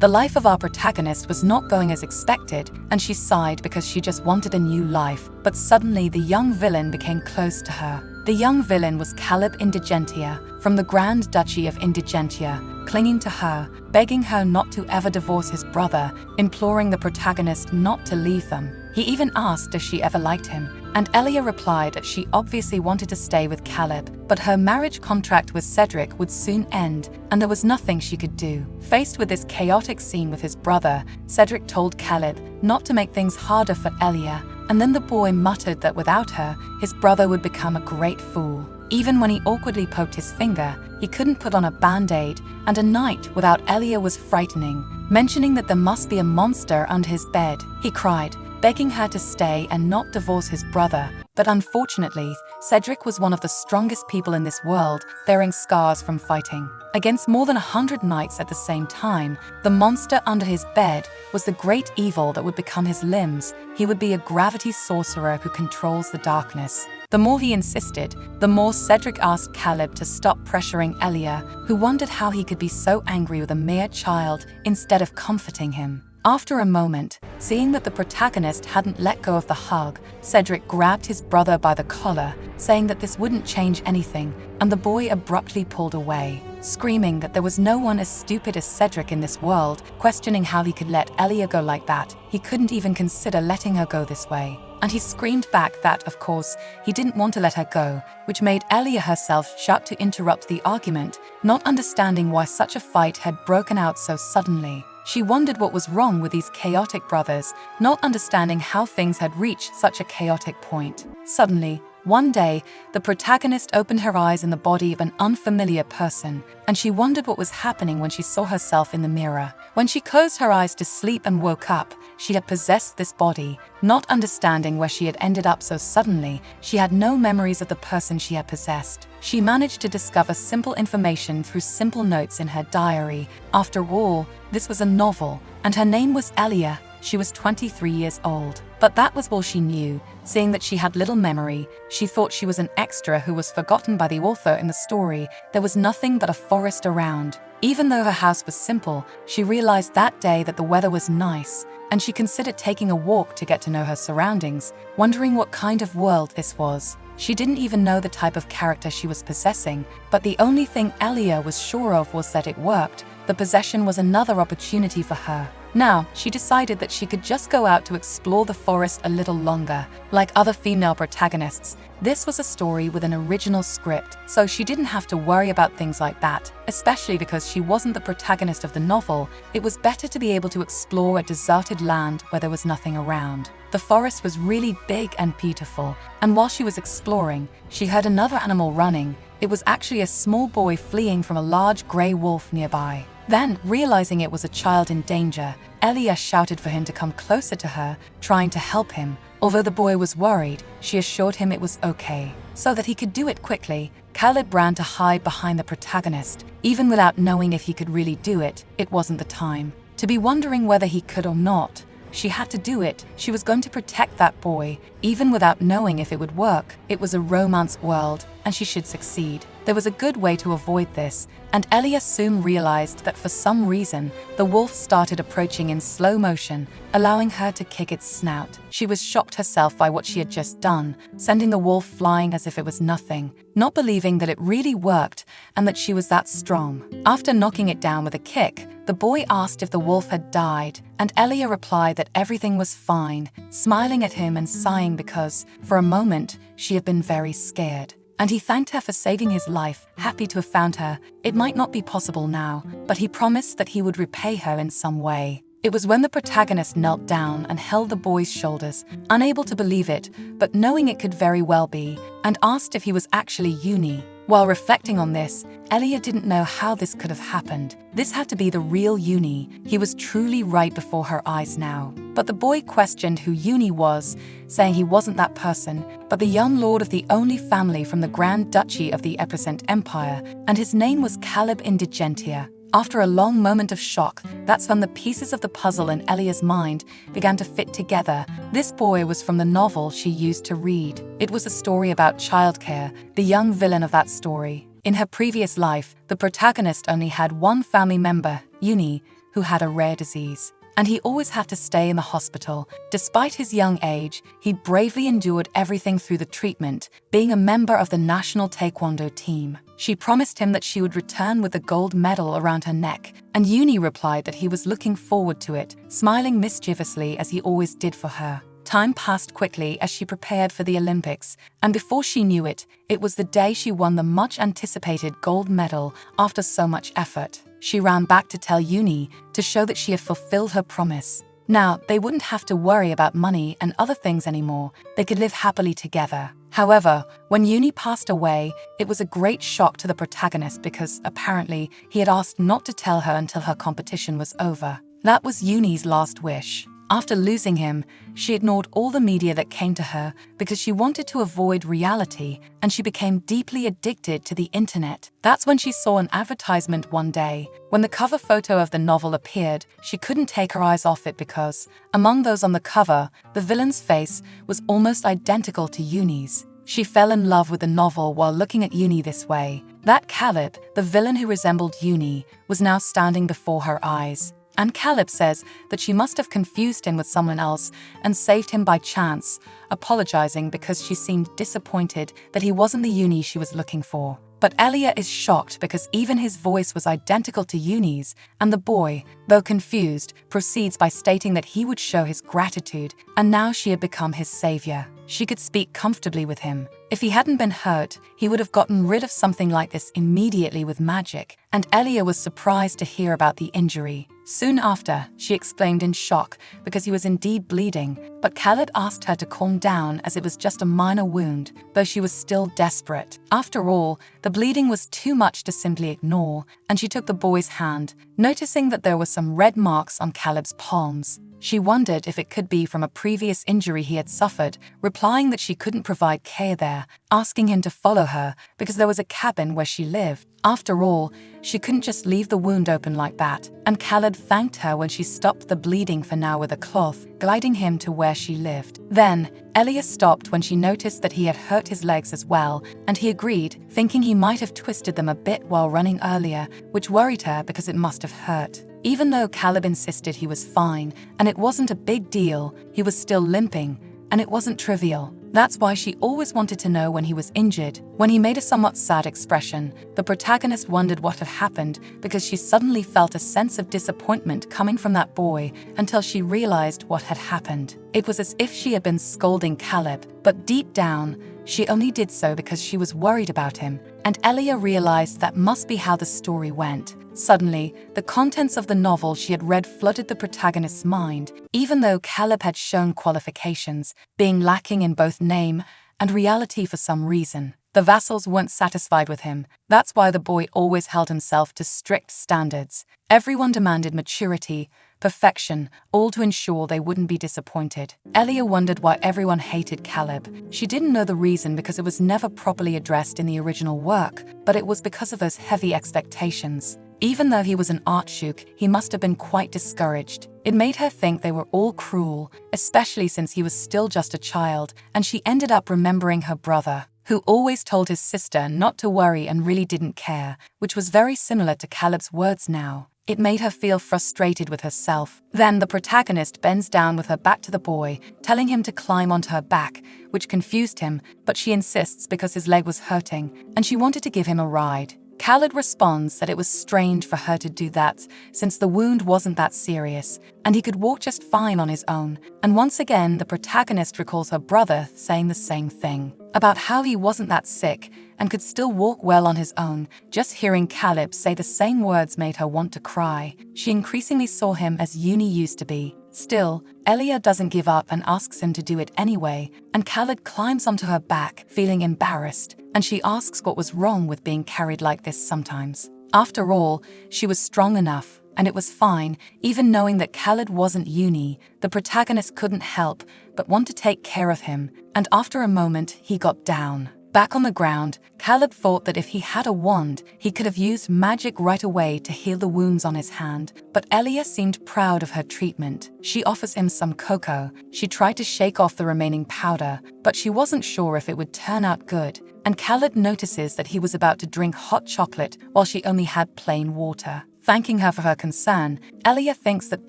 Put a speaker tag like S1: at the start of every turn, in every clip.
S1: The life of our protagonist was not going as expected, and she sighed because she just wanted a new life. But suddenly the young villain became close to her. The young villain was Caleb Indigentia, from the Grand Duchy of Indigentia, clinging to her, begging her not to ever divorce his brother, imploring the protagonist not to leave them. He even asked if she ever liked him, and Elia replied that she obviously wanted to stay with Caleb, but her marriage contract with Cedric would soon end, and there was nothing she could do. Faced with this chaotic scene with his brother, Cedric told Caleb not to make things harder for Elia, and then the boy muttered that without her, his brother would become a great fool. Even when he awkwardly poked his finger, he couldn't put on a band-aid, and a night without Elia was frightening, mentioning that there must be a monster under his bed. He cried, begging her to stay and not divorce his brother. But unfortunately, Cedric was one of the strongest people in this world, bearing scars from fighting. Against more than 100 knights at the same time, the monster under his bed was the great evil that would become his limbs. He would be a gravity sorcerer who controls the darkness. The more he insisted, the more Cedric asked Caleb to stop pressuring Elia, who wondered how he could be so angry with a mere child instead of comforting him. After a moment, seeing that the protagonist hadn't let go of the hug, Cedric grabbed his brother by the collar, saying that this wouldn't change anything, and the boy abruptly pulled away, screaming that there was no one as stupid as Cedric in this world, questioning how he could let Elia go like that. He couldn't even consider letting her go this way. And he screamed back that, of course, he didn't want to let her go, which made Elia herself shout to interrupt the argument, not understanding why such a fight had broken out so suddenly. She wondered what was wrong with these chaotic brothers, not understanding how things had reached such a chaotic point. Suddenly, one day, the protagonist opened her eyes in the body of an unfamiliar person, and she wondered what was happening when she saw herself in the mirror. When she closed her eyes to sleep and woke up, she had possessed this body. Not understanding where she had ended up so suddenly, she had no memories of the person she had possessed. She managed to discover simple information through simple notes in her diary. After all, this was a novel, and her name was Elia. She was 23 years old. But that was all she knew. Seeing that she had little memory, she thought she was an extra who was forgotten by the author in the story. There was nothing but a forest around. Even though her house was simple, she realized that day that the weather was nice, and she considered taking a walk to get to know her surroundings, wondering what kind of world this was. She didn't even know the type of character she was possessing, but the only thing Elia was sure of was that it worked. The possession was another opportunity for her. Now, she decided that she could just go out to explore the forest a little longer. Like other female protagonists, this was a story with an original script, so she didn't have to worry about things like that, especially because she wasn't the protagonist of the novel. It was better to be able to explore a deserted land where there was nothing around. The forest was really big and beautiful, and while she was exploring, she heard another animal running. It was actually a small boy fleeing from a large grey wolf nearby. Then, realizing it was a child in danger, Elia shouted for him to come closer to her, trying to help him. Although the boy was worried, she assured him it was okay. So that he could do it quickly, Caleb ran to hide behind the protagonist. Even without knowing if he could really do it, it wasn't the time to be wondering whether he could or not. She had to do it. She was going to protect that boy, even without knowing if it would work. It was a romance world, and she should succeed. There was a good way to avoid this, and Elia soon realized that for some reason, the wolf started approaching in slow motion, allowing her to kick its snout. She was shocked herself by what she had just done, sending the wolf flying as if it was nothing, not believing that it really worked and that she was that strong. After knocking it down with a kick, the boy asked if the wolf had died, and Elia replied that everything was fine, smiling at him and sighing because, for a moment, she had been very scared. And he thanked her for saving his life, happy to have found her. It might not be possible now, but he promised that he would repay her in some way. It was when the protagonist knelt down and held the boy's shoulders, unable to believe it, but knowing it could very well be, and asked if he was actually Uni. While reflecting on this, Elia didn't know how this could have happened. This had to be the real Uni. He was truly right before her eyes now. But the boy questioned who Uni was, saying he wasn't that person, but the young lord of the only family from the Grand Duchy of the Epicent Empire, and his name was Caleb Indigentia. After a long moment of shock, that's when the pieces of the puzzle in Elia's mind began to fit together. This boy was from the novel she used to read. It was a story about childcare, the young villain of that story. In her previous life, the protagonist only had one family member, Uni, who had a rare disease, and he always had to stay in the hospital. Despite his young age, he bravely endured everything through the treatment, being a member of the national taekwondo team. She promised him that she would return with a gold medal around her neck, and Uni replied that he was looking forward to it, smiling mischievously as he always did for her. Time passed quickly as she prepared for the Olympics, and before she knew it, it was the day she won the much-anticipated gold medal after so much effort. She ran back to tell Uni to show that she had fulfilled her promise. Now, they wouldn't have to worry about money and other things anymore. They could live happily together. However, when Uni passed away, it was a great shock to the protagonist because, apparently, he had asked not to tell her until her competition was over. That was Uni's last wish. After losing him, she ignored all the media that came to her because she wanted to avoid reality, and she became deeply addicted to the internet. That's when she saw an advertisement one day. When the cover photo of the novel appeared, she couldn't take her eyes off it because, among those on the cover, the villain's face was almost identical to Uni's. She fell in love with the novel while looking at Uni this way. That Caleb, the villain who resembled Uni, was now standing before her eyes. And Caleb says that she must have confused him with someone else and saved him by chance, apologizing because she seemed disappointed that he wasn't the Uni she was looking for. But Elia is shocked because even his voice was identical to Uni's, and the boy, though confused, proceeds by stating that he would show his gratitude, and now she had become his savior. She could speak comfortably with him. If he hadn't been hurt, he would have gotten rid of something like this immediately with magic, and Elia was surprised to hear about the injury. Soon after, she exclaimed in shock because he was indeed bleeding, but Khaled asked her to calm down as it was just a minor wound, though she was still desperate. After all, the bleeding was too much to simply ignore, and she took the boy's hand, noticing that there were some red marks on Caleb's palms. She wondered if it could be from a previous injury he had suffered, replying that she couldn't provide care there, asking him to follow her because there was a cabin where she lived. After all, she couldn't just leave the wound open like that, and Khaled thanked her when she stopped the bleeding for now with a cloth, guiding him to where she lived. Then, Elia stopped when she noticed that he had hurt his legs as well, and he agreed, thinking he might have twisted them a bit while running earlier, which worried her because it must have hurt. Even though Caleb insisted he was fine, and it wasn't a big deal, he was still limping, and it wasn't trivial. That's why she always wanted to know when he was injured. When he made a somewhat sad expression, the protagonist wondered what had happened because she suddenly felt a sense of disappointment coming from that boy until she realized what had happened. It was as if she had been scolding Caleb, but deep down, she only did so because she was worried about him, and Elia realized that must be how the story went. Suddenly, the contents of the novel she had read flooded the protagonist's mind, even though Caleb had shown qualifications, being lacking in both name and reality for some reason. The vassals weren't satisfied with him. That's why the boy always held himself to strict standards. Everyone demanded maturity, perfection, all to ensure they wouldn't be disappointed. Elia wondered why everyone hated Caleb. She didn't know the reason because it was never properly addressed in the original work, but it was because of those heavy expectations. Even though he was an archduke, he must have been quite discouraged. It made her think they were all cruel, especially since he was still just a child, and she ended up remembering her brother, who always told his sister not to worry and really didn't care, which was very similar to Caleb's words now. It made her feel frustrated with herself. Then the protagonist bends down with her back to the boy, telling him to climb onto her back, which confused him, but she insists because his leg was hurting, and she wanted to give him a ride. Khaled responds that it was strange for her to do that since the wound wasn't that serious, and he could walk just fine on his own. And once again, the protagonist recalls her brother saying the same thing, about how he wasn't that sick and could still walk well on his own. Just hearing Caleb say the same words made her want to cry. She increasingly saw him as Uni used to be. Still, Elia doesn't give up and asks him to do it anyway, and Khaled climbs onto her back, feeling embarrassed, and she asks what was wrong with being carried like this sometimes. After all, she was strong enough, and it was fine, even knowing that Khaled wasn't Uni. The protagonist couldn't help but want to take care of him, and after a moment, he got down. Back on the ground, Caleb thought that if he had a wand, he could have used magic right away to heal the wounds on his hand, but Elia seemed proud of her treatment. She offers him some cocoa. She tried to shake off the remaining powder, but she wasn't sure if it would turn out good, and Caleb notices that he was about to drink hot chocolate while she only had plain water. Thanking her for her concern, Elia thinks that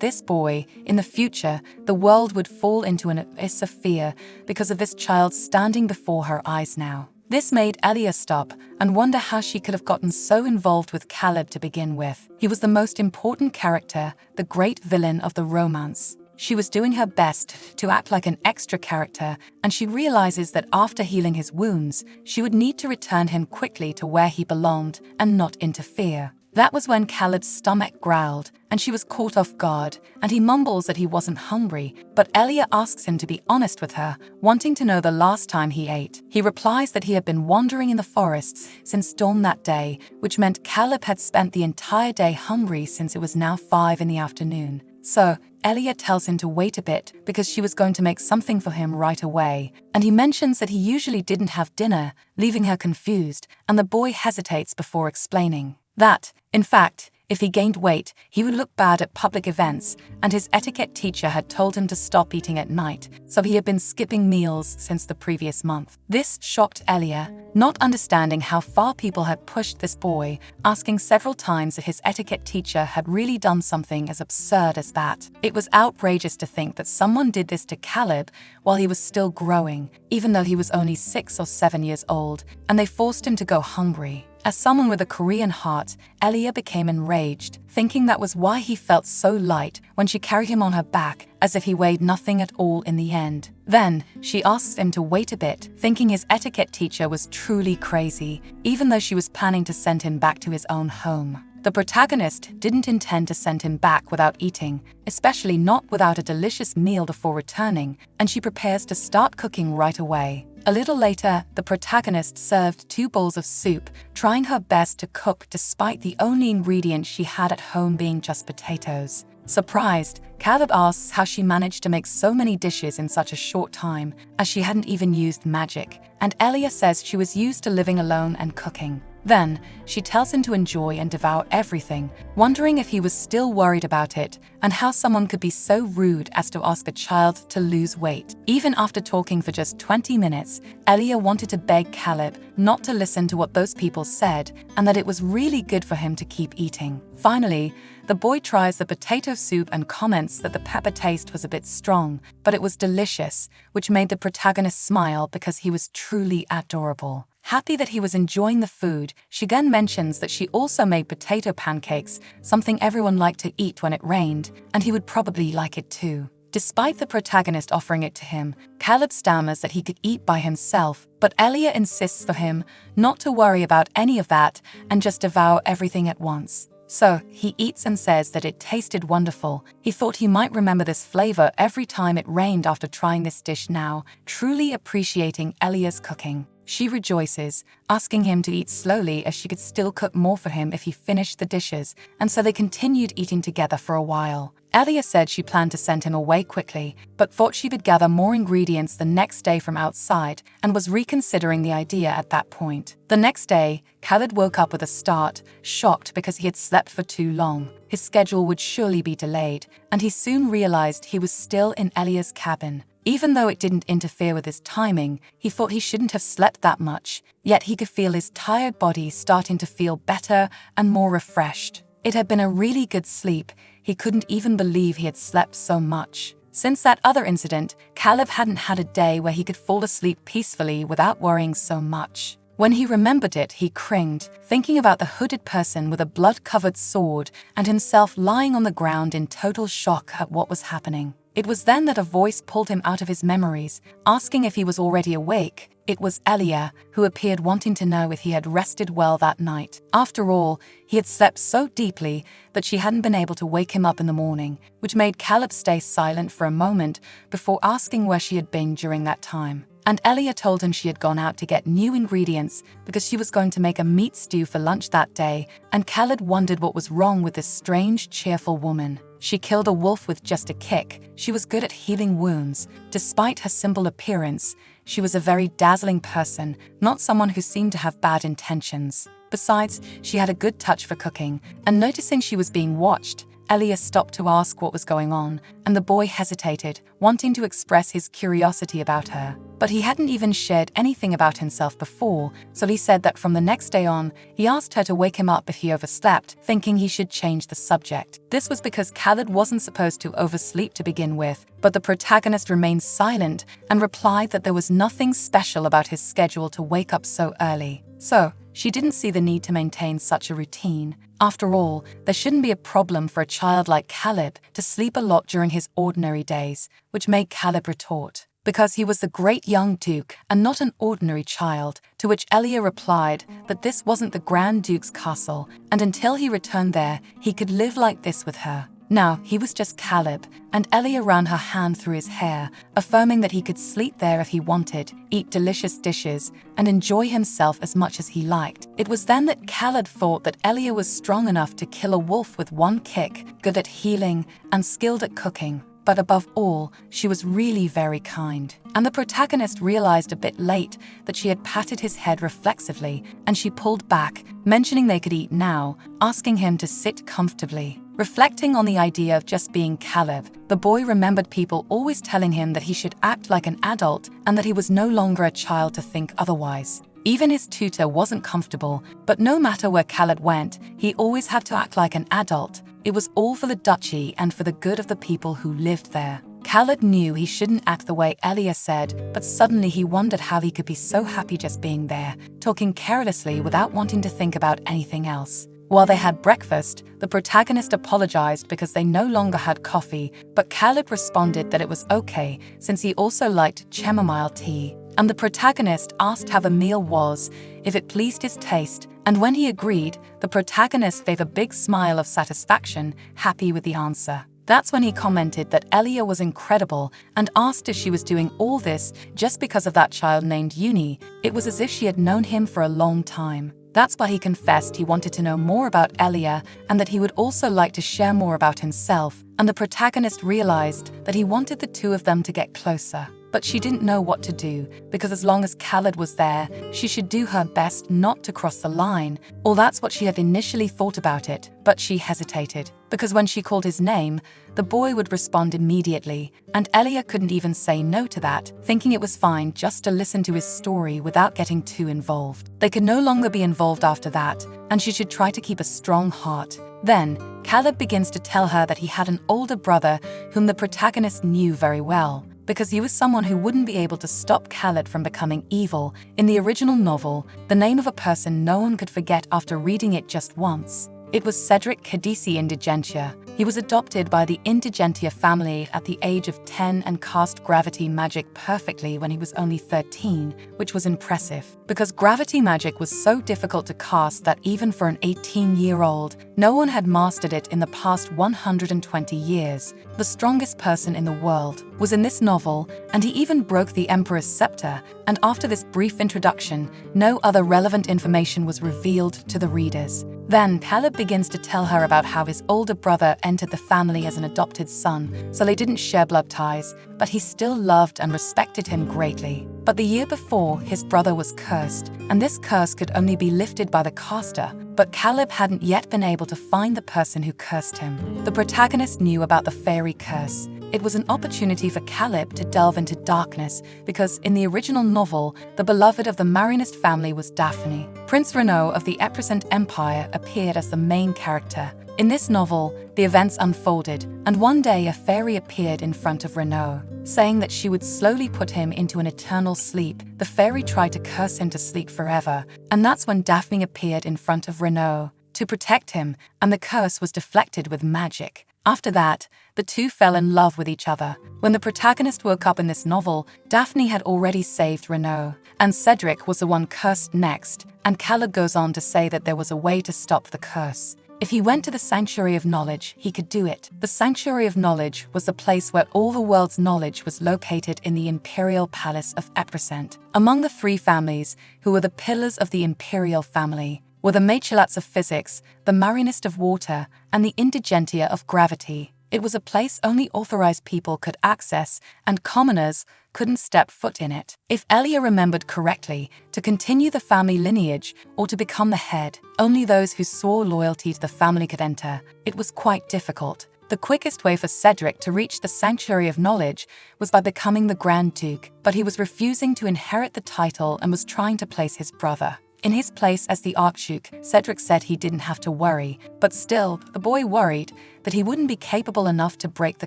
S1: this boy, in the future, the world would fall into an abyss of fear because of this child standing before her eyes now. This made Elia stop and wonder how she could have gotten so involved with Caleb to begin with. He was the most important character, the great villain of the romance. She was doing her best to act like an extra character, and she realizes that after healing his wounds, she would need to return him quickly to where he belonged and not interfere. That was when Caleb's stomach growled, and she was caught off guard, and he mumbles that he wasn't hungry, but Elia asks him to be honest with her, wanting to know the last time he ate. He replies that he had been wandering in the forests since dawn that day, which meant Caleb had spent the entire day hungry since it was now 5 in the afternoon. So, Elia tells him to wait a bit because she was going to make something for him right away, and he mentions that he usually didn't have dinner, leaving her confused, and the boy hesitates before explaining that, in fact, if he gained weight, he would look bad at public events, and his etiquette teacher had told him to stop eating at night, so he had been skipping meals since the previous month. This shocked Elia, not understanding how far people had pushed this boy, asking several times if his etiquette teacher had really done something as absurd as that. It was outrageous to think that someone did this to Caleb while he was still growing, even though he was only 6 or 7 years old, and they forced him to go hungry. As someone with a Korean heart, Elia became enraged, thinking that was why he felt so light when she carried him on her back, as if he weighed nothing at all in the end. Then, she asks him to wait a bit, thinking his etiquette teacher was truly crazy, even though she was planning to send him back to his own home. The protagonist didn't intend to send him back without eating, especially not without a delicious meal before returning, and she prepares to start cooking right away. A little later, the protagonist served 2 bowls of soup, trying her best to cook despite the only ingredient she had at home being just potatoes. Surprised, Caleb asks how she managed to make so many dishes in such a short time, as she hadn't even used magic, and Elia says she was used to living alone and cooking. Then, she tells him to enjoy and devour everything, wondering if he was still worried about it and how someone could be so rude as to ask a child to lose weight. Even after talking for just 20 minutes, Elia wanted to beg Caleb not to listen to what those people said and that it was really good for him to keep eating. Finally, the boy tries the potato soup and comments that the pepper taste was a bit strong, but it was delicious, which made the protagonist smile because he was truly adorable. Happy that he was enjoying the food, she then mentions that she also made potato pancakes, something everyone liked to eat when it rained, and he would probably like it too. Despite the protagonist offering it to him, Caleb stammers that he could eat by himself, but Elia insists for him not to worry about any of that and just devour everything at once. So, he eats and says that it tasted wonderful. He thought he might remember this flavor every time it rained after trying this dish now, truly appreciating Elia's cooking. She rejoices, asking him to eat slowly as she could still cook more for him if he finished the dishes, and so they continued eating together for a while. Elia said she planned to send him away quickly, but thought she would gather more ingredients the next day from outside and was reconsidering the idea at that point. The next day, Khaled woke up with a start, shocked because he had slept for too long. His schedule would surely be delayed, and he soon realized he was still in Elia's cabin. Even though it didn't interfere with his timing, he thought he shouldn't have slept that much, yet he could feel his tired body starting to feel better and more refreshed. It had been a really good sleep. He couldn't even believe he had slept so much. Since that other incident, Caleb hadn't had a day where he could fall asleep peacefully without worrying so much. When he remembered it, he cringed, thinking about the hooded person with a blood-covered sword and himself lying on the ground in total shock at what was happening. It was then that a voice pulled him out of his memories, asking if he was already awake. It was Elia, who appeared wanting to know if he had rested well that night. After all, he had slept so deeply that she hadn't been able to wake him up in the morning, which made Caleb stay silent for a moment before asking where she had been during that time. And Elia told him she had gone out to get new ingredients because she was going to make a meat stew for lunch that day, and Khaled wondered what was wrong with this strange, cheerful woman. She killed a wolf with just a kick. She was good at healing wounds. Despite her simple appearance, she was a very dazzling person, not someone who seemed to have bad intentions. Besides, she had a good touch for cooking, and noticing she was being watched, Elia stopped to ask what was going on, and the boy hesitated, wanting to express his curiosity about her. But he hadn't even shared anything about himself before, so he said that from the next day on, he asked her to wake him up if he overslept, thinking he should change the subject. This was because Khaled wasn't supposed to oversleep to begin with, but the protagonist remained silent and replied that there was nothing special about his schedule to wake up so early. So, she didn't see the need to maintain such a routine. After all, there shouldn't be a problem for a child like Caleb to sleep a lot during his ordinary days, which made Caleb retort, because he was the great young Duke and not an ordinary child, to which Elia replied that this wasn't the Grand Duke's castle, and until he returned there, he could live like this with her. Now, he was just Caleb, and Elia ran her hand through his hair, affirming that he could sleep there if he wanted, eat delicious dishes, and enjoy himself as much as he liked. It was then that Caleb thought that Elia was strong enough to kill a wolf with one kick, good at healing, and skilled at cooking. But above all, she was really very kind. And the protagonist realized a bit late that she had patted his head reflexively, and she pulled back, mentioning they could eat now, asking him to sit comfortably. Reflecting on the idea of just being Caleb, the boy remembered people always telling him that he should act like an adult and that he was no longer a child to think otherwise. Even his tutor wasn't comfortable, but no matter where Khaled went, he always had to act like an adult. It was all for the duchy and for the good of the people who lived there. Khaled knew he shouldn't act the way Elia said, but suddenly he wondered how he could be so happy just being there, talking carelessly without wanting to think about anything else. While they had breakfast, the protagonist apologized because they no longer had coffee, but Khaled responded that it was okay since he also liked chamomile tea. And the protagonist asked how the meal was, if it pleased his taste, and when he agreed, the protagonist gave a big smile of satisfaction, happy with the answer. That's when he commented that Elia was incredible and asked if she was doing all this just because of that child named Uni. It was as if she had known him for a long time. That's why he confessed he wanted to know more about Elia and that he would also like to share more about himself, and the protagonist realized that he wanted the two of them to get closer. But she didn't know what to do, because as long as Khaled was there, she should do her best not to cross the line, or that's what she had initially thought about it, but she hesitated, because when she called his name, the boy would respond immediately, and Elia couldn't even say no to that, thinking it was fine just to listen to his story without getting too involved. They could no longer be involved after that, and she should try to keep a strong heart. Then, Caleb begins to tell her that he had an older brother whom the protagonist knew very well, because he was someone who wouldn't be able to stop Khaled from becoming evil. In the original novel, the name of a person no one could forget after reading it just once. It was Cedric Cadisi Indigentia. He was adopted by the Indigentia family at the age of 10 and cast gravity magic perfectly when he was only 13, which was impressive, because gravity magic was so difficult to cast that even for an 18-year-old, no one had mastered it in the past 120 years. The strongest person in the world was in this novel, and he even broke the Emperor's scepter, and after this brief introduction, no other relevant information was revealed to the readers. Then Caleb begins to tell her about how his older brother entered the family as an adopted son, so they didn't share blood ties, but he still loved and respected him greatly. But the year before, his brother was cursed, and this curse could only be lifted by the caster, but Caleb hadn't yet been able to find the person who cursed him. The protagonist knew about the fairy curse. It was an opportunity for Caleb to delve into darkness, because in the original novel, the beloved of the Marinist family was Daphne. Prince Renaud of the Eprecent Empire appeared as the main character. In this novel, the events unfolded, and one day a fairy appeared in front of Renaud, saying that she would slowly put him into an eternal sleep. The fairy tried to curse him to sleep forever, and that's when Daphne appeared in front of Renaud to protect him, and the curse was deflected with magic. After that, the two fell in love with each other. When the protagonist woke up in this novel, Daphne had already saved Renaud, and Cedric was the one cursed next, and Caleb goes on to say that there was a way to stop the curse. If he went to the Sanctuary of Knowledge, he could do it. The Sanctuary of Knowledge was the place where all the world's knowledge was located in the Imperial Palace of Eprecent. Among the three families, who were the pillars of the Imperial family, were the Machelats of Physics, the Marinist of Water, and the Indigentia of Gravity. It was a place only authorized people could access, and commoners couldn't step foot in it. If Elia remembered correctly, to continue the family lineage or to become the head, only those who swore loyalty to the family could enter. It was quite difficult. The quickest way for Cedric to reach the Sanctuary of Knowledge was by becoming the Grand Duke, but he was refusing to inherit the title and was trying to place his brother in his place as the Archduke. Cedric said he didn't have to worry, but still, the boy worried that he wouldn't be capable enough to break the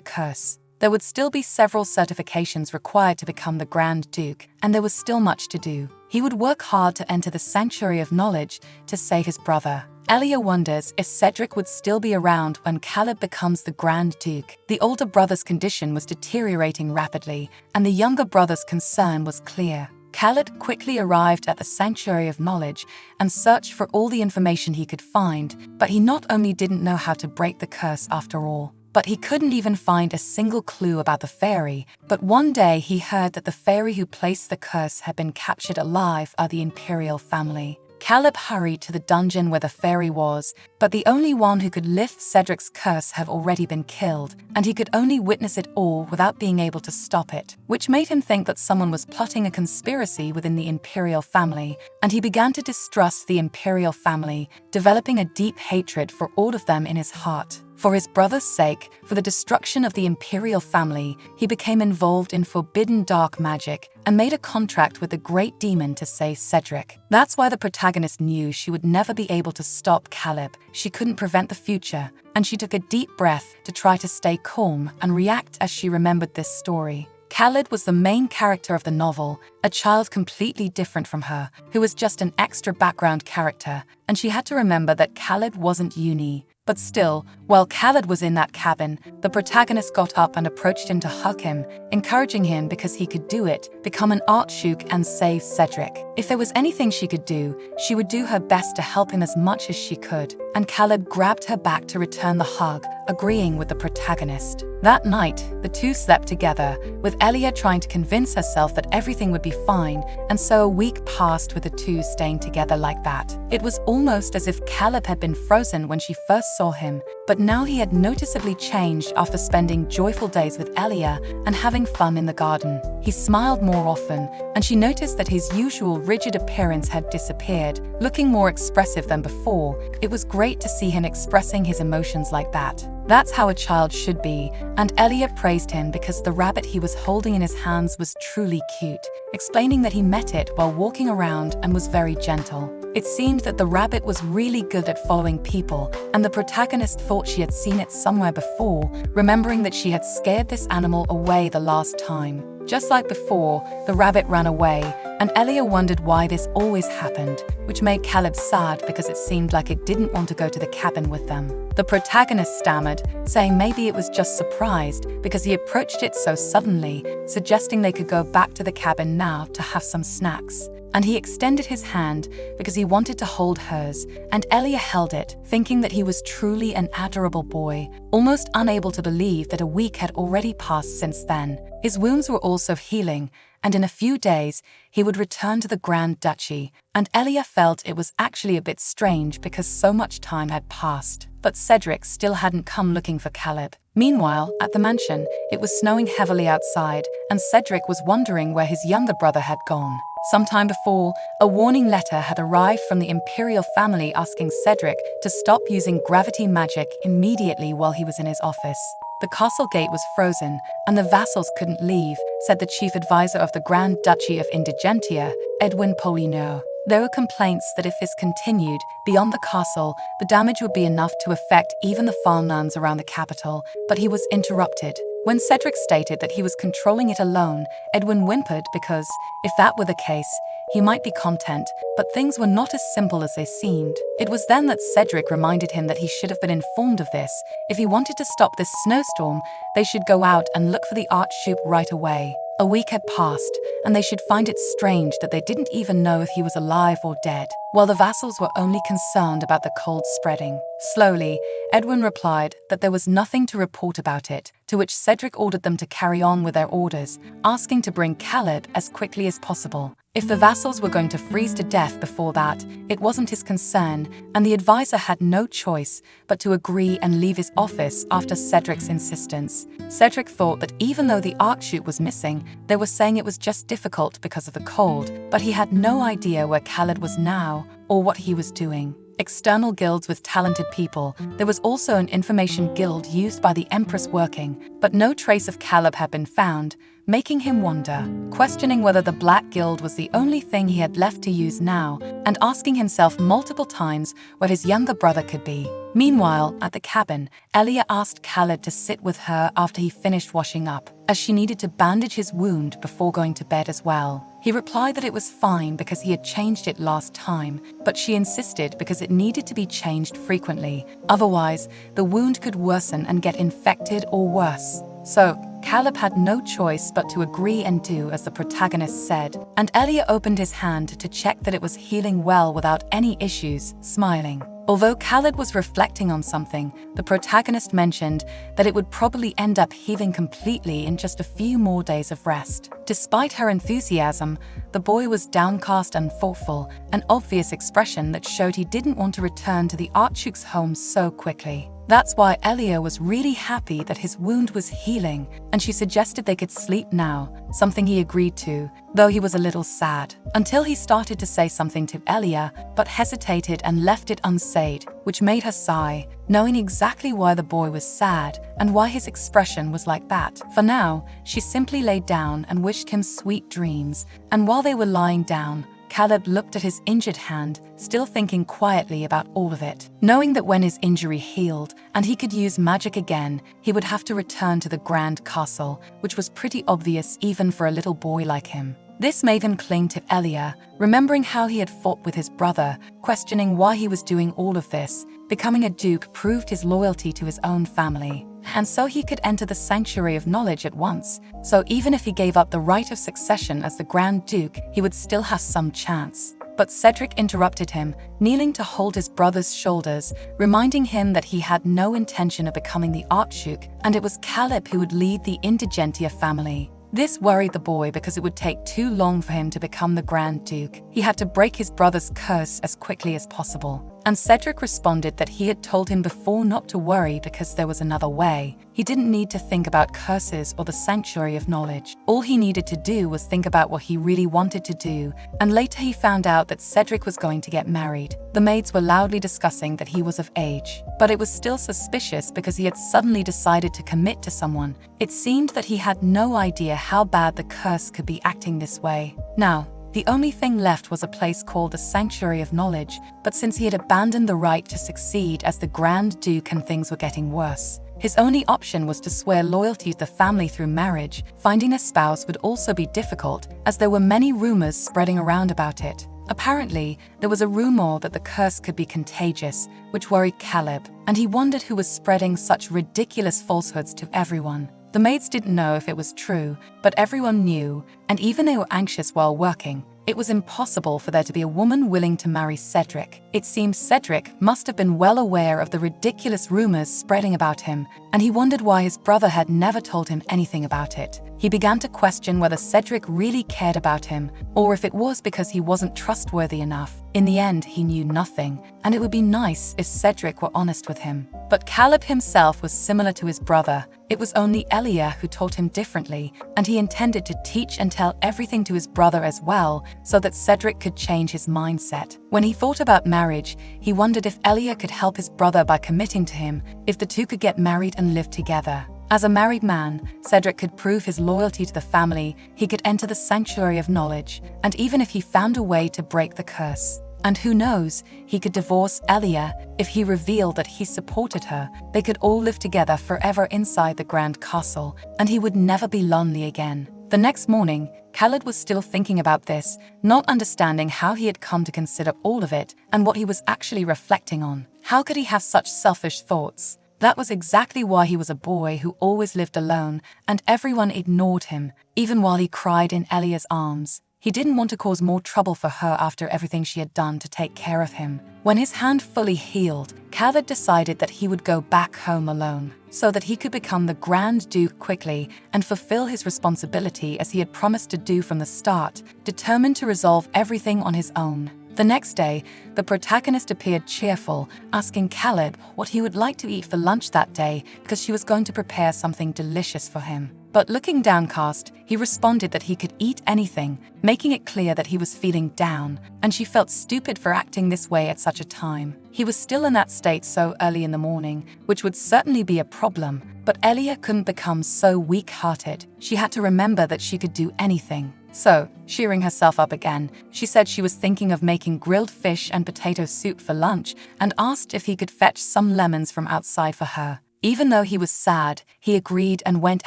S1: curse. There would still be several certifications required to become the Grand Duke, and there was still much to do. He would work hard to enter the Sanctuary of Knowledge to save his brother. Elia wonders if Cedric would still be around when Caleb becomes the Grand Duke. The older brother's condition was deteriorating rapidly, and the younger brother's concern was clear. Khaled quickly arrived at the Sanctuary of Knowledge and searched for all the information he could find, but he not only didn't know how to break the curse after all, but he couldn't even find a single clue about the fairy. But one day he heard that the fairy who placed the curse had been captured alive by the imperial family. Caleb hurried to the dungeon where the fairy was, but the only one who could lift Cedric's curse had already been killed, and he could only witness it all without being able to stop it, which made him think that someone was plotting a conspiracy within the imperial family, and he began to distrust the imperial family, developing a deep hatred for all of them in his heart. For his brother's sake, for the destruction of the imperial family, he became involved in forbidden dark magic and made a contract with the great demon to save Cedric. That's why the protagonist knew she would never be able to stop Caleb. She couldn't prevent the future, and she took a deep breath to try to stay calm and react as she remembered this story. Khaled was the main character of the novel, a child completely different from her, who was just an extra background character, and she had to remember that Khaled wasn't Uni. But still, while Khaled was in that cabin, the protagonist got up and approached him to hug him, encouraging him because he could do it, become an Archduke and save Cedric. If there was anything she could do, she would do her best to help him as much as she could, and Khaled grabbed her back to return the hug, agreeing with the protagonist. That night, the two slept together, with Elia trying to convince herself that everything would be fine, and so a week passed with the two staying together like that. It was almost as if Caleb had been frozen when she first saw him, but now he had noticeably changed after spending joyful days with Elia and having fun in the garden. He smiled more often, and she noticed that his usual rigid appearance had disappeared, looking more expressive than before. It was great to see him expressing his emotions like that. That's how a child should be, and Elia praised him because the rabbit he was holding in his hands was truly cute, explaining that he met it while walking around and was very gentle. It seemed that the rabbit was really good at following people, and the protagonist thought she had seen it somewhere before, remembering that she had scared this animal away the last time. Just like before, the rabbit ran away, and Elia wondered why this always happened, which made Caleb sad because it seemed like it didn't want to go to the cabin with them. The protagonist stammered, saying maybe it was just surprised because he approached it so suddenly, suggesting they could go back to the cabin now to have some snacks. And he extended his hand because he wanted to hold hers, and Elia held it, thinking that he was truly an adorable boy, almost unable to believe that a week had already passed since then. His wounds were also healing, and in a few days he would return to the Grand Duchy, and Elia felt it was actually a bit strange because so much time had passed. But Cedric still hadn't come looking for Caleb. Meanwhile, at the mansion, it was snowing heavily outside, and Cedric was wondering where his younger brother had gone. Sometime before, a warning letter had arrived from the imperial family asking Cedric to stop using gravity magic immediately while he was in his office. The castle gate was frozen, and the vassals couldn't leave, said the chief advisor of the Grand Duchy of Indigentia, Edwin Polino. There were complaints that if this continued beyond the castle, the damage would be enough to affect even the farmlands around the capital, but he was interrupted. When Cedric stated that he was controlling it alone, Edwin whimpered because, if that were the case, he might be content, but things were not as simple as they seemed. It was then that Cedric reminded him that he should have been informed of this. If he wanted to stop this snowstorm, they should go out and look for the Archduke right away. A week had passed, and they should find it strange that they didn't even know if he was alive or dead. while the vassals were only concerned about the cold spreading. Slowly, Edwin replied that there was nothing to report about it, to which Cedric ordered them to carry on with their orders, asking to bring Caleb as quickly as possible. If the vassals were going to freeze to death before that, it wasn't his concern, and the advisor had no choice but to agree and leave his office after Cedric's insistence. Cedric thought that even though the art shoot was missing, they were saying it was just difficult because of the cold, but he had no idea where Khaled was now or what he was doing. External guilds with talented people. There was also an information guild used by the Empress working, but no trace of Caleb had been found, making him wonder, questioning whether the Black Guild was the only thing he had left to use now, and asking himself multiple times where his younger brother could be. Meanwhile, at the cabin, Elia asked Khaled to sit with her after he finished washing up, as she needed to bandage his wound before going to bed as well. He replied that it was fine because he had changed it last time, but she insisted because it needed to be changed frequently. Otherwise, the wound could worsen and get infected or worse. So, Caleb had no choice but to agree and do as the protagonist said, and Elia opened his hand to check that it was healing well without any issues, smiling. Although Khaled was reflecting on something, the protagonist mentioned that it would probably end up healing completely in just a few more days of rest. Despite her enthusiasm, the boy was downcast and thoughtful, an obvious expression that showed he didn't want to return to the Archduke's home so quickly. That's why Elia was really happy that his wound was healing, and she suggested they could sleep now, something he agreed to, though he was a little sad, until he started to say something to Elia, but hesitated and left it unsaid, which made her sigh, knowing exactly why the boy was sad and why his expression was like that. For now, she simply lay down and wished him sweet dreams, and while they were lying down, Caleb looked at his injured hand, still thinking quietly about all of it. Knowing that when his injury healed and he could use magic again, he would have to return to the Grand Castle, which was pretty obvious even for a little boy like him. This made him cling to Elia, remembering how he had fought with his brother, questioning why he was doing all of this. Becoming a duke proved his loyalty to his own family, and so he could enter the Sanctuary of Knowledge at once. So even if he gave up the right of succession as the Grand Duke, he would still have some chance. But Cedric interrupted him, kneeling to hold his brother's shoulders, reminding him that he had no intention of becoming the Archduke, and it was Caleb who would lead the Indigentia family. This worried the boy because it would take too long for him to become the Grand Duke. He had to break his brother's curse as quickly as possible. And Cedric responded that he had told him before not to worry because there was another way. He didn't need to think about curses or the Sanctuary of Knowledge. All he needed to do was think about what he really wanted to do, and later he found out that Cedric was going to get married. The maids were loudly discussing that he was of age, but it was still suspicious because he had suddenly decided to commit to someone. It seemed that he had no idea how bad the curse could be acting this way. Now, the only thing left was a place called the Sanctuary of Knowledge, but since he had abandoned the right to succeed as the Grand Duke and things were getting worse, his only option was to swear loyalty to the family through marriage. Finding a spouse would also be difficult, as there were many rumors spreading around about it. Apparently, there was a rumor that the curse could be contagious, which worried Caleb, and he wondered who was spreading such ridiculous falsehoods to everyone. The maids didn't know if it was true, but everyone knew, and even they were anxious while working. It was impossible for there to be a woman willing to marry Cedric. It seemed Cedric must have been well aware of the ridiculous rumors spreading about him, and he wondered why his brother had never told him anything about it. He began to question whether Cedric really cared about him, or if it was because he wasn't trustworthy enough. In the end, he knew nothing, and it would be nice if Cedric were honest with him. But Caleb himself was similar to his brother. It was only Elia who taught him differently, and he intended to teach and tell everything to his brother as well, so that Cedric could change his mindset. When he thought about marriage, he wondered if Elia could help his brother by committing to him, if the two could get married and live together. As a married man, Cedric could prove his loyalty to the family, he could enter the Sanctuary of Knowledge, and even if he found a way to break the curse. And who knows, he could divorce Elia if he revealed that he supported her. They could all live together forever inside the Grand Castle, and he would never be lonely again. The next morning, Khaled was still thinking about this, not understanding how he had come to consider all of it and what he was actually reflecting on. How could he have such selfish thoughts? That was exactly why he was a boy who always lived alone, and everyone ignored him, even while he cried in Elia's arms. He didn't want to cause more trouble for her after everything she had done to take care of him. When his hand fully healed, Khaled decided that he would go back home alone, so that he could become the Grand Duke quickly and fulfill his responsibility as he had promised to do from the start, determined to resolve everything on his own. The next day, the protagonist appeared cheerful, asking Khaled what he would like to eat for lunch that day because she was going to prepare something delicious for him. But looking downcast, he responded that he could eat anything, making it clear that he was feeling down, and she felt stupid for acting this way at such a time. He was still in that state so early in the morning, which would certainly be a problem, but Elia couldn't become so weak-hearted. She had to remember that she could do anything. So, cheering herself up again, she said she was thinking of making grilled fish and potato soup for lunch and asked if he could fetch some lemons from outside for her. Even though he was sad, he agreed and went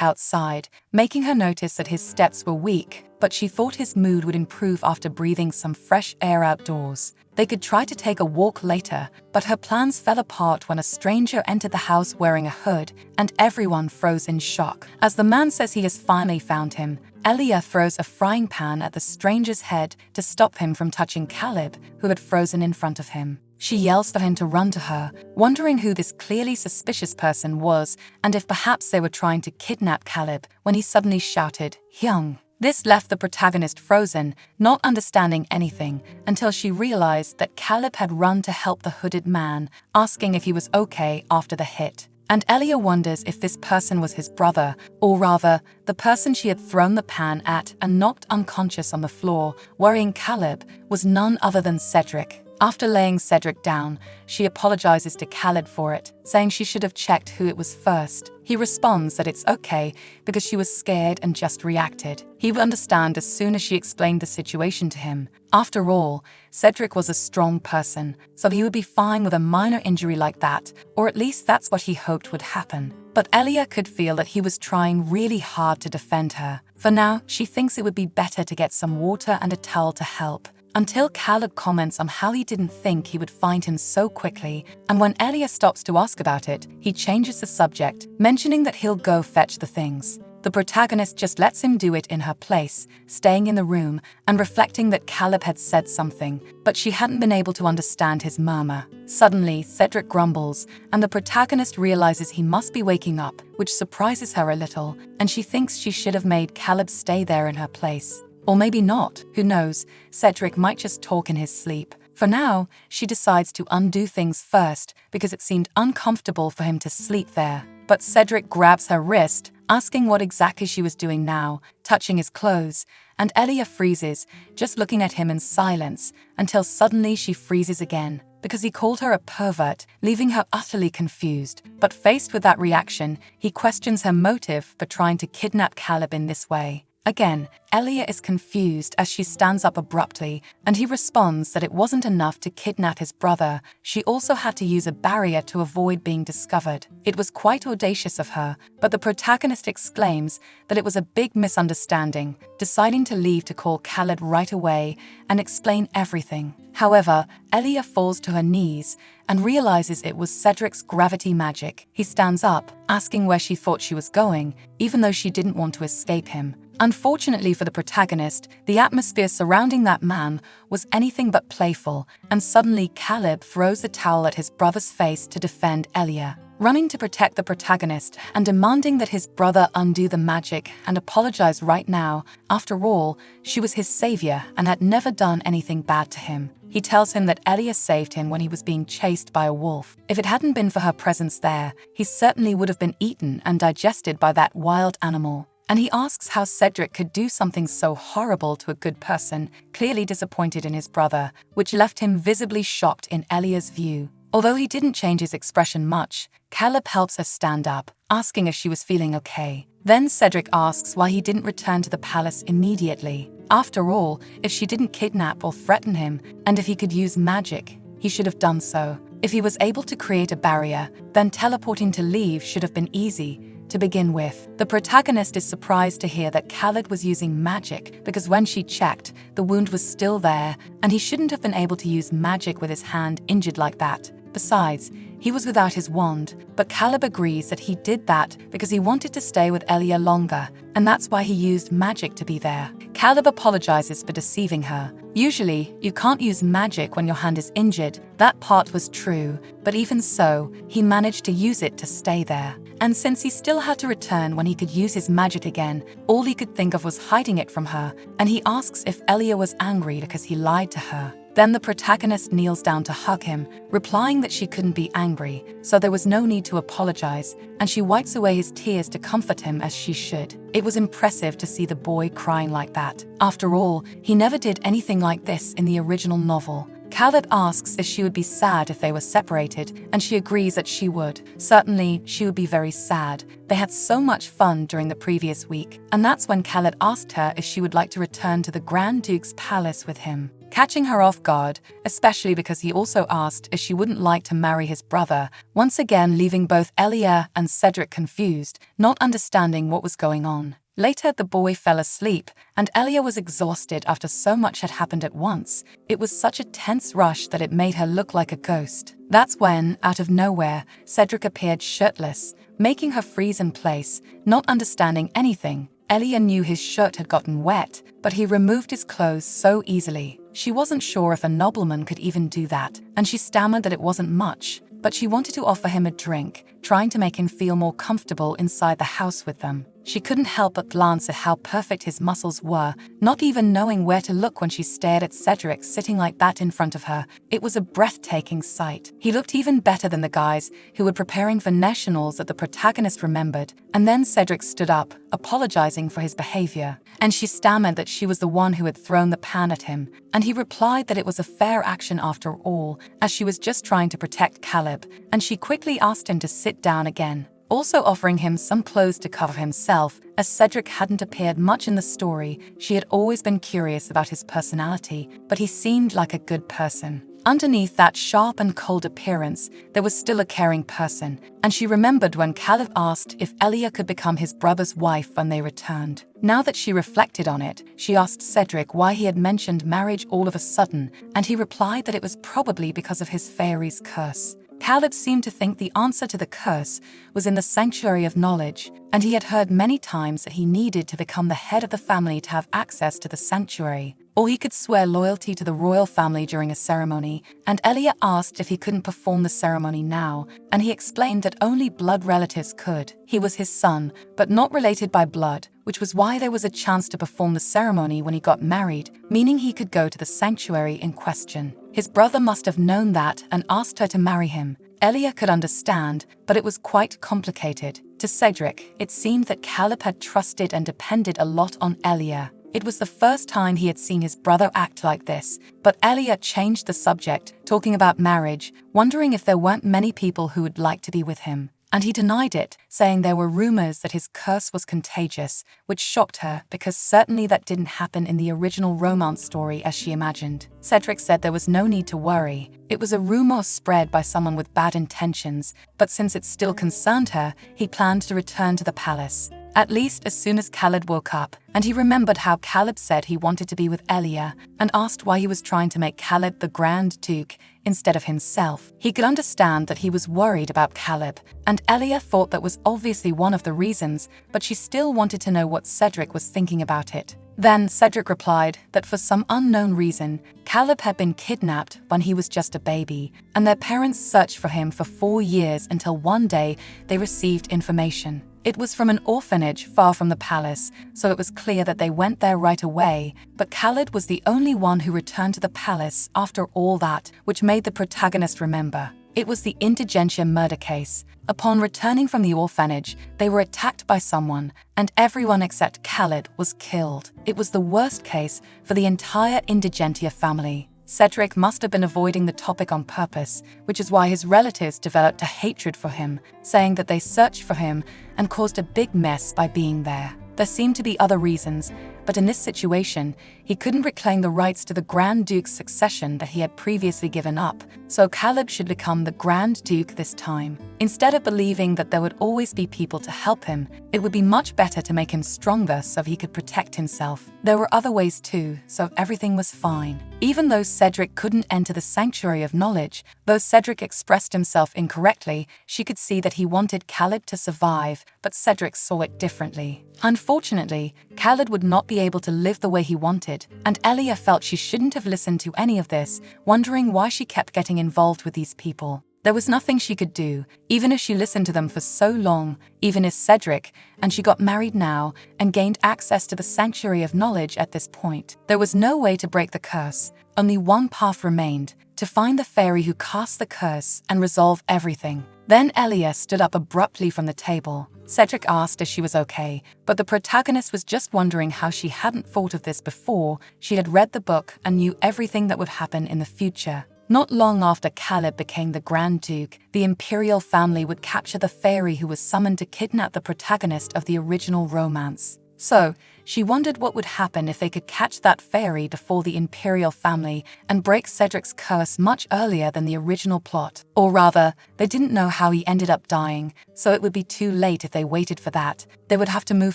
S1: outside, making her notice that his steps were weak, but she thought his mood would improve after breathing some fresh air outdoors. They could try to take a walk later, but her plans fell apart when a stranger entered the house wearing a hood, and everyone froze in shock. As the man says he has finally found him, Elia throws a frying pan at the stranger's head to stop him from touching Caleb, who had frozen in front of him. She yells for him to run to her, wondering who this clearly suspicious person was and if perhaps they were trying to kidnap Caleb, when he suddenly shouted, "Hyung." This left the protagonist frozen, not understanding anything, until she realized that Caleb had run to help the hooded man, asking if he was okay after the hit. And Elia wonders if this person was his brother, or rather, the person she had thrown the pan at and knocked unconscious on the floor, worrying Caleb, was none other than Cedric. After laying Cedric down, she apologizes to Khaled for it, saying she should have checked who it was first. He responds that it's okay because she was scared and just reacted. He would understand as soon as she explained the situation to him. After all, Cedric was a strong person, so he would be fine with a minor injury like that, or at least that's what he hoped would happen. But Elia could feel that he was trying really hard to defend her. For now, she thinks it would be better to get some water and a towel to help. Until Caleb comments on how he didn't think he would find him so quickly, and when Elia stops to ask about it, he changes the subject, mentioning that he'll go fetch the things. The protagonist just lets him do it in her place, staying in the room and reflecting that Caleb had said something, but she hadn't been able to understand his murmur. Suddenly, Cedric grumbles, and the protagonist realizes he must be waking up, which surprises her a little, and she thinks she should have made Caleb stay there in her place. Or maybe not, who knows, Cedric might just talk in his sleep. For now, she decides to undo things first because it seemed uncomfortable for him to sleep there. But Cedric grabs her wrist, asking what exactly she was doing now, touching his clothes, and Elia freezes, just looking at him in silence, until suddenly she freezes again, because he called her a pervert, leaving her utterly confused. But faced with that reaction, he questions her motive for trying to kidnap Caleb in this way. Again, Elia is confused as she stands up abruptly, and he responds that it wasn't enough to kidnap his brother, she also had to use a barrier to avoid being discovered. It was quite audacious of her, but the protagonist exclaims that it was a big misunderstanding, deciding to leave to call Khaled right away and explain everything. However, Elia falls to her knees and realizes it was Cedric's gravity magic. He stands up, asking where she thought she was going, even though she didn't want to escape him. Unfortunately for the protagonist, the atmosphere surrounding that man was anything but playful, and suddenly Caleb throws the towel at his brother's face to defend Elia. Running to protect the protagonist and demanding that his brother undo the magic and apologize right now. After all, she was his savior and had never done anything bad to him. He tells him that Elia saved him when he was being chased by a wolf. If it hadn't been for her presence there, he certainly would have been eaten and digested by that wild animal. And he asks how Cedric could do something so horrible to a good person, clearly disappointed in his brother, which left him visibly shocked in Elia's view. Although he didn't change his expression much, Caleb helps her stand up, asking if she was feeling okay. Then Cedric asks why he didn't return to the palace immediately. After all, if she didn't kidnap or threaten him, and if he could use magic, he should have done so. If he was able to create a barrier, then teleporting to leave should have been easy. To begin with, the protagonist is surprised to hear that Khaled was using magic because when she checked, the wound was still there and he shouldn't have been able to use magic with his hand injured like that. Besides, he was without his wand, but Caleb agrees that he did that because he wanted to stay with Elia longer, and that's why he used magic to be there. Caleb apologizes for deceiving her. Usually, you can't use magic when your hand is injured. That part was true, but even so, he managed to use it to stay there. And since he still had to return when he could use his magic again, all he could think of was hiding it from her, and he asks if Elia was angry because he lied to her. Then the protagonist kneels down to hug him, replying that she couldn't be angry, so there was no need to apologize, and she wipes away his tears to comfort him as she should. It was impressive to see the boy crying like that. After all, he never did anything like this in the original novel. Caleb asks if she would be sad if they were separated, and she agrees that she would. Certainly, she would be very sad. They had so much fun during the previous week, and that's when Caleb asked her if she would like to return to the Grand Duke's palace with him, catching her off guard, especially because he also asked if she wouldn't like to marry his brother, once again leaving both Elia and Cedric confused, not understanding what was going on. Later, the boy fell asleep, and Elia was exhausted after so much had happened at once. It was such a tense rush that it made her look like a ghost. That's when, out of nowhere, Cedric appeared shirtless, making her freeze in place, not understanding anything. Elia knew his shirt had gotten wet, but he removed his clothes so easily. She wasn't sure if a nobleman could even do that, and she stammered that it wasn't much, but she wanted to offer him a drink, trying to make him feel more comfortable inside the house with them. She couldn't help but glance at how perfect his muscles were, not even knowing where to look when she stared at Cedric sitting like that in front of her. It was a breathtaking sight. He looked even better than the guys who were preparing for nationals that the protagonist remembered. And then Cedric stood up, apologizing for his behavior. And she stammered that she was the one who had thrown the pan at him. And he replied that it was a fair action after all, as she was just trying to protect Caleb. And she quickly asked him to sit down again, also offering him some clothes to cover himself. As Cedric hadn't appeared much in the story, she had always been curious about his personality, but he seemed like a good person. Underneath that sharp and cold appearance, there was still a caring person, and she remembered when Caleb asked if Elia could become his brother's wife when they returned. Now that she reflected on it, she asked Cedric why he had mentioned marriage all of a sudden, and he replied that it was probably because of his fairy's curse. Caleb seemed to think the answer to the curse was in the sanctuary of knowledge, and he had heard many times that he needed to become the head of the family to have access to the sanctuary, or he could swear loyalty to the royal family during a ceremony, and Elia asked if he couldn't perform the ceremony now, and he explained that only blood relatives could. He was his son, but not related by blood, which was why there was a chance to perform the ceremony when he got married, meaning he could go to the sanctuary in question. His brother must have known that and asked her to marry him. Elia could understand, but it was quite complicated. To Cedric, it seemed that Caleb had trusted and depended a lot on Elia. It was the first time he had seen his brother act like this, but Elia changed the subject, talking about marriage, wondering if there weren't many people who would like to be with him. And he denied it, saying there were rumors that his curse was contagious, which shocked her because certainly that didn't happen in the original romance story as she imagined. Cedric said there was no need to worry. It was a rumor spread by someone with bad intentions, but since it still concerned her, he planned to return to the palace. At least as soon as Caleb woke up, and he remembered how Caleb said he wanted to be with Elia, and asked why he was trying to make Caleb the Grand Duke instead of himself. He could understand that he was worried about Caleb, and Elia thought that was obviously one of the reasons, but she still wanted to know what Cedric was thinking about it. Then Cedric replied that for some unknown reason, Caleb had been kidnapped when he was just a baby, and their parents searched for him for 4 years until one day they received information. It was from an orphanage far from the palace, so it was clear that they went there right away, but Khaled was the only one who returned to the palace after all that, which made the protagonist remember. It was the indigentia murder case. Upon returning from the orphanage, they were attacked by someone, and everyone except Khaled was killed. It was the worst case for the entire indigentia family. Cedric must have been avoiding the topic on purpose, which is why his relatives developed a hatred for him, saying that they searched for him and caused a big mess by being there. There seemed to be other reasons, but in this situation, he couldn't reclaim the rights to the Grand Duke's succession that he had previously given up, so Caleb should become the Grand Duke this time. Instead of believing that there would always be people to help him, it would be much better to make him stronger so he could protect himself. There were other ways too, so everything was fine. Even though Cedric couldn't enter the Sanctuary of Knowledge, though Cedric expressed himself incorrectly, she could see that he wanted Caleb to survive, but Cedric saw it differently. Unfortunately, Khaled would not be able to live the way he wanted, and Elia felt she shouldn't have listened to any of this, wondering why she kept getting involved with these people. There was nothing she could do, even if she listened to them for so long, even if Cedric, and she got married now and gained access to the sanctuary of knowledge at this point. There was no way to break the curse. Only one path remained, to find the fairy who cast the curse and resolve everything. Then Elia stood up abruptly from the table. Cedric asked if she was okay, but the protagonist was just wondering how she hadn't thought of this before. She had read the book and knew everything that would happen in the future. Not long after Caleb became the Grand Duke, the imperial family would capture the fairy who was summoned to kidnap the protagonist of the original romance. So, she wondered what would happen if they could catch that fairy before the imperial family and break Cedric's curse much earlier than the original plot. Or rather, they didn't know how he ended up dying, so it would be too late if they waited for that. They would have to move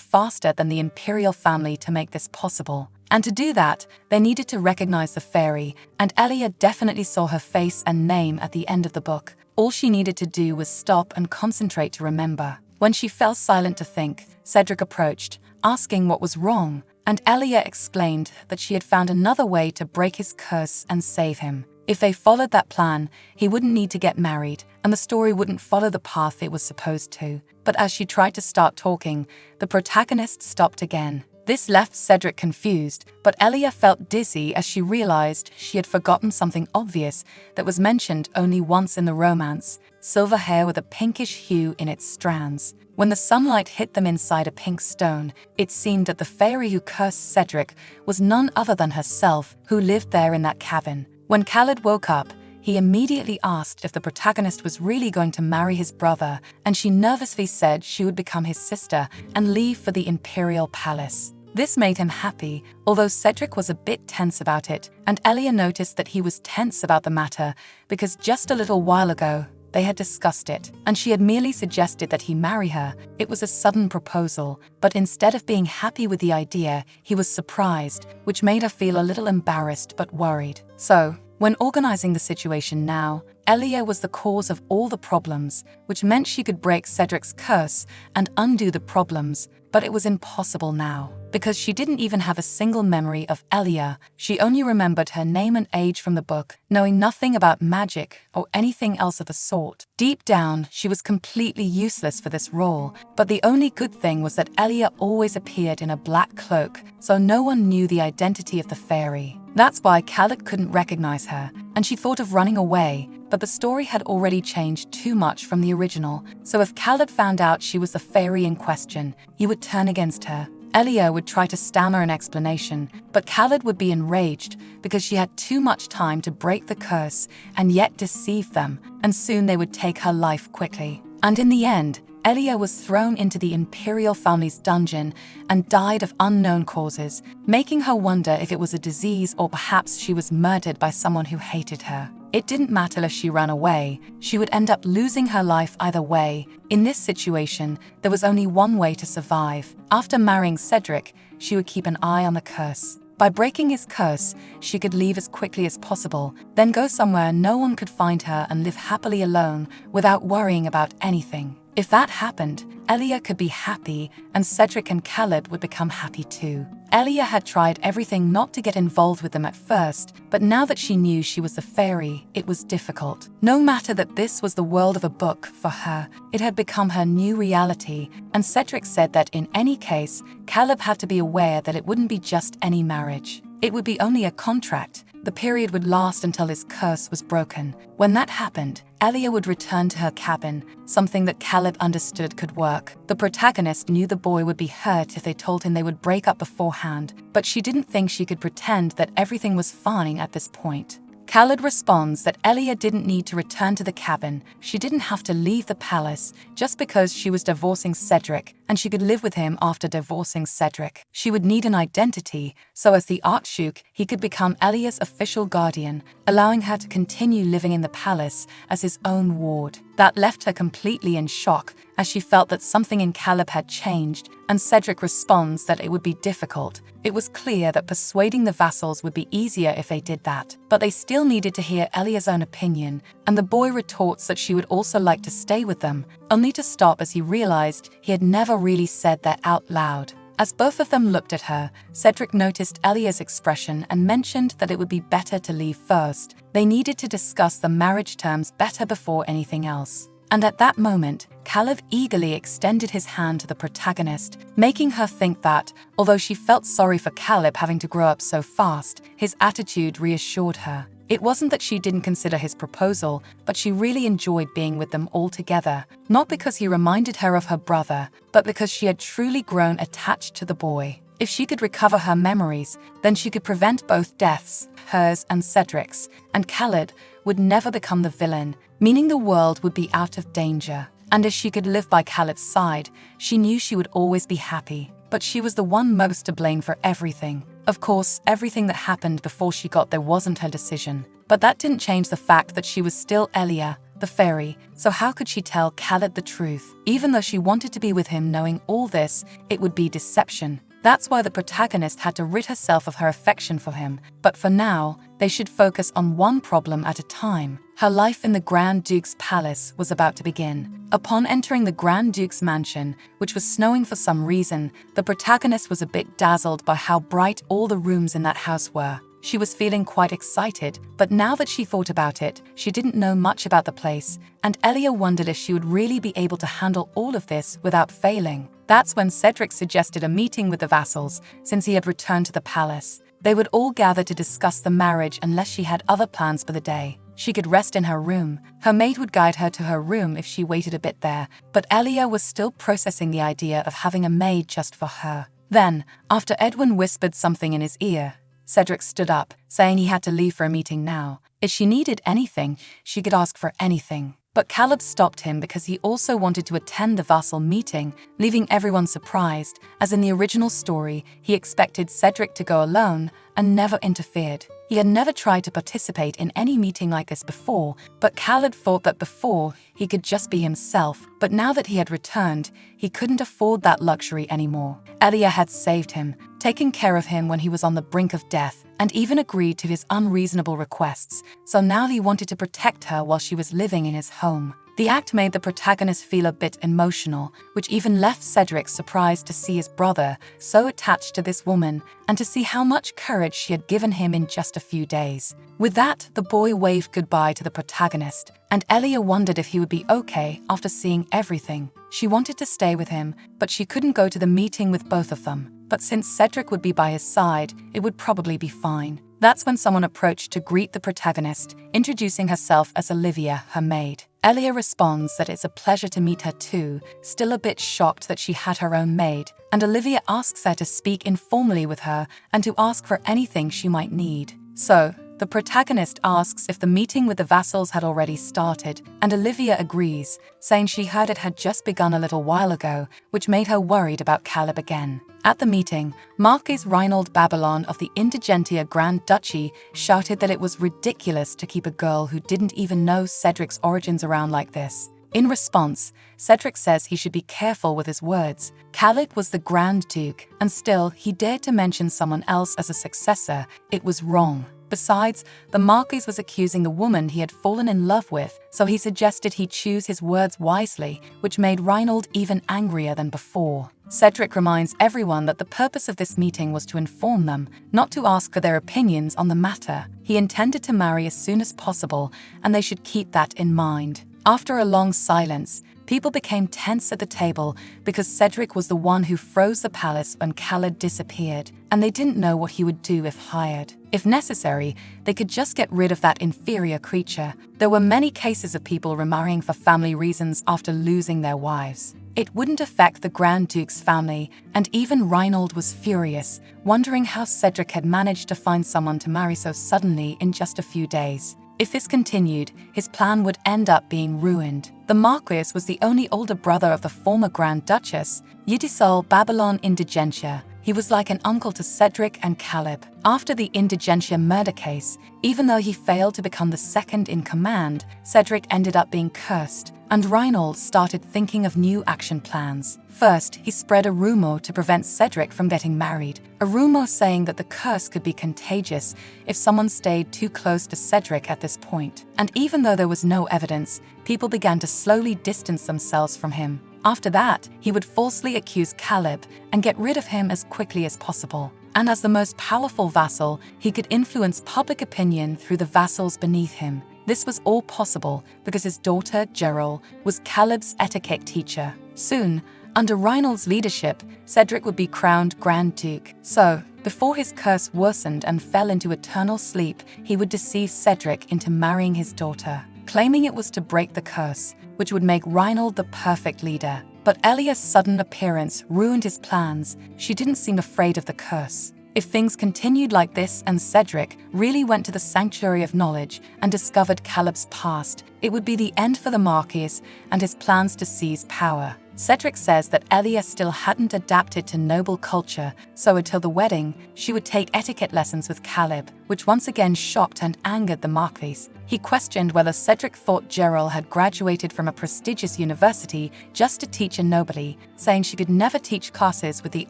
S1: faster than the imperial family to make this possible. And to do that, they needed to recognize the fairy, and Elia definitely saw her face and name at the end of the book. All she needed to do was stop and concentrate to remember. When she fell silent to think, Cedric approached, asking what was wrong, and Elia explained that she had found another way to break his curse and save him. If they followed that plan, he wouldn't need to get married, and the story wouldn't follow the path it was supposed to. But as she tried to start talking, the protagonist stopped again. This left Cedric confused, but Elia felt dizzy as she realized she had forgotten something obvious that was mentioned only once in the romance: silver hair with a pinkish hue in its strands. When the sunlight hit them inside a pink stone, it seemed that the fairy who cursed Cedric was none other than herself, who lived there in that cabin. When Khaled woke up, he immediately asked if the protagonist was really going to marry his brother, and she nervously said she would become his sister and leave for the imperial palace. This made him happy, although Cedric was a bit tense about it, and Elia noticed that he was tense about the matter because just a little while ago, they had discussed it, and she had merely suggested that he marry her. It was a sudden proposal, but instead of being happy with the idea, he was surprised, which made her feel a little embarrassed but worried. So, when organizing the situation now, Elia was the cause of all the problems, which meant she could break Cedric's curse and undo the problems, but it was impossible now. Because she didn't even have a single memory of Elia, she only remembered her name and age from the book, knowing nothing about magic or anything else of the sort. Deep down, she was completely useless for this role, but the only good thing was that Elia always appeared in a black cloak, so no one knew the identity of the fairy. That's why Khaled couldn't recognize her, and she thought of running away, but the story had already changed too much from the original, so if Khaled found out she was the fairy in question, he would turn against her. Elia would try to stammer an explanation, but Khaled would be enraged because she had too much time to break the curse and yet deceive them, and soon they would take her life quickly. And in the end, Elia was thrown into the imperial family's dungeon and died of unknown causes, making her wonder if it was a disease or perhaps she was murdered by someone who hated her. It didn't matter if she ran away, she would end up losing her life either way. In this situation, there was only one way to survive. After marrying Cedric, she would keep an eye on the curse. By breaking his curse, she could leave as quickly as possible, then go somewhere no one could find her and live happily alone without worrying about anything. If that happened, Elia could be happy, and Cedric and Khaled would become happy too. Elia had tried everything not to get involved with them at first, but now that she knew she was the fairy, it was difficult. No matter that this was the world of a book for her, it had become her new reality, and Cedric said that in any case, Caleb had to be aware that it wouldn't be just any marriage. It would be only a contract. The period would last until his curse was broken. When that happened, Elia would return to her cabin, something that Caleb understood could work. The protagonist knew the boy would be hurt if they told him they would break up beforehand, but she didn't think she could pretend that everything was fine at this point. Khaled responds that Elia didn't need to return to the cabin. She didn't have to leave the palace just because she was divorcing Cedric, and she could live with him after divorcing Cedric. She would need an identity, so as the Archduke, he could become Elia's official guardian, allowing her to continue living in the palace as his own ward. That left her completely in shock, as she felt that something in Caleb had changed, and Cedric responds that it would be difficult. It was clear that persuading the vassals would be easier if they did that, but they still needed to hear Elia's own opinion, and the boy retorts that she would also like to stay with them. only to stop as he realized he had never really said that out loud. As both of them looked at her, Cedric noticed Elia's expression and mentioned that it would be better to leave first. They needed to discuss the marriage terms better before anything else. And at that moment, Caleb eagerly extended his hand to the protagonist, making her think that, although she felt sorry for Caleb having to grow up so fast, his attitude reassured her. It wasn't that she didn't consider his proposal, but she really enjoyed being with them all together, not because he reminded her of her brother, but because she had truly grown attached to the boy. If she could recover her memories, then she could prevent both deaths, hers and Cedric's, and Khaled would never become the villain, meaning the world would be out of danger. And if she could live by Khaled's side, she knew she would always be happy. But she was the one most to blame for everything. Of course, everything that happened before she got there wasn't her decision. But that didn't change the fact that she was still Elia, the fairy, so how could she tell Khaled the truth? Even though she wanted to be with him knowing all this, it would be deception. That's why the protagonist had to rid herself of her affection for him. But for now, they should focus on one problem at a time. Her life in the Grand Duke's palace was about to begin. Upon entering the Grand Duke's mansion, which was snowing for some reason, the protagonist was a bit dazzled by how bright all the rooms in that house were. She was feeling quite excited, but now that she thought about it, she didn't know much about the place, and Elia wondered if she would really be able to handle all of this without failing. That's when Cedric suggested a meeting with the vassals, since he had returned to the palace. They would all gather to discuss the marriage unless she had other plans for the day. She could rest in her room. Her maid would guide her to her room if she waited a bit there, but Elia was still processing the idea of having a maid just for her. Then, after Edwin whispered something in his ear, Cedric stood up, saying he had to leave for a meeting now. If she needed anything, she could ask for anything. But Caleb stopped him because he also wanted to attend the vassal meeting, leaving everyone surprised, as in the original story, he expected Cedric to go alone and never interfered. He had never tried to participate in any meeting like this before, but Khaled thought that before he could just be himself. But now that he had returned, he couldn't afford that luxury anymore. Elia had saved him, taken care of him when he was on the brink of death, and even agreed to his unreasonable requests, so now he wanted to protect her while she was living in his home. The act made the protagonist feel a bit emotional, which even left Cedric surprised to see his brother so attached to this woman and to see how much courage she had given him in just a few days. With that, the boy waved goodbye to the protagonist, and Elia wondered if he would be okay after seeing everything. She wanted to stay with him, but she couldn't go to the meeting with both of them. But since Cedric would be by his side, it would probably be fine. That's when someone approached to greet the protagonist, introducing herself as Olivia, her maid. Elia responds that it's a pleasure to meet her too, still a bit shocked that she had her own maid, and Olivia asks her to speak informally with her and to ask for anything she might need. So, the protagonist asks if the meeting with the vassals had already started, and Olivia agrees, saying she heard it had just begun a little while ago, which made her worried about Caleb again. At the meeting, Marquis Reinald Babylon of the Indigentia Grand Duchy shouted that it was ridiculous to keep a girl who didn't even know Cedric's origins around like this. In response, Cedric says he should be careful with his words. Khaled was the Grand Duke, and still he dared to mention someone else as a successor. It was wrong. Besides, the Marquis was accusing the woman he had fallen in love with, so he suggested he choose his words wisely, which made Reinald even angrier than before. Cedric reminds everyone that the purpose of this meeting was to inform them, not to ask for their opinions on the matter. He intended to marry as soon as possible, and they should keep that in mind. After a long silence, people became tense at the table because Cedric was the one who froze the palace when Khaled disappeared, and they didn't know what he would do if hired. If necessary, they could just get rid of that inferior creature. There were many cases of people remarrying for family reasons after losing their wives. It wouldn't affect the Grand Duke's family, and even Reinald was furious, wondering how Cedric had managed to find someone to marry so suddenly in just a few days. If this continued, his plan would end up being ruined. The Marquis was the only older brother of the former Grand Duchess, Yidisol Babylon Indigentia. He was like an uncle to Cedric and Caleb. After the Indigentia murder case, even though he failed to become the second in command, Cedric ended up being cursed, and Reinhold started thinking of new action plans. First, he spread a rumor to prevent Cedric from getting married, a rumor saying that the curse could be contagious if someone stayed too close to Cedric at this point. And even though there was no evidence, people began to slowly distance themselves from him. After that, he would falsely accuse Caleb and get rid of him as quickly as possible. And as the most powerful vassal, he could influence public opinion through the vassals beneath him. This was all possible because his daughter, Gerald, was Caleb's etiquette teacher. Soon, under Reinhold's leadership, Cedric would be crowned Grand Duke. So, before his curse worsened and fell into eternal sleep, he would deceive Cedric into marrying his daughter, claiming it was to break the curse, which would make Reinhold the perfect leader. But Elia's sudden appearance ruined his plans. She didn't seem afraid of the curse. If things continued like this and Cedric really went to the Sanctuary of Knowledge and discovered Caleb's past, it would be the end for the Marquis and his plans to seize power. Cedric says that Elia still hadn't adapted to noble culture, so until the wedding, she would take etiquette lessons with Caleb, which once again shocked and angered the Marquis. He questioned whether Cedric thought Gerald had graduated from a prestigious university just to teach a nobody, saying she could never teach classes with the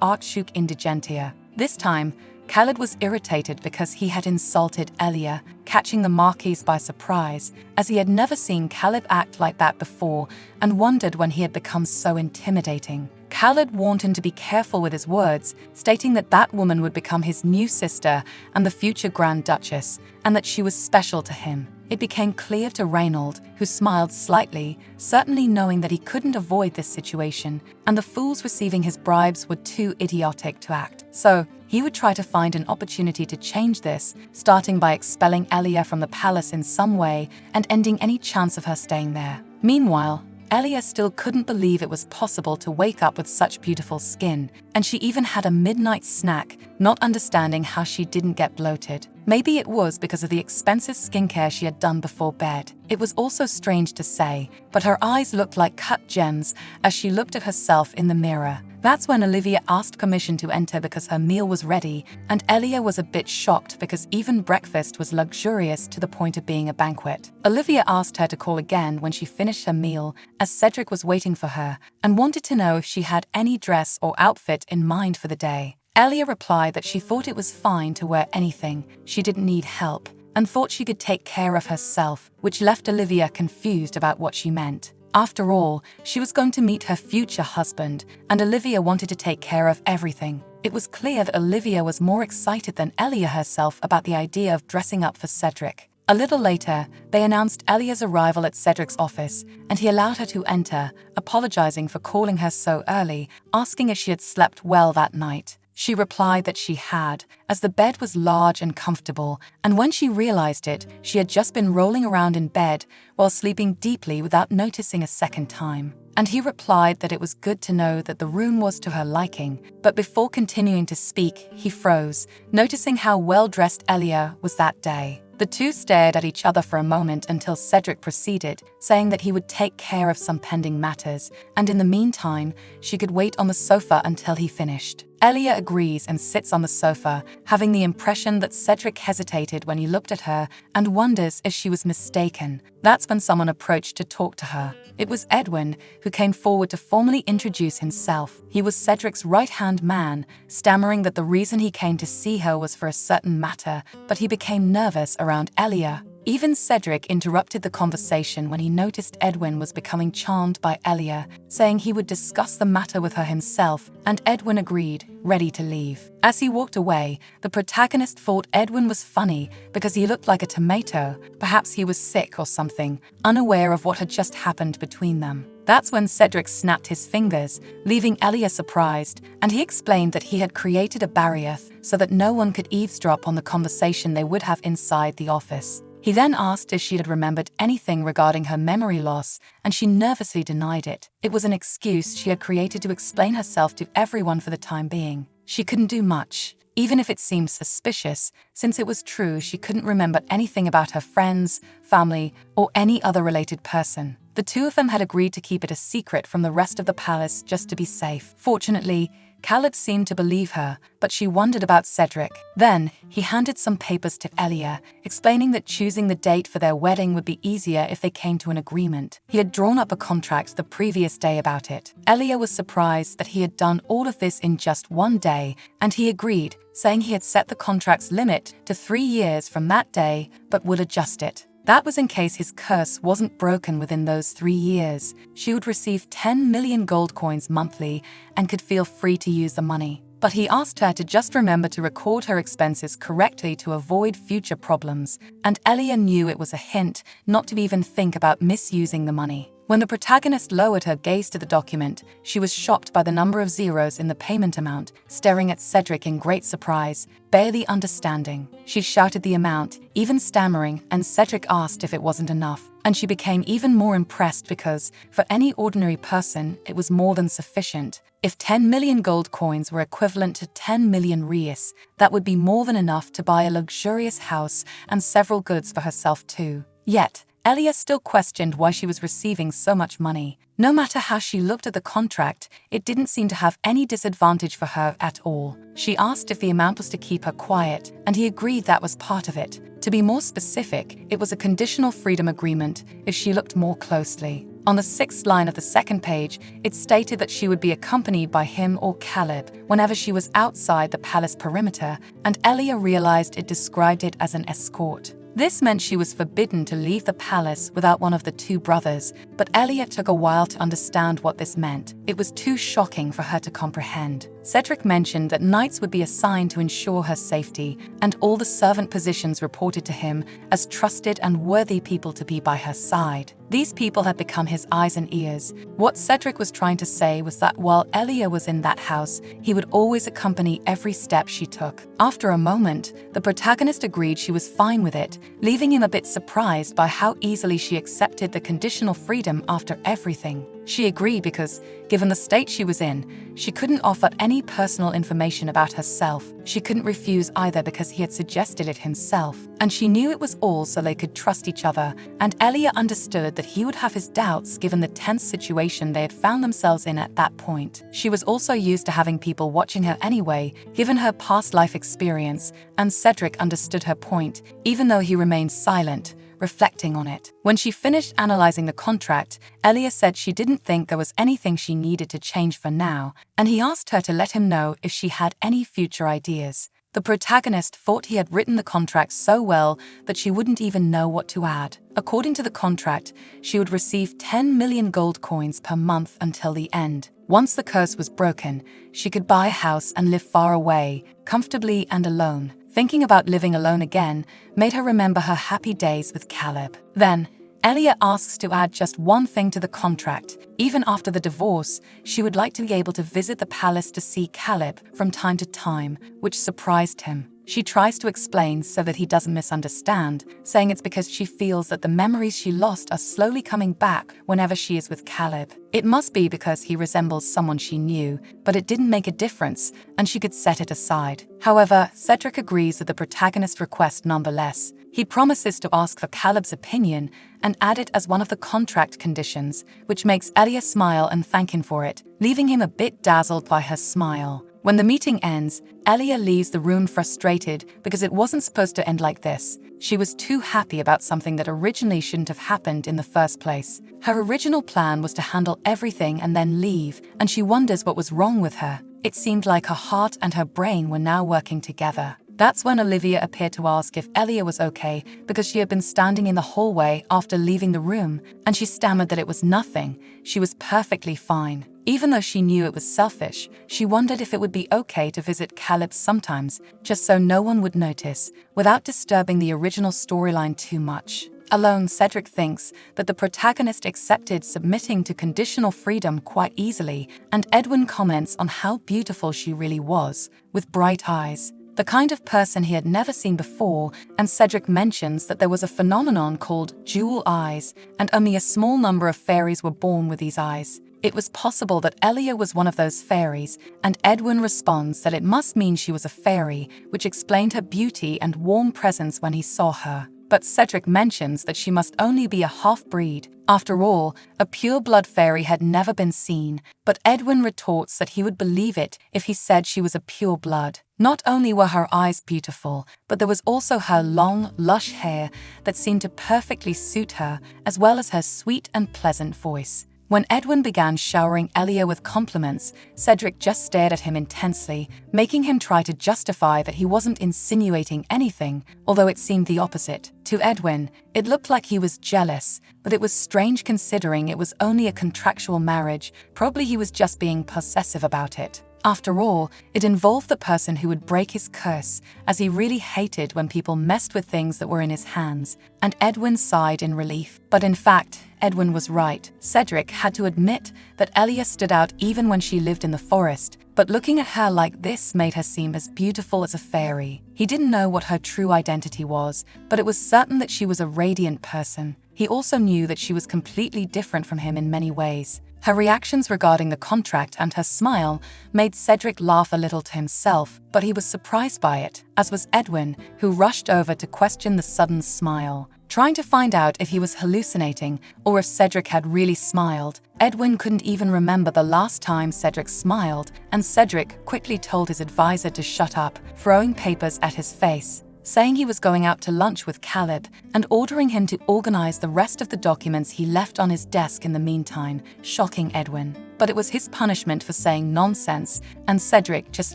S1: Archduke Indigentia. This time, Caleb was irritated because he had insulted Elia, catching the Marquis by surprise, as he had never seen Caleb act like that before and wondered when he had become so intimidating. Caleb warned him to be careful with his words, stating that that woman would become his new sister and the future Grand Duchess, and that she was special to him. It became clear to Reinhold, who smiled slightly, certainly knowing that he couldn't avoid this situation, and the fools receiving his bribes were too idiotic to act. So, he would try to find an opportunity to change this, starting by expelling Elia from the palace in some way and ending any chance of her staying there. Meanwhile, Elia still couldn't believe it was possible to wake up with such beautiful skin, and she even had a midnight snack, not understanding how she didn't get bloated. Maybe it was because of the expensive skincare she had done before bed. It was also strange to say, but her eyes looked like cut gems as she looked at herself in the mirror. That's when Olivia asked permission to enter because her meal was ready, and Elia was a bit shocked because even breakfast was luxurious to the point of being a banquet. Olivia asked her to call again when she finished her meal, as Cedric was waiting for her, and wanted to know if she had any dress or outfit in mind for the day. Elia replied that she thought it was fine to wear anything, she didn't need help, and thought she could take care of herself, which left Olivia confused about what she meant. After all, she was going to meet her future husband, and Olivia wanted to take care of everything. It was clear that Olivia was more excited than Elia herself about the idea of dressing up for Cedric. A little later, they announced Elia's arrival at Cedric's office, and he allowed her to enter, apologizing for calling her so early, asking if she had slept well that night. She replied that she had, as the bed was large and comfortable, and when she realized it, she had just been rolling around in bed while sleeping deeply without noticing a second time. And he replied that it was good to know that the room was to her liking, but before continuing to speak, he froze, noticing how well-dressed Elia was that day. The two stared at each other for a moment until Cedric proceeded, saying that he would take care of some pending matters, and in the meantime, she could wait on the sofa until he finished. Elia agrees and sits on the sofa, having the impression that Cedric hesitated when he looked at her and wonders if she was mistaken. That's when someone approached to talk to her. It was Edwin, who came forward to formally introduce himself. He was Cedric's right-hand man, stammering that the reason he came to see her was for a certain matter, but he became nervous around Elia. Even Cedric interrupted the conversation when he noticed Edwin was becoming charmed by Elia, saying he would discuss the matter with her himself, and Edwin agreed, ready to leave. As he walked away, the protagonist thought Edwin was funny because he looked like a tomato. Perhaps he was sick or something, unaware of what had just happened between them. That's when Cedric snapped his fingers, leaving Elia surprised, and he explained that he had created a barrier so that no one could eavesdrop on the conversation they would have inside the office. He then asked if she had remembered anything regarding her memory loss, and she nervously denied it. It was an excuse she had created to explain herself to everyone for the time being. She couldn't do much, even if it seemed suspicious, since it was true she couldn't remember anything about her friends, family, or any other related person. The two of them had agreed to keep it a secret from the rest of the palace just to be safe. Fortunately, Caleb seemed to believe her, but she wondered about Cedric. Then, he handed some papers to Elia, explaining that choosing the date for their wedding would be easier if they came to an agreement. He had drawn up a contract the previous day about it. Elia was surprised that he had done all of this in just one day, and he agreed, saying he had set the contract's limit to 3 years from that day, but would adjust it. That was in case his curse wasn't broken within those 3 years. She would receive 10 million gold coins monthly and could feel free to use the money. But he asked her to just remember to record her expenses correctly to avoid future problems, and Elia knew it was a hint not to even think about misusing the money. When the protagonist lowered her gaze to the document, she was shocked by the number of zeros in the payment amount, staring at Cedric in great surprise, barely understanding. She shouted the amount, even stammering, and Cedric asked if it wasn't enough. And she became even more impressed because, for any ordinary person, it was more than sufficient. If 10 million gold coins were equivalent to 10 million reis, that would be more than enough to buy a luxurious house and several goods for herself too. Yet, Elia still questioned why she was receiving so much money. No matter how she looked at the contract, it didn't seem to have any disadvantage for her at all. She asked if the amount was to keep her quiet, and he agreed that was part of it. To be more specific, it was a conditional freedom agreement if she looked more closely. On the 6th line of the 2nd page, it stated that she would be accompanied by him or Caleb whenever she was outside the palace perimeter, and Elia realized it described it as an escort. This meant she was forbidden to leave the palace without one of the 2 brothers, but Elia took a while to understand what this meant. It was too shocking for her to comprehend. Cedric mentioned that knights would be assigned to ensure her safety, and all the servant positions reported to him as trusted and worthy people to be by her side. These people had become his eyes and ears. What Cedric was trying to say was that while Elia was in that house, he would always accompany every step she took. After a moment, the protagonist agreed she was fine with it, leaving him a bit surprised by how easily she accepted the conditional freedom after everything. She agreed because, given the state she was in, she couldn't offer any personal information about herself. She couldn't refuse either because he had suggested it himself. And she knew it was all so they could trust each other, and Elia understood that he would have his doubts given the tense situation they had found themselves in at that point. She was also used to having people watching her anyway, given her past life experience, and Cedric understood her point, even though he remained silent, reflecting on it. When she finished analyzing the contract, Elia said she didn't think there was anything she needed to change for now, and he asked her to let him know if she had any future ideas. The protagonist thought he had written the contract so well that she wouldn't even know what to add. According to the contract, she would receive 10 million gold coins per month until the end. Once the curse was broken, she could buy a house and live far away, comfortably and alone. Thinking about living alone again made her remember her happy days with Caleb. Then, Elia asks to add just one thing to the contract. Even after the divorce, she would like to be able to visit the palace to see Caleb from time to time, which surprised him. She tries to explain so that he doesn't misunderstand, saying it's because she feels that the memories she lost are slowly coming back whenever she is with Caleb. It must be because he resembles someone she knew, but it didn't make a difference, and she could set it aside. However, Cedric agrees with the protagonist's request nonetheless. He promises to ask for Caleb's opinion and add it as one of the contract conditions, which makes Elia smile and thank him for it, leaving him a bit dazzled by her smile. When the meeting ends, Elia leaves the room frustrated because it wasn't supposed to end like this. She was too happy about something that originally shouldn't have happened in the first place. Her original plan was to handle everything and then leave, and she wonders what was wrong with her. It seemed like her heart and her brain were now working together. That's when Olivia appeared to ask if Elia was okay because she had been standing in the hallway after leaving the room, and she stammered that it was nothing. She was perfectly fine. Even though she knew it was selfish, she wondered if it would be okay to visit Caleb sometimes, just so no one would notice, without disturbing the original storyline too much. Alone, Cedric thinks that the protagonist accepted submitting to conditional freedom quite easily, and Edwin comments on how beautiful she really was, with bright eyes. The kind of person he had never seen before, and Cedric mentions that there was a phenomenon called jewel eyes, and only a small number of fairies were born with these eyes. It was possible that Elia was one of those fairies, and Edwin responds that it must mean she was a fairy, which explained her beauty and warm presence when he saw her. but Cedric mentions that she must only be a half-breed. After all, a pure-blood fairy had never been seen, but Edwin retorts that he would believe it if he said she was a pure-blood. Not only were her eyes beautiful, but there was also her long, lush hair that seemed to perfectly suit her, as well as her sweet and pleasant voice. When Edwin began showering Elia with compliments, Cedric just stared at him intensely, making him try to justify that he wasn't insinuating anything, although it seemed the opposite. To Edwin, it looked like he was jealous, but it was strange considering it was only a contractual marriage. Probably he was just being possessive about it. After all, it involved the person who would break his curse, as he really hated when people messed with things that were in his hands, and Edwin sighed in relief. But in fact, Edwin was right. Cedric had to admit that Elia stood out even when she lived in the forest, but looking at her like this made her seem as beautiful as a fairy. He didn't know what her true identity was, but it was certain that she was a radiant person. He also knew that she was completely different from him in many ways. Her reactions regarding the contract and her smile made Cedric laugh a little to himself, but he was surprised by it, as was Edwin, who rushed over to question the sudden smile. Trying to find out if he was hallucinating or if Cedric had really smiled, Edwin couldn't even remember the last time Cedric smiled, and Cedric quickly told his advisor to shut up, throwing papers at his face, saying he was going out to lunch with Caleb and ordering him to organize the rest of the documents he left on his desk in the meantime, shocking Edwin. But it was his punishment for saying nonsense, and Cedric just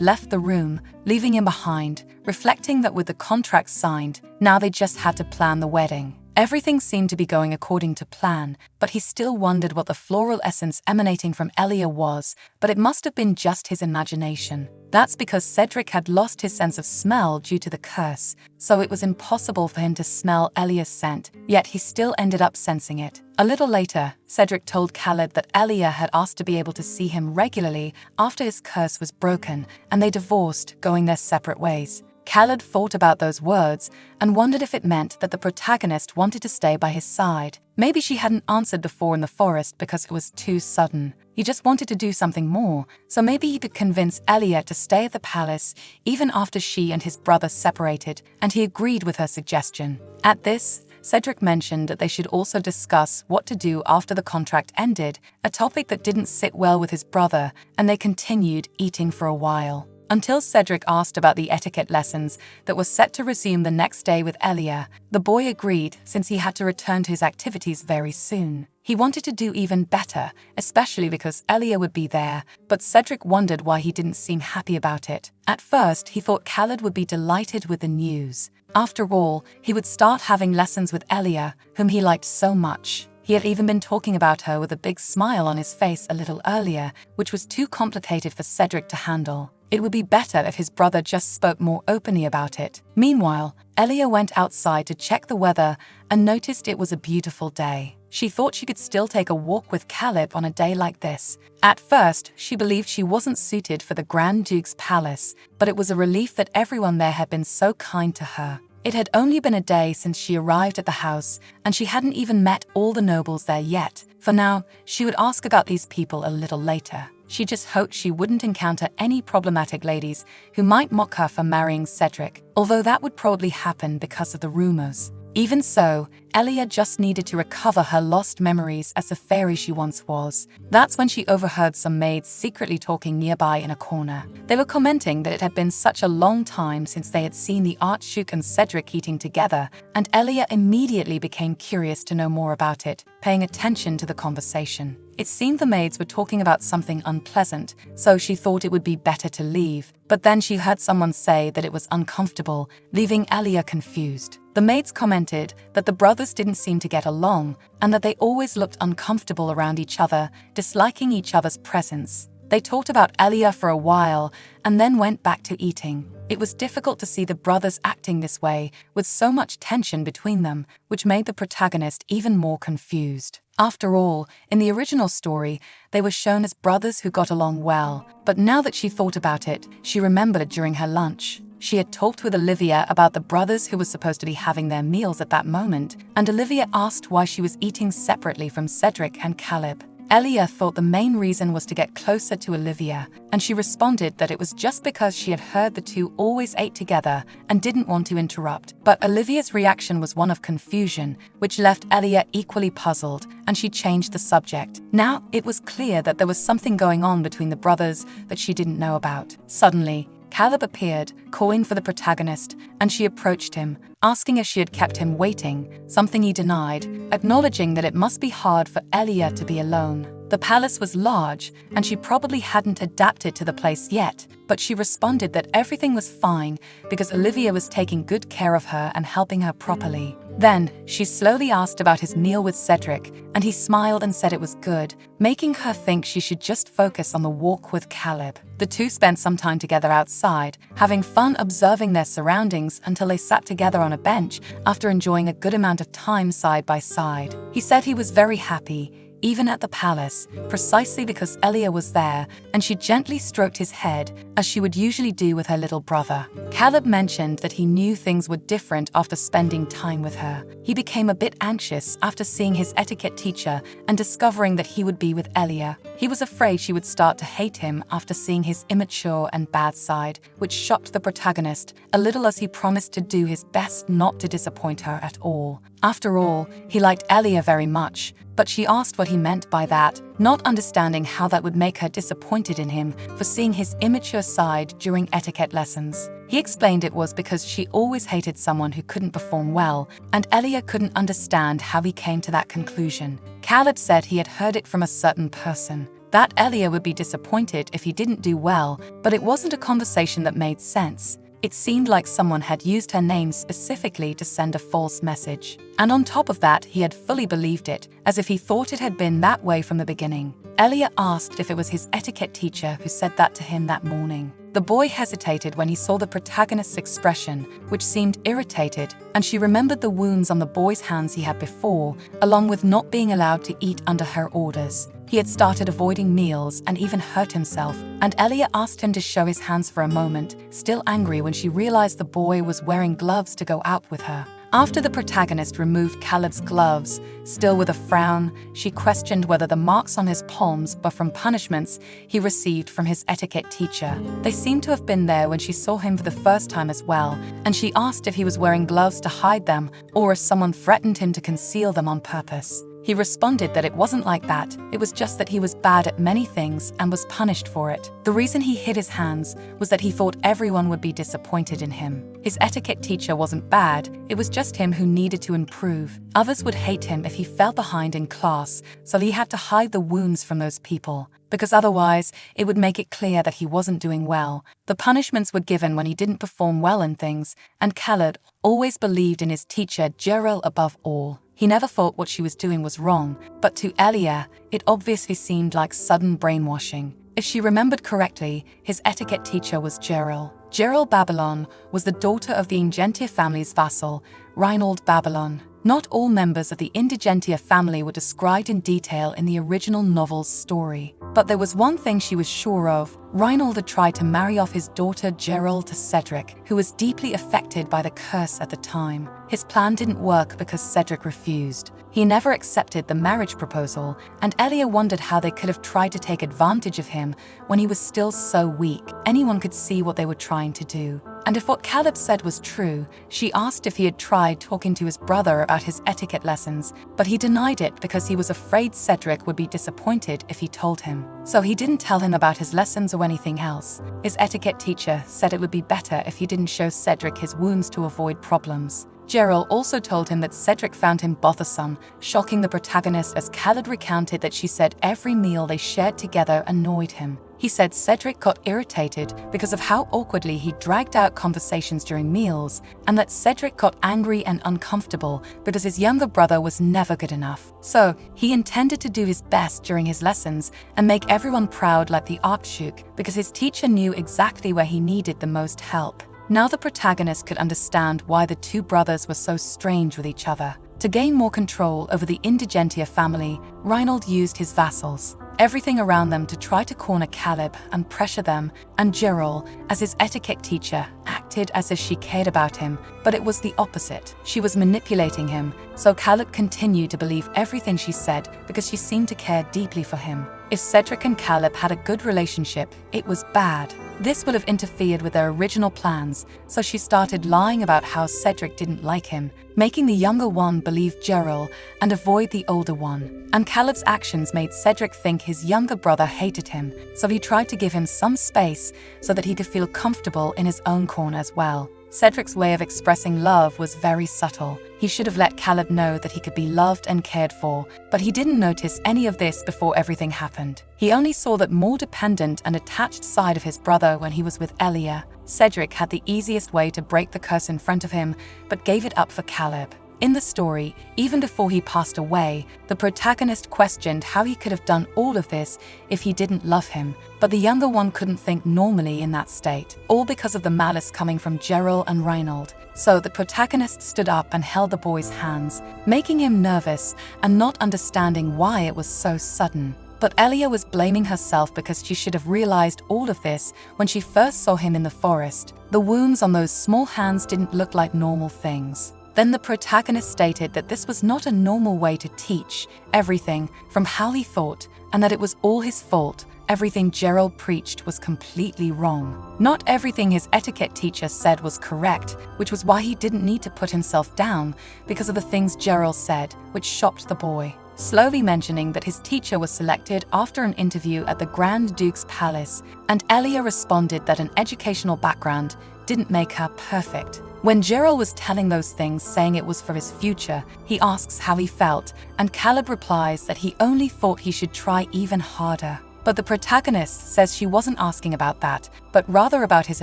S1: left the room, leaving him behind, reflecting that with the contract signed, now they just had to plan the wedding. Everything seemed to be going according to plan, but he still wondered what the floral essence emanating from Elia was, but it must have been just his imagination. That's because Cedric had lost his sense of smell due to the curse, so it was impossible for him to smell Elia's scent, yet he still ended up sensing it. A little later, Cedric told Caleb that Elia had asked to be able to see him regularly after his curse was broken, and they divorced, going their separate ways. Caleb thought about those words and wondered if it meant that the protagonist wanted to stay by his side. Maybe she hadn't answered before in the forest because it was too sudden. He just wanted to do something more, so maybe he could convince Elia to stay at the palace even after she and his brother separated, and he agreed with her suggestion. At this, Cedric mentioned that they should also discuss what to do after the contract ended, a topic that didn't sit well with his brother, and they continued eating for a while. Until Cedric asked about the etiquette lessons that were set to resume the next day with Elia, the boy agreed since he had to return to his activities very soon. He wanted to do even better, especially because Elia would be there, but Cedric wondered why he didn't seem happy about it. At first, he thought Khaled would be delighted with the news. After all, he would start having lessons with Elia, whom he liked so much. He had even been talking about her with a big smile on his face a little earlier, which was too complicated for Cedric to handle. It would be better if his brother just spoke more openly about it. Meanwhile, Elia went outside to check the weather and noticed it was a beautiful day. She thought she could still take a walk with Caleb on a day like this. At first, she believed she wasn't suited for the Grand Duke's palace, but it was a relief that everyone there had been so kind to her. It had only been a day since she arrived at the house, and she hadn't even met all the nobles there yet. For now, she would ask about these people a little later. She just hoped she wouldn't encounter any problematic ladies who might mock her for marrying Cedric, although that would probably happen because of the rumors. Even so, Elia just needed to recover her lost memories as the fairy she once was. That's when she overheard some maids secretly talking nearby in a corner. They were commenting that it had been such a long time since they had seen the Archduke and Cedric eating together, and Elia immediately became curious to know more about it, paying attention to the conversation. It seemed the maids were talking about something unpleasant, so she thought it would be better to leave. But then she heard someone say that it was uncomfortable, leaving Elia confused. The maids commented that the brothers didn't seem to get along and that they always looked uncomfortable around each other, disliking each other's presence. They talked about Elia for a while and then went back to eating. It was difficult to see the brothers acting this way, with so much tension between them, which made the protagonist even more confused. After all, in the original story, they were shown as brothers who got along well, but now that she thought about it, she remembered during her lunch. She had talked with Olivia about the brothers who were supposed to be having their meals at that moment, and Olivia asked why she was eating separately from Cedric and Caleb. Elia thought the main reason was to get closer to Olivia, and she responded that it was just because she had heard the two always ate together and didn't want to interrupt. But Olivia's reaction was one of confusion, which left Elia equally puzzled, and she changed the subject. Now, it was clear that there was something going on between the brothers that she didn't know about. Suddenly, Caleb appeared, calling for the protagonist, and she approached him, asking if she had kept him waiting, something he denied, acknowledging that it must be hard for Elia to be alone. The palace was large, and she probably hadn't adapted to the place yet, but she responded that everything was fine because Olivia was taking good care of her and helping her properly. Then, she slowly asked about his meal with Cedric, and he smiled and said it was good, making her think she should just focus on the walk with Caleb. The two spent some time together outside, having fun observing their surroundings until they sat together on a bench after enjoying a good amount of time side by side. He said he was very happy, even at the palace, precisely because Elia was there, and she gently stroked his head, as she would usually do with her little brother. Caleb mentioned that he knew things were different after spending time with her. He became a bit anxious after seeing his etiquette teacher and discovering that he would be with Elia. He was afraid she would start to hate him after seeing his immature and bad side, which shocked the protagonist, a little as he promised to do his best not to disappoint her at all. After all, he liked Elia very much, but she asked what he meant by that, not understanding how that would make her disappointed in him for seeing his immature side during etiquette lessons. He explained it was because she always hated someone who couldn't perform well, and Elia couldn't understand how he came to that conclusion. Caleb said he had heard it from a certain person, that Elia would be disappointed if he didn't do well, but it wasn't a conversation that made sense. It seemed like someone had used her name specifically to send a false message. And on top of that, he had fully believed it, as if he thought it had been that way from the beginning. Elia asked if it was his etiquette teacher who said that to him that morning. The boy hesitated when he saw the protagonist's expression, which seemed irritated, and she remembered the wounds on the boy's hands he had before, along with not being allowed to eat under her orders. He had started avoiding meals and even hurt himself, and Elia asked him to show his hands for a moment, still angry when she realized the boy was wearing gloves to go out with her. After the protagonist removed Caleb's gloves, still with a frown, she questioned whether the marks on his palms were from punishments he received from his etiquette teacher. They seemed to have been there when she saw him for the first time as well, and she asked if he was wearing gloves to hide them or if someone threatened him to conceal them on purpose. He responded that it wasn't like that, it was just that he was bad at many things and was punished for it. The reason he hid his hands was that he thought everyone would be disappointed in him. His etiquette teacher wasn't bad, it was just him who needed to improve. Others would hate him if he fell behind in class, so he had to hide the wounds from those people, because otherwise it would make it clear that he wasn't doing well. The punishments were given when he didn't perform well in things, and Khaled always believed in his teacher Gerald above all. He never thought what she was doing was wrong, but to Elia, it obviously seemed like sudden brainwashing. If she remembered correctly, his etiquette teacher was Gerald. Gerald Babylon was the daughter of the Indigentia family's vassal, Reinald Babylon. Not all members of the Indigentia family were described in detail in the original novel's story. But there was one thing she was sure of. Reinald had tried to marry off his daughter Gerald to Cedric, who was deeply affected by the curse at the time. His plan didn't work because Cedric refused. He never accepted the marriage proposal, and Elia wondered how they could have tried to take advantage of him when he was still so weak. Anyone could see what they were trying to do. And if what Caleb said was true, she asked if he had tried talking to his brother about his etiquette lessons, but he denied it because he was afraid Cedric would be disappointed if he told him. So he didn't tell him about his lessons or anything else. His etiquette teacher said it would be better if he didn't show Cedric his wounds to avoid problems. Gerald also told him that Cedric found him bothersome, shocking the protagonist as Khaled recounted that she said every meal they shared together annoyed him. He said Cedric got irritated because of how awkwardly he dragged out conversations during meals, and that Cedric got angry and uncomfortable because his younger brother was never good enough. So, he intended to do his best during his lessons and make everyone proud like the Archduke because his teacher knew exactly where he needed the most help. Now the protagonist could understand why the two brothers were so strange with each other. To gain more control over the Indigentia family, Reinald used his vassals, everything around them to try to corner Caleb and pressure them, and Gerald, as his etiquette teacher, acted acted as if she cared about him, but it was the opposite. She was manipulating him, so Caleb continued to believe everything she said because she seemed to care deeply for him. If Cedric and Caleb had a good relationship, it was bad. This would have interfered with their original plans, so she started lying about how Cedric didn't like him, making the younger one believe Gerald and avoid the older one. And Caleb's actions made Cedric think his younger brother hated him, so he tried to give him some space so that he could feel comfortable in his own corner as well. Cedric's way of expressing love was very subtle. He should have let Caleb know that he could be loved and cared for, but he didn't notice any of this before everything happened. He only saw that more dependent and attached side of his brother when he was with Elia. Cedric had the easiest way to break the curse in front of him, but gave it up for Caleb. In the story, even before he passed away, the protagonist questioned how he could have done all of this if he didn't love him, but the younger one couldn't think normally in that state, all because of the malice coming from Gerald and Reinhold. So the protagonist stood up and held the boy's hands, making him nervous and not understanding why it was so sudden. But Elia was blaming herself because she should have realized all of this when she first saw him in the forest. The wounds on those small hands didn't look like normal things. Then the protagonist stated that this was not a normal way to teach everything from how he thought, and that it was all his fault. Everything Gerald preached was completely wrong. Not everything his etiquette teacher said was correct, which was why he didn't need to put himself down because of the things Gerald said, which shocked the boy. Slowly mentioning that his teacher was selected after an interview at the Grand Duke's palace, and Elia responded that an educational background didn't make her perfect. When Gerald was telling those things, saying it was for his future, he asks how he felt, and Caleb replies that he only thought he should try even harder. But the protagonist says she wasn't asking about that, but rather about his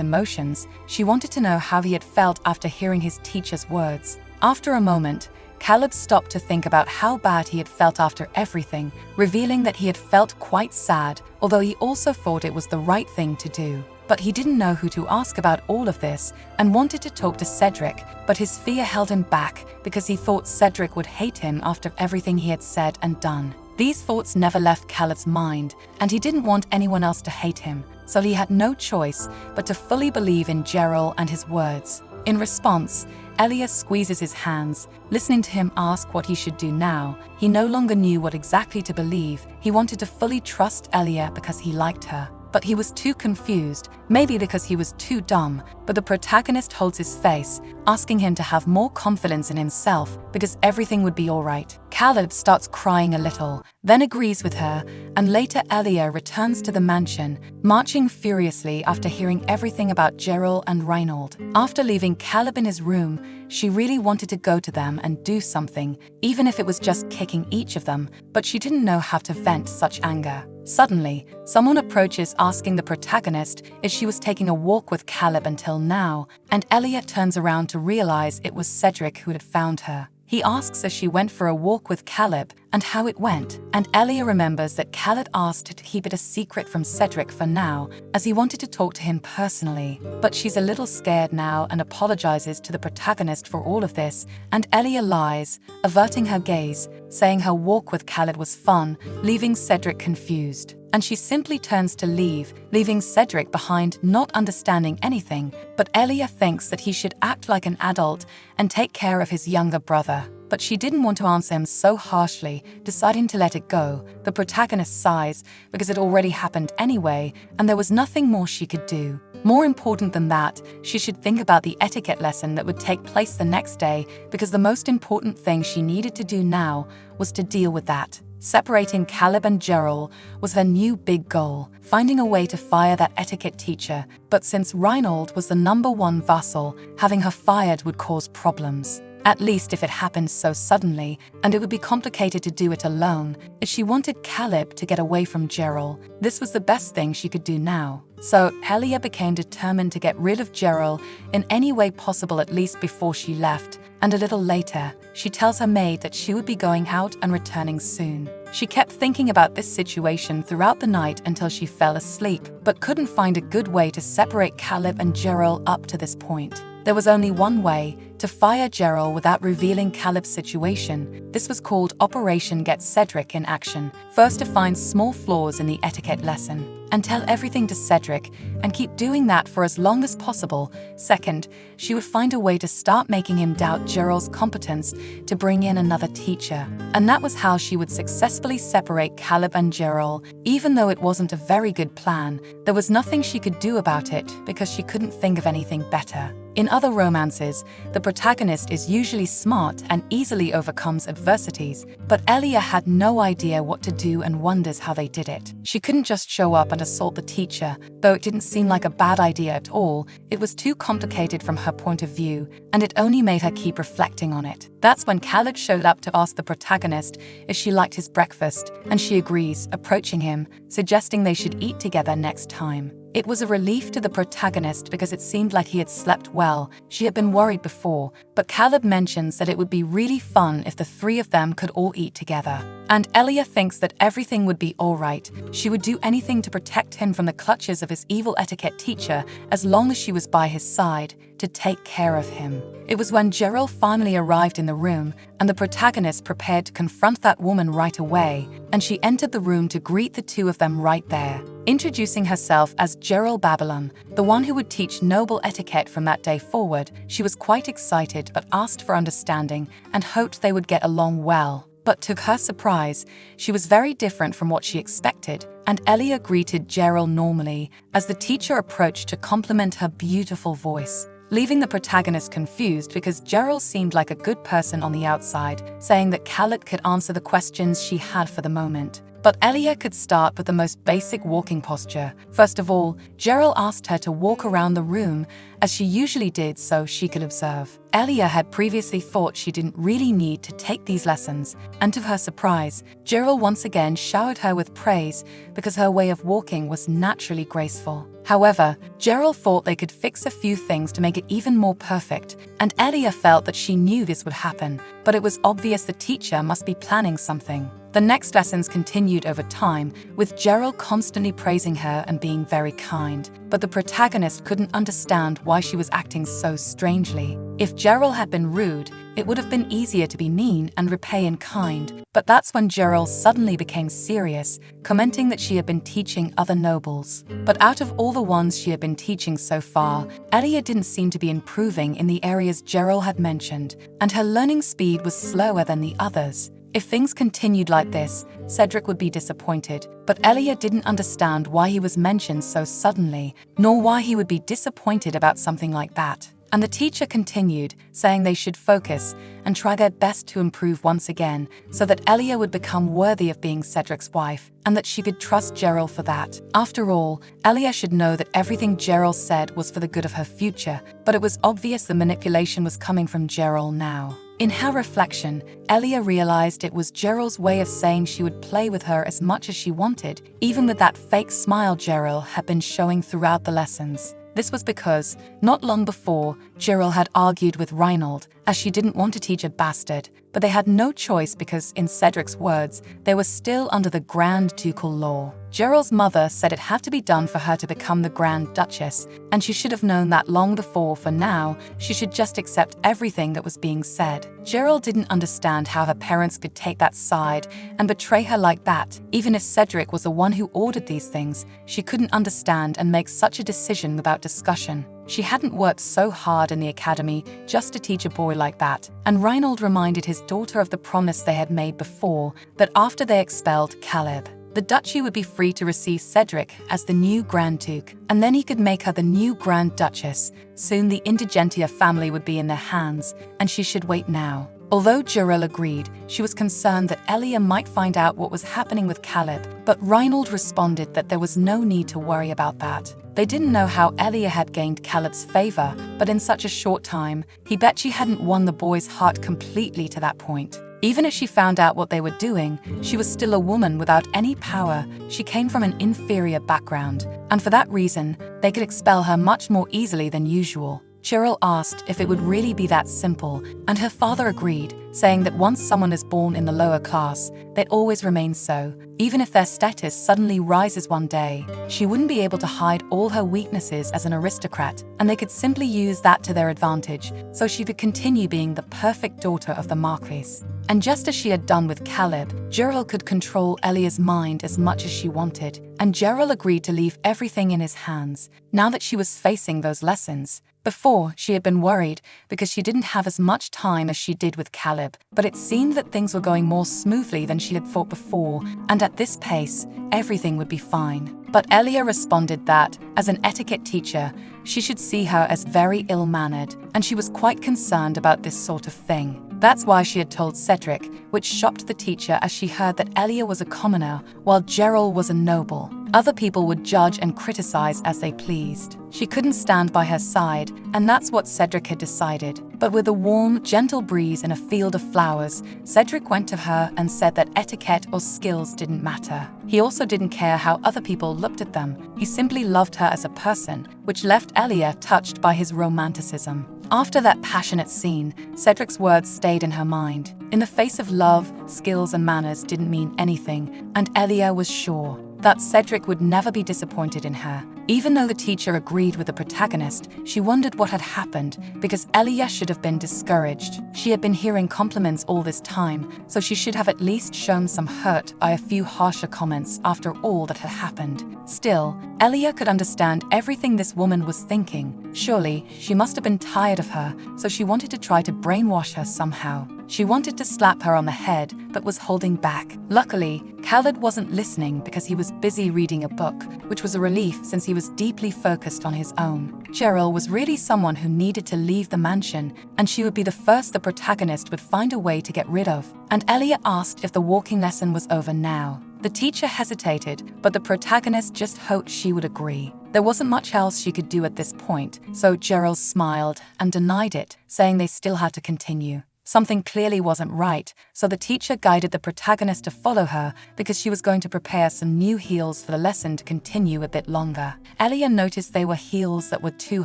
S1: emotions. She wanted to know how he had felt after hearing his teacher's words. After a moment, Caleb stopped to think about how bad he had felt after everything, revealing that he had felt quite sad, although he also thought it was the right thing to do. But he didn't know who to ask about all of this and wanted to talk to Cedric, but his fear held him back because he thought Cedric would hate him after everything he had said and done. These thoughts never left Caleb's mind, and he didn't want anyone else to hate him, so he had no choice but to fully believe in Gerald and his words. In response, Elia squeezes his hands, listening to him ask what he should do now. He no longer knew what exactly to believe. He wanted to fully trust Elia because he liked her. But he was too confused, maybe because he was too dumb, but the protagonist holds his face, asking him to have more confidence in himself because everything would be alright. Caleb starts crying a little, then agrees with her, and later Elia returns to the mansion, marching furiously after hearing everything about Gerald and Reinhold. After leaving Caleb in his room, she really wanted to go to them and do something, even if it was just kicking each of them, but she didn't know how to vent such anger. Suddenly, someone approaches asking the protagonist if she was taking a walk with Caleb until now, and Elia turns around to realize it was Cedric who had found her. He asks if she went for a walk with Caleb and how it went, and Elia remembers that Caleb asked to keep it a secret from Cedric for now, as he wanted to talk to him personally. But she's a little scared now and apologizes to the protagonist for all of this, and Elia lies, averting her gaze, saying her walk with Caleb was fun, leaving Cedric confused. And she simply turns to leave, leaving Cedric behind not understanding anything, but Elia thinks that he should act like an adult and take care of his younger brother. But she didn't want to answer him so harshly, deciding to let it go. The protagonist sighs because it already happened anyway, and there was nothing more she could do. More important than that, she should think about the etiquette lesson that would take place the next day, because the most important thing she needed to do now was to deal with that. Separating Caleb and Gerald was her new big goal, finding a way to fire that etiquette teacher. But since Reinhold was the #1 vassal, having her fired would cause problems. At least if it happened so suddenly, and it would be complicated to do it alone. If she wanted Caleb to get away from Gerald, this was the best thing she could do now. So Elia became determined to get rid of Gerald in any way possible, at least before she left. And a little later, she tells her maid that she would be going out and returning soon. She kept thinking about this situation throughout the night until she fell asleep, but couldn't find a good way to separate Caleb and Gerald up to this point. There was only one way: to fire Gerald without revealing Caleb's situation. This was called Operation Get Cedric in Action. First, to find small flaws in the etiquette lesson. and tell everything to Cedric and keep doing that for as long as possible. Second, she would find a way to start making him doubt Gerald's competence to bring in another teacher. And that was how she would successfully separate Caleb and Gerald. Even though it wasn't a very good plan, there was nothing she could do about it because she couldn't think of anything better. In other romances, the protagonist is usually smart and easily overcomes adversities, but Elia had no idea what to do and wonders how they did it. She couldn't just show up and assault the teacher, though it didn't seem like a bad idea at all. It was too complicated from her point of view, and it only made her keep reflecting on it. That's when Caleb showed up to ask the protagonist if she liked his breakfast, and she agrees, approaching him, suggesting they should eat together next time. It was a relief to the protagonist because it seemed like he had slept well. She had been worried before, but Caleb mentions that it would be really fun if the three of them could all eat together. And Elia thinks that everything would be all right. She would do anything to protect him from the clutches of his evil etiquette teacher as long as she was by his side to take care of him. It was when Gerald finally arrived in the room and the protagonist prepared to confront that woman right away, and she entered the room to greet the two of them right there. Introducing herself as Gerald Babylon, the one who would teach noble etiquette from that day forward, she was quite excited but asked for understanding and hoped they would get along well. But to her surprise, she was very different from what she expected, and Elia greeted Gerald normally as the teacher approached to compliment her beautiful voice, leaving the protagonist confused because Gerald seemed like a good person on the outside, saying that Caleb could answer the questions she had for the moment. But Elia could start with the most basic walking posture. First of all, Gerald asked her to walk around the room as she usually did so she could observe. Elia had previously thought she didn't really need to take these lessons, and to her surprise, Gerald once again showered her with praise because her way of walking was naturally graceful. However, Gerald thought they could fix a few things to make it even more perfect, and Elia felt that she knew this would happen, but it was obvious the teacher must be planning something. The next lessons continued over time, with Gerald constantly praising her and being very kind, but the protagonist couldn't understand why she was acting so strangely. If Gerald had been rude, it would have been easier to be mean and repay in kind, but that's when Gerald suddenly became serious, commenting that she had been teaching other nobles. But out of all the ones she had been teaching so far, Elia didn't seem to be improving in the areas Gerald had mentioned, and her learning speed was slower than the others. If things continued like this, Cedric would be disappointed, but Elia didn't understand why he was mentioned so suddenly, nor why he would be disappointed about something like that. And the teacher continued, saying they should focus and try their best to improve once again, so that Elia would become worthy of being Cedric's wife, and that she could trust Gerald for that. After all, Elia should know that everything Gerald said was for the good of her future, but it was obvious the manipulation was coming from Gerald now. In her reflection, Elia realized it was Gerald's way of saying she would play with her as much as she wanted, even with that fake smile Gerald had been showing throughout the lessons. This was because, not long before, Gerald had argued with Reinald, as she didn't want to teach a bastard, but they had no choice because, in Cedric's words, they were still under the Grand Ducal law. Gerald's mother said it had to be done for her to become the Grand Duchess, and she should have known that long before. For now, she should just accept everything that was being said. Gerald didn't understand how her parents could take that side and betray her like that. Even if Cedric was the one who ordered these things, she couldn't understand and make such a decision without discussion. She hadn't worked so hard in the academy just to teach a boy like that, and Reinald reminded his daughter of the promise they had made before, that after they expelled Caleb, the duchy would be free to receive Cedric as the new Grand Duke, and then he could make her the new Grand Duchess. Soon the Indigentia family would be in their hands, and she should wait now. Although Gerald agreed, she was concerned that Elia might find out what was happening with Caleb, but Reinald responded that there was no need to worry about that. They didn't know how Elia had gained Caleb's favor, but in such a short time, he bet she hadn't won the boy's heart completely to that point. Even if she found out what they were doing, she was still a woman without any power. She came from an inferior background, and for that reason, they could expel her much more easily than usual. Gerald asked if it would really be that simple, and her father agreed, saying that once someone is born in the lower class, they always remain so. Even if their status suddenly rises one day, she wouldn't be able to hide all her weaknesses as an aristocrat, and they could simply use that to their advantage, so she could continue being the perfect daughter of the Marquis. And just as she had done with Caleb, Gerald could control Elia's mind as much as she wanted, and Gerald agreed to leave everything in his hands, now that she was facing those lessons. Before, she had been worried because she didn't have as much time as she did with Caleb, but it seemed that things were going more smoothly than she had thought before, and at this pace, everything would be fine. But Elia responded that, as an etiquette teacher, she should see her as very ill-mannered, and she was quite concerned about this sort of thing. That's why she had told Cedric, which shocked the teacher as she heard that Elia was a commoner, while Gerald was a noble. Other people would judge and criticize as they pleased. She couldn't stand by her side, and that's what Cedric had decided. But with a warm, gentle breeze in a field of flowers, Cedric went to her and said that etiquette or skills didn't matter. He also didn't care how other people looked at them. He simply loved her as a person, which left Elia touched by his romanticism. After that passionate scene, Cedric's words stayed in her mind. In the face of love, skills and manners didn't mean anything, and Elia was sure that Cedric would never be disappointed in her. Even though the teacher agreed with the protagonist, she wondered what had happened because Elia should have been discouraged. She had been hearing compliments all this time, so she should have at least shown some hurt by a few harsher comments after all that had happened. Still, Elia could understand everything this woman was thinking. Surely, she must have been tired of her, so she wanted to try to brainwash her somehow. She wanted to slap her on the head, but was holding back. Luckily, Khaled wasn't listening because he was busy reading a book, which was a relief since he was deeply focused on his own. Cheryl was really someone who needed to leave the mansion, and she would be the first the protagonist would find a way to get rid of. And Elia asked if the walking lesson was over now. The teacher hesitated, but the protagonist just hoped she would agree. There wasn't much else she could do at this point, so Gerald smiled and denied it, saying they still had to continue. Something clearly wasn't right, so the teacher guided the protagonist to follow her because she was going to prepare some new heels for the lesson to continue a bit longer. Elia noticed they were heels that were too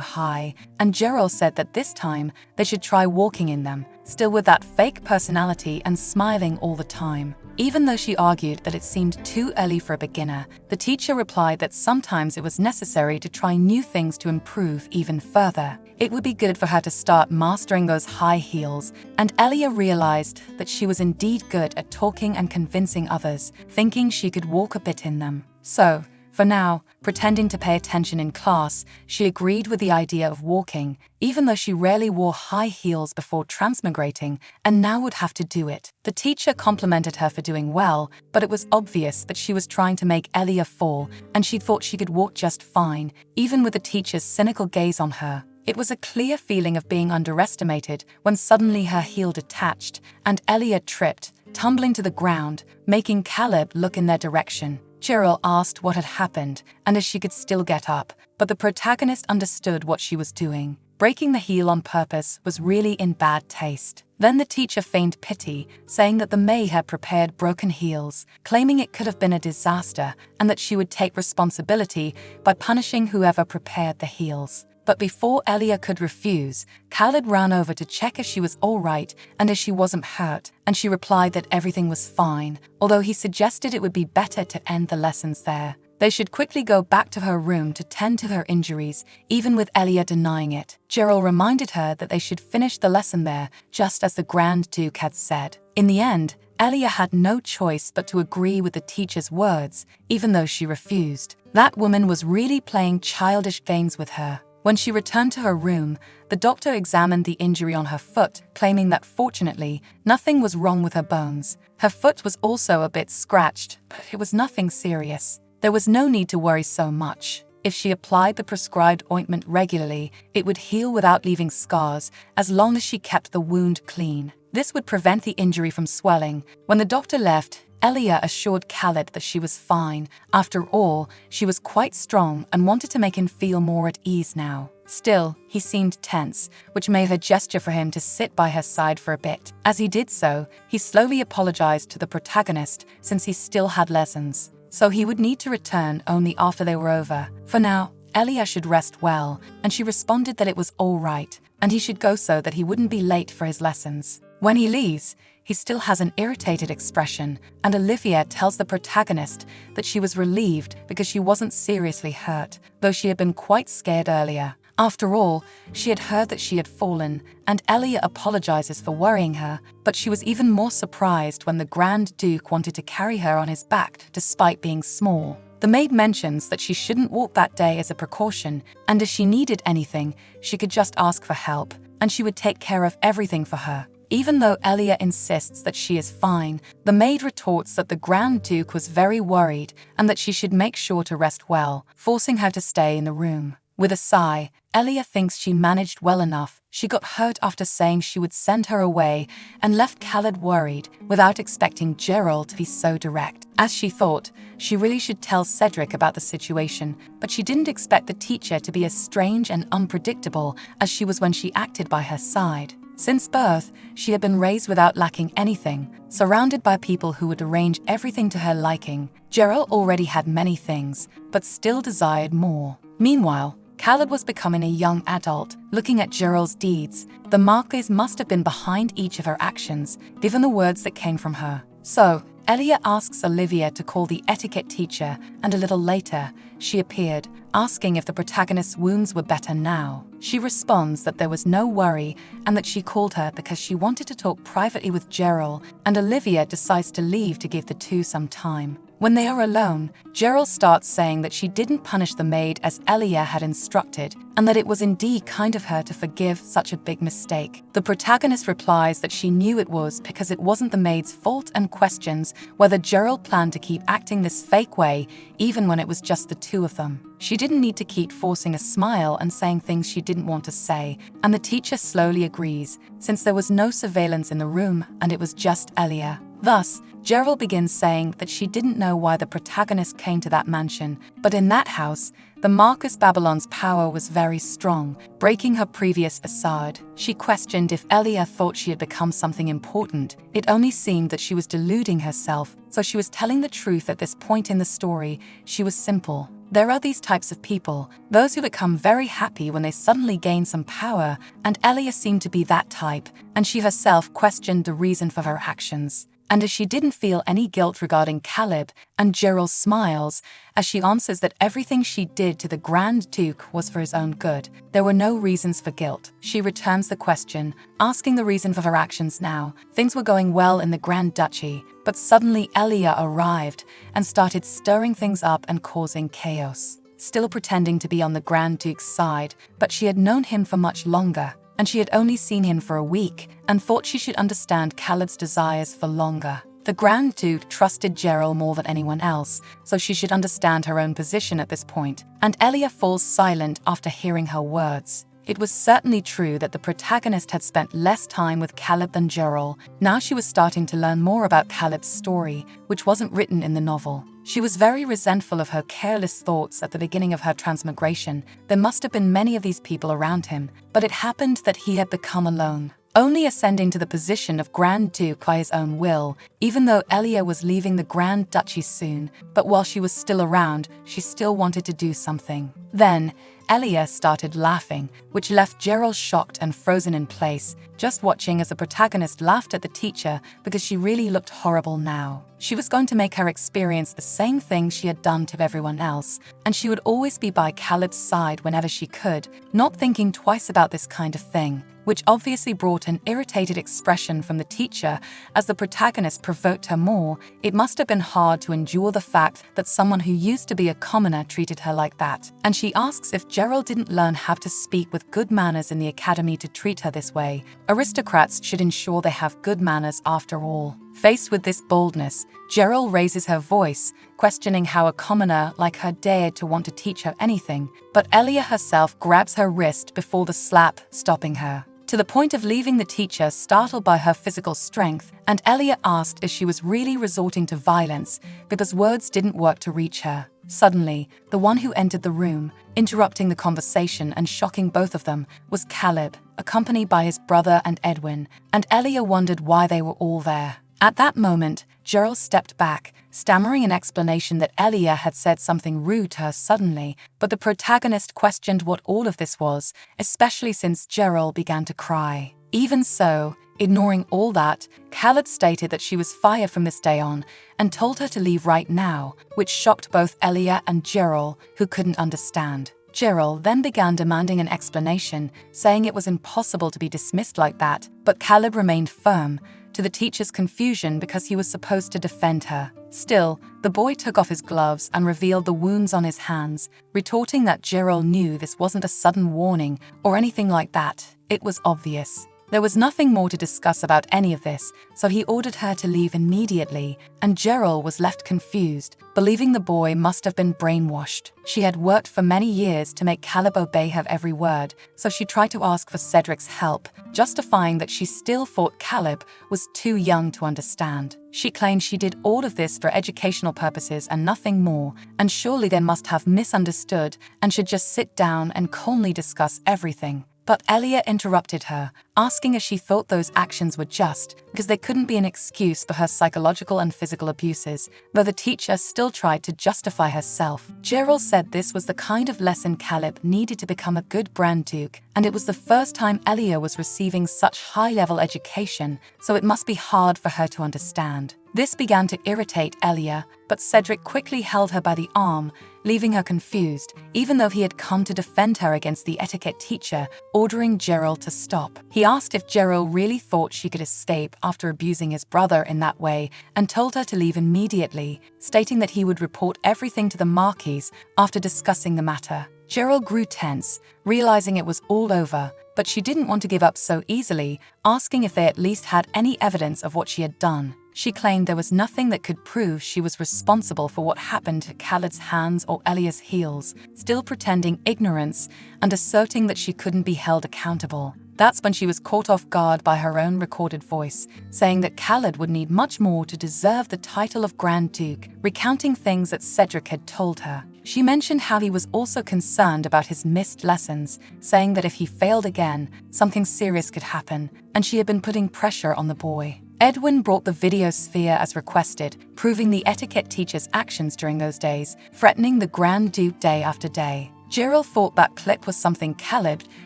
S1: high, and Gerald said that this time they should try walking in them, still with that fake personality and smiling all the time. Even though she argued that it seemed too early for a beginner, the teacher replied that sometimes it was necessary to try new things to improve even further. It would be good for her to start mastering those high heels, and Elia realized that she was indeed good at talking and convincing others, thinking she could walk a bit in them. So, for now, pretending to pay attention in class, she agreed with the idea of walking, even though she rarely wore high heels before transmigrating, and now would have to do it. The teacher complimented her for doing well, but it was obvious that she was trying to make Elia fall, and she thought she could walk just fine, even with the teacher's cynical gaze on her. It was a clear feeling of being underestimated when suddenly her heel detached, and Elia tripped, tumbling to the ground, making Caleb look in their direction. Cheryl asked what had happened and if she could still get up, but the protagonist understood what she was doing. Breaking the heel on purpose was really in bad taste. Then the teacher feigned pity, saying that the maid had prepared broken heels, claiming it could have been a disaster and that she would take responsibility by punishing whoever prepared the heels. But before Elia could refuse, Khaled ran over to check if she was all right and if she wasn't hurt, and she replied that everything was fine, although he suggested it would be better to end the lessons there. They should quickly go back to her room to tend to her injuries, even with Elia denying it. Gerald reminded her that they should finish the lesson there, just as the Grand Duke had said. In the end, Elia had no choice but to agree with the teacher's words, even though she refused. That woman was really playing childish games with her. When she returned to her room, the doctor examined the injury on her foot, claiming that fortunately, nothing was wrong with her bones. Her foot was also a bit scratched, but it was nothing serious. There was no need to worry so much. If she applied the prescribed ointment regularly, it would heal without leaving scars, as long as she kept the wound clean. This would prevent the injury from swelling. When the doctor left, Elia assured Khaled that she was fine. After all, she was quite strong and wanted to make him feel more at ease now. Still, he seemed tense, which made her gesture for him to sit by her side for a bit. As he did so, he slowly apologized to the protagonist since he still had lessons, so he would need to return only after they were over. For now, Elia should rest well, and she responded that it was all right, and he should go so that he wouldn't be late for his lessons. When he leaves, he still has an irritated expression, and Olivia tells the protagonist that she was relieved because she wasn't seriously hurt, though she had been quite scared earlier. After all, she had heard that she had fallen, and Elia apologizes for worrying her, but she was even more surprised when the Grand Duke wanted to carry her on his back despite being small. The maid mentions that she shouldn't walk that day as a precaution, and if she needed anything, she could just ask for help, and she would take care of everything for her. Even though Elia insists that she is fine, the maid retorts that the Grand Duke was very worried and that she should make sure to rest well, forcing her to stay in the room. With a sigh, Elia thinks she managed well enough. She got hurt after saying she would send her away and left Khaled worried without expecting Gerald to be so direct. As she thought, she really should tell Cedric about the situation, but she didn't expect the teacher to be as strange and unpredictable as she was when she acted by her side. Since birth, she had been raised without lacking anything, surrounded by people who would arrange everything to her liking. Gerald already had many things, but still desired more. Meanwhile, Khaled was becoming a young adult. Looking at Gerald's deeds, the Marquise must have been behind each of her actions, given the words that came from her. So, Elia asks Olivia to call the etiquette teacher, and a little later, she appeared, asking if the protagonist's wounds were better now. She responds that there was no worry and that she called her because she wanted to talk privately with Gerald, and Olivia decides to leave to give the two some time. When they are alone, Gerald starts saying that she didn't punish the maid as Elia had instructed, and that it was indeed kind of her to forgive such a big mistake. The protagonist replies that she knew it was because it wasn't the maid's fault and questions whether Gerald planned to keep acting this fake way even when it was just the two of them. She didn't need to keep forcing a smile and saying things she didn't want to say, and the teacher slowly agrees, since there was no surveillance in the room and it was just Elia. Thus, Gerald begins saying that she didn't know why the protagonist came to that mansion, but in that house, the Marcus Babylon's power was very strong, breaking her previous facade. She questioned if Elia thought she had become something important. It only seemed that she was deluding herself, so she was telling the truth at this point in the story. She was simple. There are these types of people, those who become very happy when they suddenly gain some power, and Elia seemed to be that type, and she herself questioned the reason for her actions. And as she didn't feel any guilt regarding Caleb, and Gerald smiles as she answers that everything she did to the Grand Duke was for his own good. There were no reasons for guilt. She returns the question, asking the reason for her actions now. Things were going well in the Grand Duchy, but suddenly Elia arrived and started stirring things up and causing chaos. Still pretending to be on the Grand Duke's side, but she had known him for much longer, and she had only seen him for a week and thought she should understand Caleb's desires for longer. The Grand Duke trusted Gerald more than anyone else, so she should understand her own position at this point, and Elia falls silent after hearing her words. It was certainly true that the protagonist had spent less time with Caleb than Gerald. Now she was starting to learn more about Caleb's story, which wasn't written in the novel. She was very resentful of her careless thoughts at the beginning of her transmigration. There must have been many of these people around him, but it happened that he had become alone, only ascending to the position of Grand Duke by his own will, even though Elia was leaving the Grand Duchy soon. But while she was still around, she still wanted to do something. Then, Elia started laughing, which left Gerald shocked and frozen in place, just watching as the protagonist laughed at the teacher because she really looked horrible now. She was going to make her experience the same thing she had done to everyone else, and she would always be by Caleb's side whenever she could, not thinking twice about this kind of thing, which obviously brought an irritated expression from the teacher as the protagonist provoked her more. It must have been hard to endure the fact that someone who used to be a commoner treated her like that, and she asks if Gerald didn't learn how to speak with good manners in the academy to treat her this way. Aristocrats should ensure they have good manners after all. Faced with this boldness, Gerald raises her voice, questioning how a commoner like her dared to want to teach her anything, but Elia herself grabs her wrist before the slap, stopping her. To the point of leaving the teacher startled by her physical strength, and Elia asked if she was really resorting to violence because words didn't work to reach her. Suddenly, the one who entered the room, interrupting the conversation and shocking both of them, was Caleb, accompanied by his brother and Edwin, and Elia wondered why they were all there. At that moment, Gerald stepped back, stammering an explanation that Elia had said something rude to her suddenly, but the protagonist questioned what all of this was, especially since Gerald began to cry. Even so, ignoring all that, Khaled stated that she was fired from this day on and told her to leave right now, which shocked both Elia and Gerald, who couldn't understand. Gerald then began demanding an explanation, saying it was impossible to be dismissed like that, but Caleb remained firm, to the teacher's confusion because he was supposed to defend her. Still, the boy took off his gloves and revealed the wounds on his hands, retorting that Gerald knew this wasn't a sudden warning or anything like that. It was obvious. There was nothing more to discuss about any of this, so he ordered her to leave immediately, and Gerald was left confused, believing the boy must have been brainwashed. She had worked for many years to make Caleb obey her every word, so she tried to ask for Cedric's help, justifying that she still thought Caleb was too young to understand. She claimed she did all of this for educational purposes and nothing more, and surely they must have misunderstood and should just sit down and calmly discuss everything. But Elia interrupted her, asking if she thought those actions were just, because they couldn't be an excuse for her psychological and physical abuses, though the teacher still tried to justify herself. Gerald said this was the kind of lesson Caleb needed to become a good Grand Duke, and it was the first time Elia was receiving such high-level education, so it must be hard for her to understand. This began to irritate Elia, but Cedric quickly held her by the arm, leaving her confused, even though he had come to defend her against the etiquette teacher, ordering Gerald to stop. He asked if Gerald really thought she could escape after abusing his brother in that way, and told her to leave immediately, stating that he would report everything to the Marquis after discussing the matter. Gerald grew tense, realizing it was all over, but she didn't want to give up so easily, asking if they at least had any evidence of what she had done. She claimed there was nothing that could prove she was responsible for what happened to Khaled's hands or Elia's heels, still pretending ignorance and asserting that she couldn't be held accountable. That's when she was caught off guard by her own recorded voice, saying that Khaled would need much more to deserve the title of Grand Duke, recounting things that Cedric had told her. She mentioned how he was also concerned about his missed lessons, saying that if he failed again, something serious could happen, and she had been putting pressure on the boy. Edwin brought the video sphere as requested, proving the etiquette teacher's actions during those days, threatening the Grand Duke day after day. Gerald thought that clip was something Caleb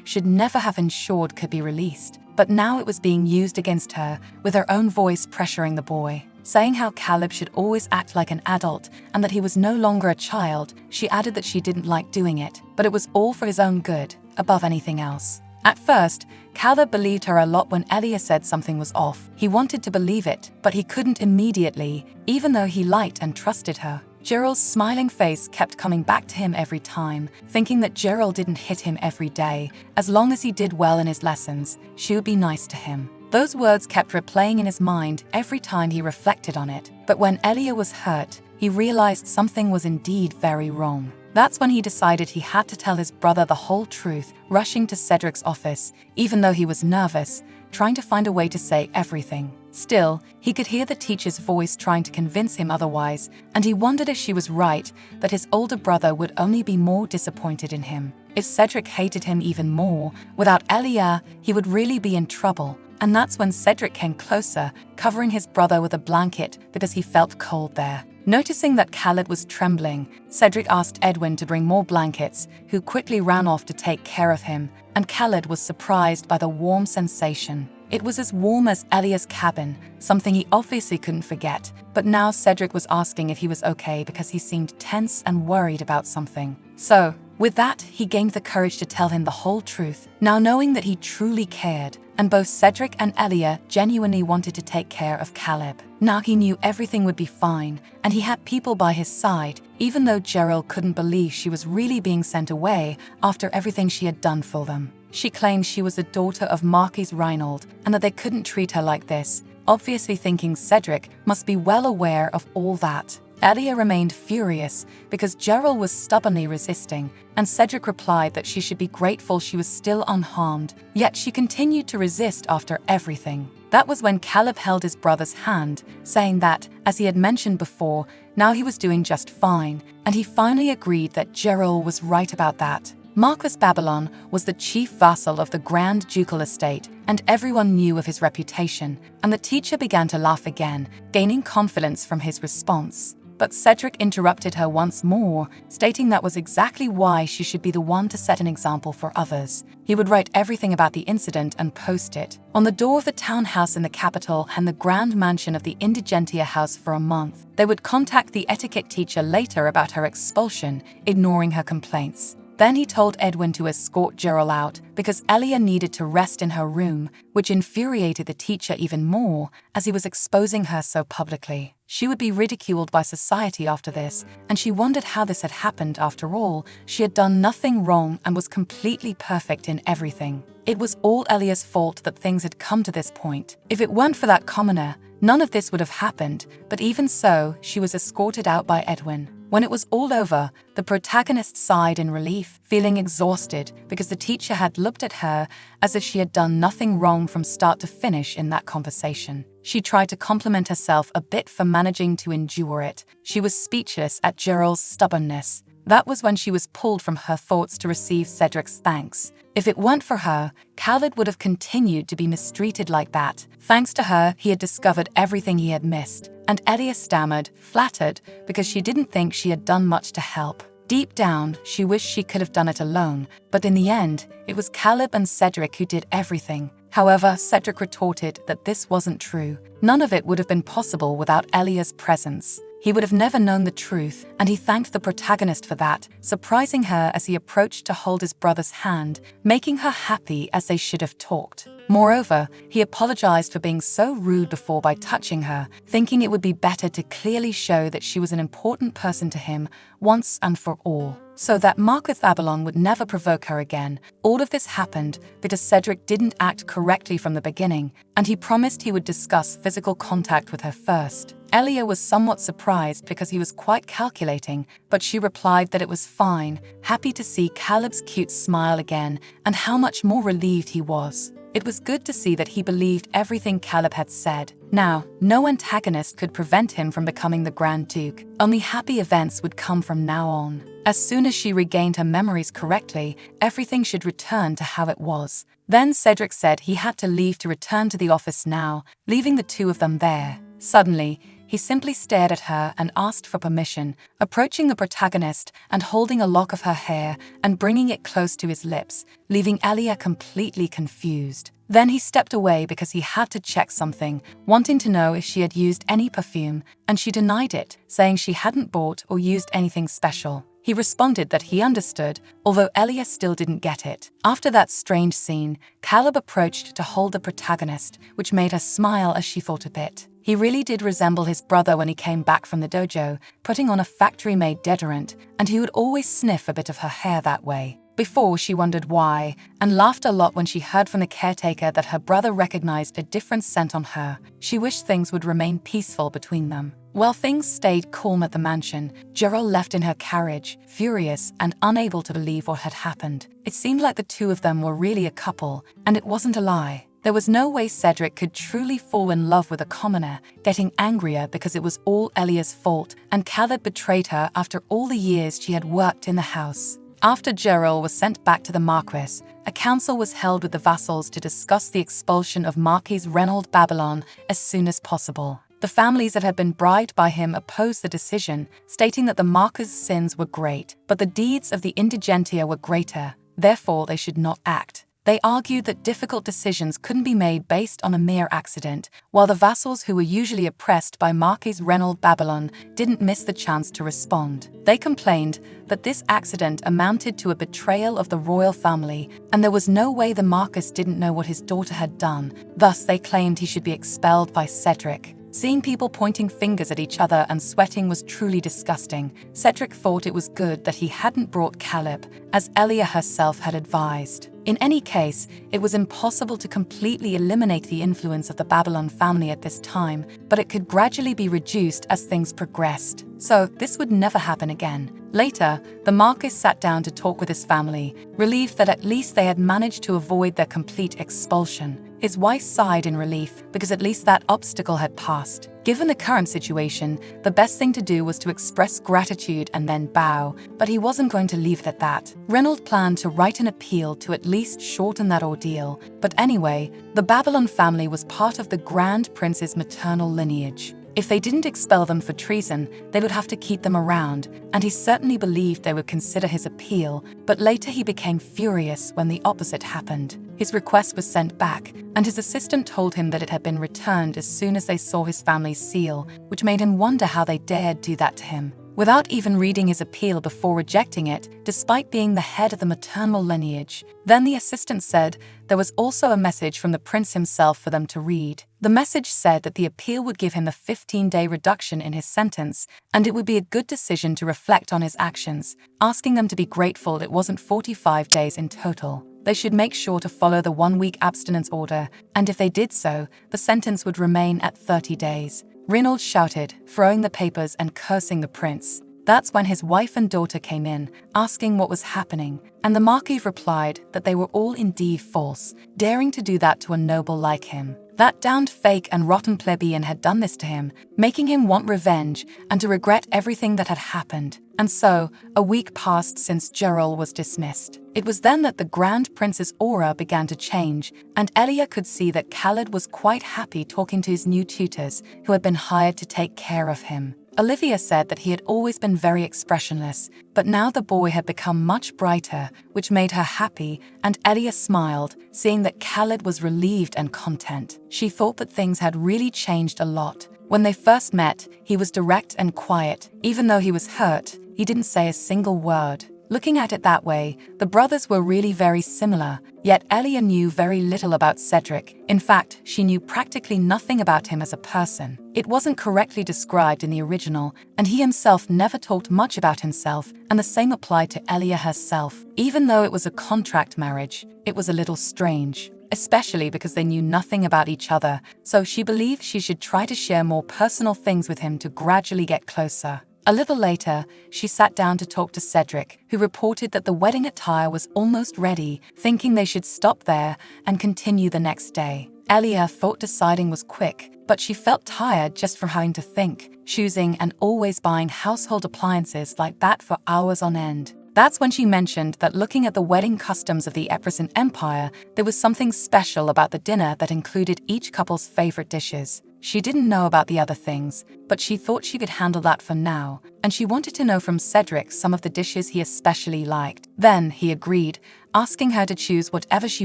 S1: should never have ensured could be released, but now it was being used against her, with her own voice pressuring the boy. Saying how Caleb should always act like an adult and that he was no longer a child, she added that she didn't like doing it, but it was all for his own good, above anything else. At first, Caleb believed her a lot when Elia said something was off. He wanted to believe it, but he couldn't immediately, even though he liked and trusted her. Gerald's smiling face kept coming back to him every time, thinking that Gerald didn't hit him every day. As long as he did well in his lessons, she would be nice to him. Those words kept replaying in his mind every time he reflected on it. But when Elia was hurt, he realized something was indeed very wrong. That's when he decided he had to tell his brother the whole truth, rushing to Cedric's office, even though he was nervous, trying to find a way to say everything. Still, he could hear the teacher's voice trying to convince him otherwise, and he wondered if she was right, that his older brother would only be more disappointed in him. If Cedric hated him even more, without Elia, he would really be in trouble. And that's when Cedric came closer, covering his brother with a blanket because he felt cold there. Noticing that Khaled was trembling, Cedric asked Edwin to bring more blankets, who quickly ran off to take care of him, and Khaled was surprised by the warm sensation. It was as warm as Elia's cabin, something he obviously couldn't forget, but now Cedric was asking if he was okay because he seemed tense and worried about something. So, with that, he gained the courage to tell him the whole truth, now knowing that he truly cared, and both Cedric and Elia genuinely wanted to take care of Caleb. Now he knew everything would be fine, and he had people by his side, even though Gerald couldn't believe she was really being sent away after everything she had done for them. She claimed she was the daughter of Marquis Reinald, and that they couldn't treat her like this, obviously thinking Cedric must be well aware of all that. Elia remained furious because Gerald was stubbornly resisting, and Cedric replied that she should be grateful she was still unharmed, yet she continued to resist after everything. That was when Caleb held his brother's hand, saying that, as he had mentioned before, now he was doing just fine, and he finally agreed that Gerald was right about that. Marquis Babylon was the chief vassal of the Grand Ducal estate, and everyone knew of his reputation, and the teacher began to laugh again, gaining confidence from his response. But Cedric interrupted her once more, stating that was exactly why she should be the one to set an example for others. He would write everything about the incident and post it on the door of the townhouse in the capital and the grand mansion of the Indigentia house for a month. They would contact the etiquette teacher later about her expulsion, ignoring her complaints. Then he told Edwin to escort Gerald out because Elia needed to rest in her room, which infuriated the teacher even more as he was exposing her so publicly. She would be ridiculed by society after this, and she wondered how this had happened. After all, she had done nothing wrong and was completely perfect in everything. It was all Elia's fault that things had come to this point. If it weren't for that commoner, none of this would have happened, but even so, she was escorted out by Edwin. When it was all over, the protagonist sighed in relief, feeling exhausted because the teacher had looked at her as if she had done nothing wrong from start to finish in that conversation. She tried to compliment herself a bit for managing to endure it. She was speechless at Gerald's stubbornness. That was when she was pulled from her thoughts to receive Cedric's thanks. If it weren't for her, Khaled would have continued to be mistreated like that. Thanks to her, he had discovered everything he had missed. And Elia stammered, flattered, because she didn't think she had done much to help. Deep down, she wished she could have done it alone, but in the end, it was Caleb and Cedric who did everything. However, Cedric retorted that this wasn't true. None of it would have been possible without Elia's presence. He would have never known the truth, and he thanked the protagonist for that, surprising her as he approached to hold his brother's hand, making her happy as they should have talked. Moreover, he apologized for being so rude before by touching her, thinking it would be better to clearly show that she was an important person to him once and for all, so that Marcus Abalon would never provoke her again. All of this happened because Cedric didn't act correctly from the beginning, and he promised he would discuss physical contact with her first. Elia was somewhat surprised because he was quite calculating, but she replied that it was fine, happy to see Caleb's cute smile again and how much more relieved he was. It was good to see that he believed everything Caleb had said. Now, no antagonist could prevent him from becoming the Grand Duke. Only happy events would come from now on. As soon as she regained her memories correctly, everything should return to how it was. Then Cedric said he had to leave to return to the office now, leaving the two of them there. Suddenly, he simply stared at her and asked for permission, approaching the protagonist and holding a lock of her hair and bringing it close to his lips, leaving Elia completely confused. Then he stepped away because he had to check something, wanting to know if she had used any perfume, and she denied it, saying she hadn't bought or used anything special. He responded that he understood, although Elia still didn't get it. After that strange scene, Caleb approached to hold the protagonist, which made her smile as she thought a bit. He really did resemble his brother when he came back from the dojo, putting on a factory-made deodorant, and he would always sniff a bit of her hair that way. Before, she wondered why, and laughed a lot when she heard from the caretaker that her brother recognized a different scent on her. She wished things would remain peaceful between them. While things stayed calm at the mansion, Gerald left in her carriage, furious and unable to believe what had happened. It seemed like the two of them were really a couple, and it wasn't a lie. There was no way Cedric could truly fall in love with a commoner, getting angrier because it was all Elia's fault, and Caleb betrayed her after all the years she had worked in the house. After Gerald was sent back to the Marquis, a council was held with the vassals to discuss the expulsion of Marquis Reynold Babylon as soon as possible. The families that had been bribed by him opposed the decision, stating that the Marquis' sins were great, but the deeds of the indigentia were greater, therefore they should not act. They argued that difficult decisions couldn't be made based on a mere accident, while the vassals who were usually oppressed by Marquis Reynold Babylon didn't miss the chance to respond. They complained that this accident amounted to a betrayal of the royal family, and there was no way the Marquis didn't know what his daughter had done. Thus, they claimed he should be expelled by Cedric. Seeing people pointing fingers at each other and sweating was truly disgusting. Cedric thought it was good that he hadn't brought Caleb, as Elia herself had advised. In any case, it was impossible to completely eliminate the influence of the Babylon family at this time, but it could gradually be reduced as things progressed. So, this would never happen again. Later, the Marquis sat down to talk with his family, relieved that at least they had managed to avoid their complete expulsion. His wife sighed in relief because at least that obstacle had passed. Given the current situation, the best thing to do was to express gratitude and then bow, but he wasn't going to leave it at that. Reynold planned to write an appeal to at least shorten that ordeal, but anyway, the Babylon family was part of the Grand Prince's maternal lineage. If they didn't expel them for treason, they would have to keep them around, and he certainly believed they would consider his appeal, but later he became furious when the opposite happened. His request was sent back, and his assistant told him that it had been returned as soon as they saw his family's seal, which made him wonder how they dared do that to him. without even reading his appeal before rejecting it, despite being the head of the maternal lineage. Then the assistant said there was also a message from the prince himself for them to read. The message said that the appeal would give him a 15-day reduction in his sentence, and it would be a good decision to reflect on his actions, asking them to be grateful it wasn't 45 days in total. They should make sure to follow the 1-week abstinence order, and if they did so, the sentence would remain at 30 days. Reynolds shouted, throwing the papers and cursing the prince. That's when his wife and daughter came in, asking what was happening, and the Marquis replied that they were all indeed false, daring to do that to a noble like him. That damned fake and rotten plebeian had done this to him, making him want revenge and to regret everything that had happened. And so, a week passed since Gerald was dismissed. It was then that the Grand Prince's aura began to change, and Elia could see that Khaled was quite happy talking to his new tutors, who had been hired to take care of him. Olivia said that he had always been very expressionless, but now the boy had become much brighter, which made her happy, and Elia smiled, seeing that Khaled was relieved and content. She thought that things had really changed a lot. When they first met, he was direct and quiet. Even though he was hurt, he didn't say a single word. Looking at it that way, the brothers were really very similar, yet Elia knew very little about Cedric. In fact, she knew practically nothing about him as a person. It wasn't correctly described in the original, and he himself never talked much about himself, and the same applied to Elia herself. Even though it was a contract marriage, it was a little strange, especially because they knew nothing about each other, so she believed she should try to share more personal things with him to gradually get closer. A little later, she sat down to talk to Cedric, who reported that the wedding attire was almost ready, thinking they should stop there and continue the next day. Elia thought deciding was quick, but she felt tired just from having to think, choosing and always buying household appliances like that for hours on end. That's when she mentioned that looking at the wedding customs of the Epresen Empire, there was something special about the dinner that included each couple's favorite dishes. She didn't know about the other things, but she thought she could handle that for now, and she wanted to know from Cedric some of the dishes he especially liked. Then he agreed, asking her to choose whatever she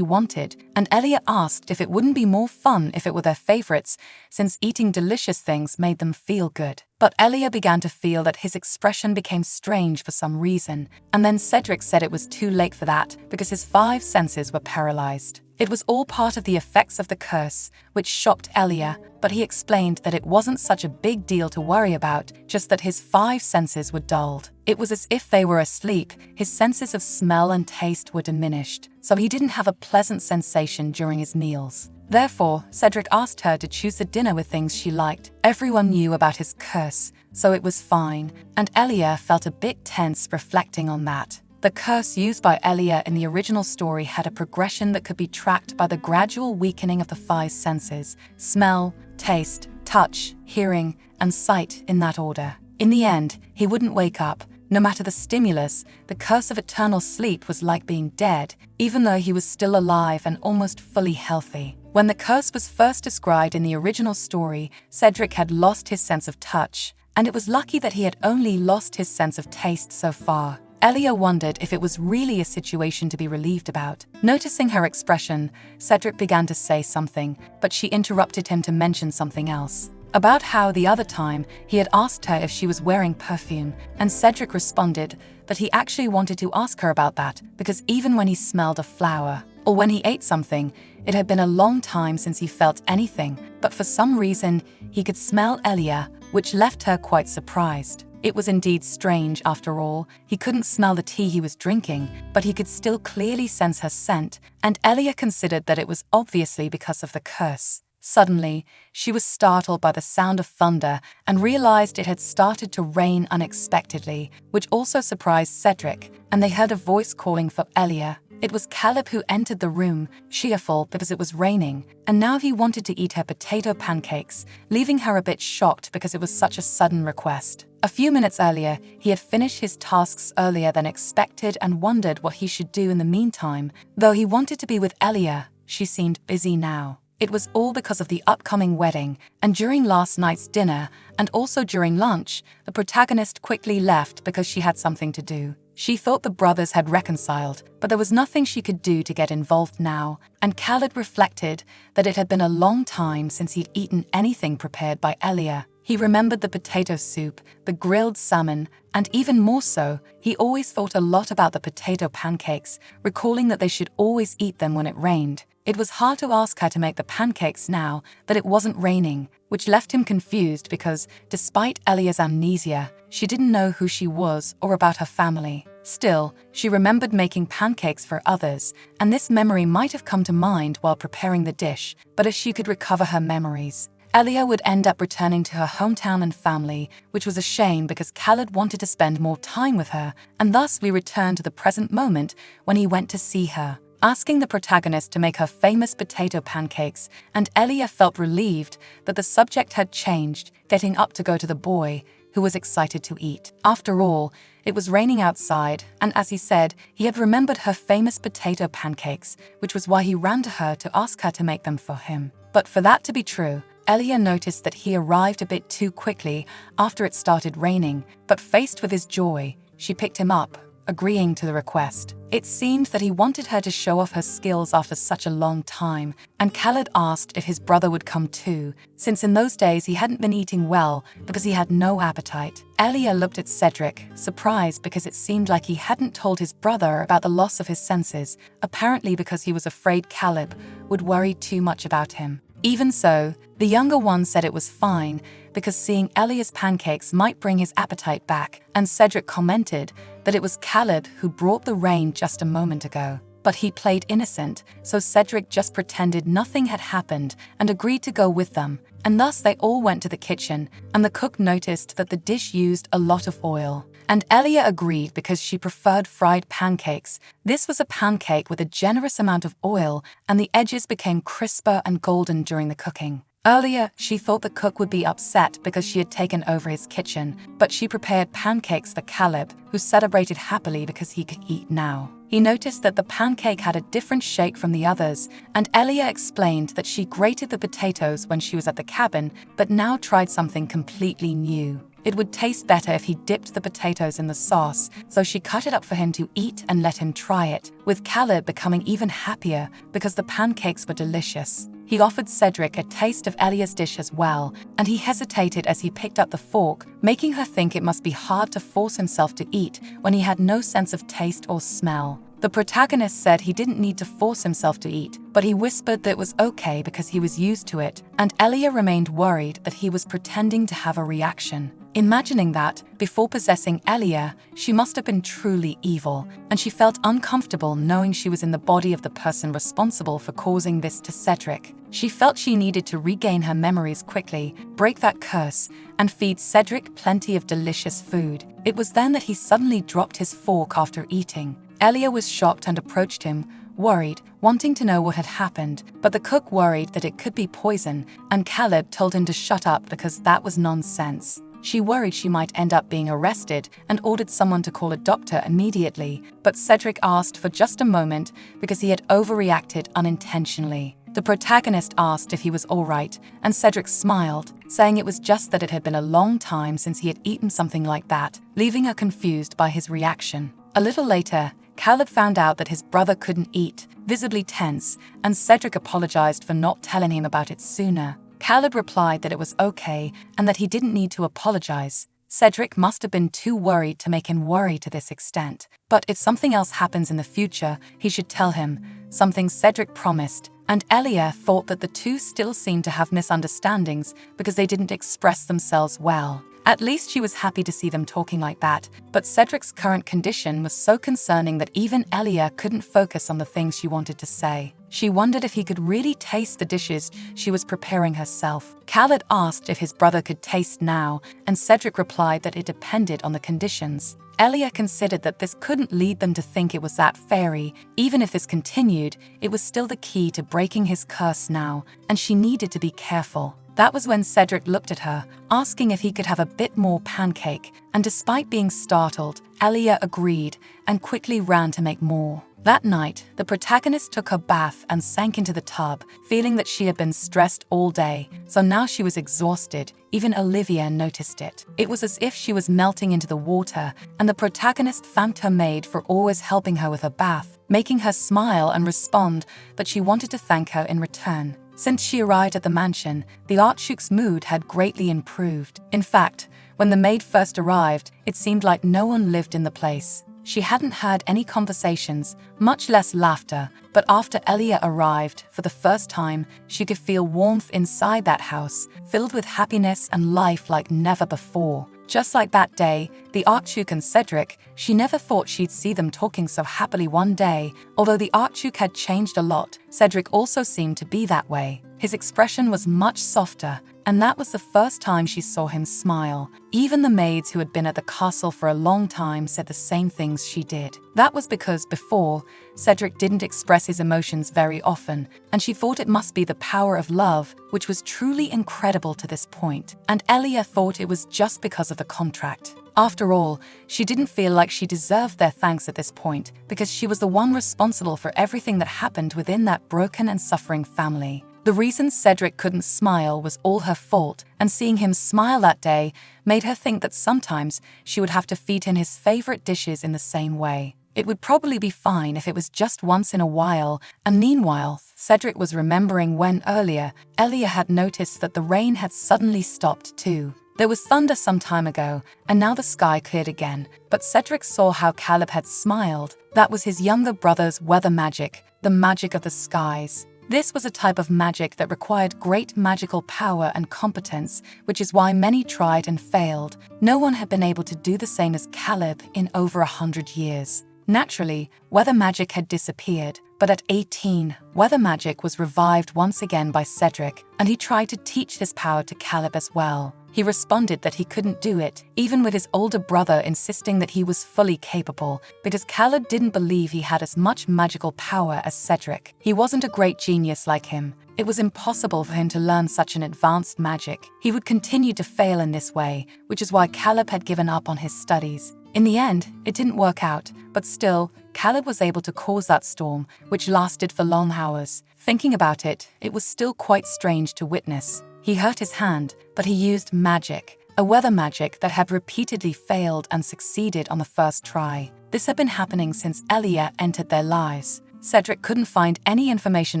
S1: wanted, and Elia asked if it wouldn't be more fun if it were their favorites, since eating delicious things made them feel good. But Elia began to feel that his expression became strange for some reason, and then Cedric said it was too late for that because his 5 senses were paralyzed. It was all part of the effects of the curse, which shocked Elia, but he explained that it wasn't such a big deal to worry about, just that his 5 senses were dulled. It was as if they were asleep, his senses of smell and taste were diminished, so he didn't have a pleasant sensation during his meals. Therefore, Cedric asked her to choose the dinner with things she liked. Everyone knew about his curse, so it was fine, and Elia felt a bit tense reflecting on that. The curse used by Elia in the original story had a progression that could be tracked by the gradual weakening of the 5 senses: smell, taste, touch, hearing, and sight in that order. In the end, he wouldn't wake up. No matter the stimulus, the curse of eternal sleep was like being dead, even though he was still alive and almost fully healthy. When the curse was first described in the original story, Cedric had lost his sense of touch, and it was lucky that he had only lost his sense of taste so far. Elia wondered if it was really a situation to be relieved about. Noticing her expression, Cedric began to say something, but she interrupted him to mention something else. About how the other time he had asked her if she was wearing perfume, and Cedric responded that he actually wanted to ask her about that because even when he smelled a flower, or when he ate something, it had been a long time since he felt anything, but for some reason he could smell Elia, which left her quite surprised. It was indeed strange after all. He couldn't smell the tea he was drinking, but he could still clearly sense her scent, and Elia considered that it was obviously because of the curse. Suddenly, she was startled by the sound of thunder and realized it had started to rain unexpectedly, which also surprised Cedric, and they heard a voice calling for Elia. It was Caleb who entered the room, cheerful because it was raining, and now he wanted to eat her potato pancakes, leaving her a bit shocked because it was such a sudden request. A few minutes earlier, he had finished his tasks earlier than expected and wondered what he should do in the meantime. Though he wanted to be with Elia, she seemed busy now. It was all because of the upcoming wedding, and during last night's dinner, and also during lunch, the protagonist quickly left because she had something to do. She thought the brothers had reconciled, but there was nothing she could do to get involved now, and Khaled reflected that it had been a long time since he'd eaten anything prepared by Elia. He remembered the potato soup, the grilled salmon, and even more so, he always thought a lot about the potato pancakes, recalling that they should always eat them when it rained. It was hard to ask her to make the pancakes now that it wasn't raining, which left him confused because, despite Elia's amnesia, she didn't know who she was or about her family. Still, she remembered making pancakes for others, and this memory might have come to mind while preparing the dish, but as she could recover her memories, Elia would end up returning to her hometown and family, which was a shame because Khaled wanted to spend more time with her, and thus we return to the present moment when he went to see her, asking the protagonist to make her famous potato pancakes, and Elia felt relieved that the subject had changed, getting up to go to the boy, who was excited to eat. After all, it was raining outside, and as he said, he had remembered her famous potato pancakes, which was why he ran to her to ask her to make them for him. But for that to be true, Elia noticed that he arrived a bit too quickly after it started raining, but faced with his joy, she picked him up, agreeing to the request. It seemed that he wanted her to show off her skills after such a long time, and Khaled asked if his brother would come too, since in those days he hadn't been eating well because he had no appetite. Elia looked at Cedric, surprised because it seemed like he hadn't told his brother about the loss of his senses, apparently because he was afraid Khaled would worry too much about him. Even so, the younger one said it was fine because seeing Elia's pancakes might bring his appetite back, and Cedric commented that it was Khaled who brought the rain just a moment ago. But he played innocent, so Cedric just pretended nothing had happened and agreed to go with them, and thus they all went to the kitchen, and the cook noticed that the dish used a lot of oil. And Elia agreed because she preferred fried pancakes. This was a pancake with a generous amount of oil, and the edges became crisper and golden during the cooking. Earlier, she thought the cook would be upset because she had taken over his kitchen, but she prepared pancakes for Caleb, who celebrated happily because he could eat now. He noticed that the pancake had a different shape from the others, and Elia explained that she grated the potatoes when she was at the cabin, but now tried something completely new. It would taste better if he dipped the potatoes in the sauce, so she cut it up for him to eat and let him try it, with Caleb becoming even happier because the pancakes were delicious. He offered Cedric a taste of Elia's dish as well, and he hesitated as he picked up the fork, making her think it must be hard to force himself to eat when he had no sense of taste or smell. The protagonist said he didn't need to force himself to eat, but he whispered that it was okay because he was used to it, and Elia remained worried that he was pretending to have a reaction. Imagining that, before possessing Elia, she must have been truly evil, and she felt uncomfortable knowing she was in the body of the person responsible for causing this to Cedric. She felt she needed to regain her memories quickly, break that curse, and feed Cedric plenty of delicious food. It was then that he suddenly dropped his fork after eating. Elia was shocked and approached him, worried, wanting to know what had happened, but the cook worried that it could be poison, and Caleb told him to shut up because that was nonsense. She worried she might end up being arrested and ordered someone to call a doctor immediately, but Cedric asked for just a moment because he had overreacted unintentionally. The protagonist asked if he was all right, and Cedric smiled, saying it was just that it had been a long time since he had eaten something like that, leaving her confused by his reaction. A little later, Caleb found out that his brother couldn't eat, visibly tense, and Cedric apologized for not telling him about it sooner. Caleb replied that it was okay and that he didn't need to apologize. Cedric must have been too worried to make him worry to this extent. But if something else happens in the future, he should tell him, something Cedric promised, and Elia thought that the two still seemed to have misunderstandings because they didn't express themselves well. At least she was happy to see them talking like that, but Cedric's current condition was so concerning that even Elia couldn't focus on the things she wanted to say. She wondered if he could really taste the dishes she was preparing herself. Khaled asked if his brother could taste now, and Cedric replied that it depended on the conditions. Elia considered that this couldn't lead them to think it was that fairy. Even if this continued, it was still the key to breaking his curse now, and she needed to be careful. That was when Cedric looked at her, asking if he could have a bit more pancake, and despite being startled, Elia agreed and quickly ran to make more. That night, the protagonist took her bath and sank into the tub, feeling that she had been stressed all day, so now she was exhausted. Even Olivia noticed it. It was as if she was melting into the water, and the protagonist thanked her maid for always helping her with her bath, making her smile and respond that she wanted to thank her in return. Since she arrived at the mansion, the Archduke's mood had greatly improved. In fact, when the maid first arrived, it seemed like no one lived in the place. She hadn't heard any conversations, much less laughter, but after Elia arrived, for the first time, she could feel warmth inside that house, filled with happiness and life like never before. Just like that day, the Archduke and Cedric, she never thought she'd see them talking so happily one day. Although the Archduke had changed a lot, Cedric also seemed to be that way. His expression was much softer, and that was the first time she saw him smile. Even the maids who had been at the castle for a long time said the same things she did. That was because before, Cedric didn't express his emotions very often, and she thought it must be the power of love, which was truly incredible to this point. And Elia thought it was just because of the contract. After all, she didn't feel like she deserved their thanks at this point, because she was the one responsible for everything that happened within that broken and suffering family. The reason Cedric couldn't smile was all her fault, and seeing him smile that day made her think that sometimes she would have to feed him his favorite dishes in the same way. It would probably be fine if it was just once in a while, and meanwhile, Cedric was remembering when earlier, Elia had noticed that the rain had suddenly stopped too. There was thunder some time ago, and now the sky cleared again, but Cedric saw how Caleb had smiled. That was his younger brother's weather magic, the magic of the skies. This was a type of magic that required great magical power and competence, which is why many tried and failed. No one had been able to do the same as Caleb in over 100 years. Naturally, weather magic had disappeared, but at 18, weather magic was revived once again by Cedric, and he tried to teach this power to Caleb as well. He responded that he couldn't do it, even with his older brother insisting that he was fully capable, because Caleb didn't believe he had as much magical power as Cedric. He wasn't a great genius like him. It was impossible for him to learn such an advanced magic. He would continue to fail in this way, which is why Caleb had given up on his studies. In the end, it didn't work out, but still, Caleb was able to cause that storm, which lasted for long hours. Thinking about it, it was still quite strange to witness. He hurt his hand, but he used magic, a weather magic that had repeatedly failed and succeeded on the first try. This had been happening since Elia entered their lives. Cedric couldn't find any information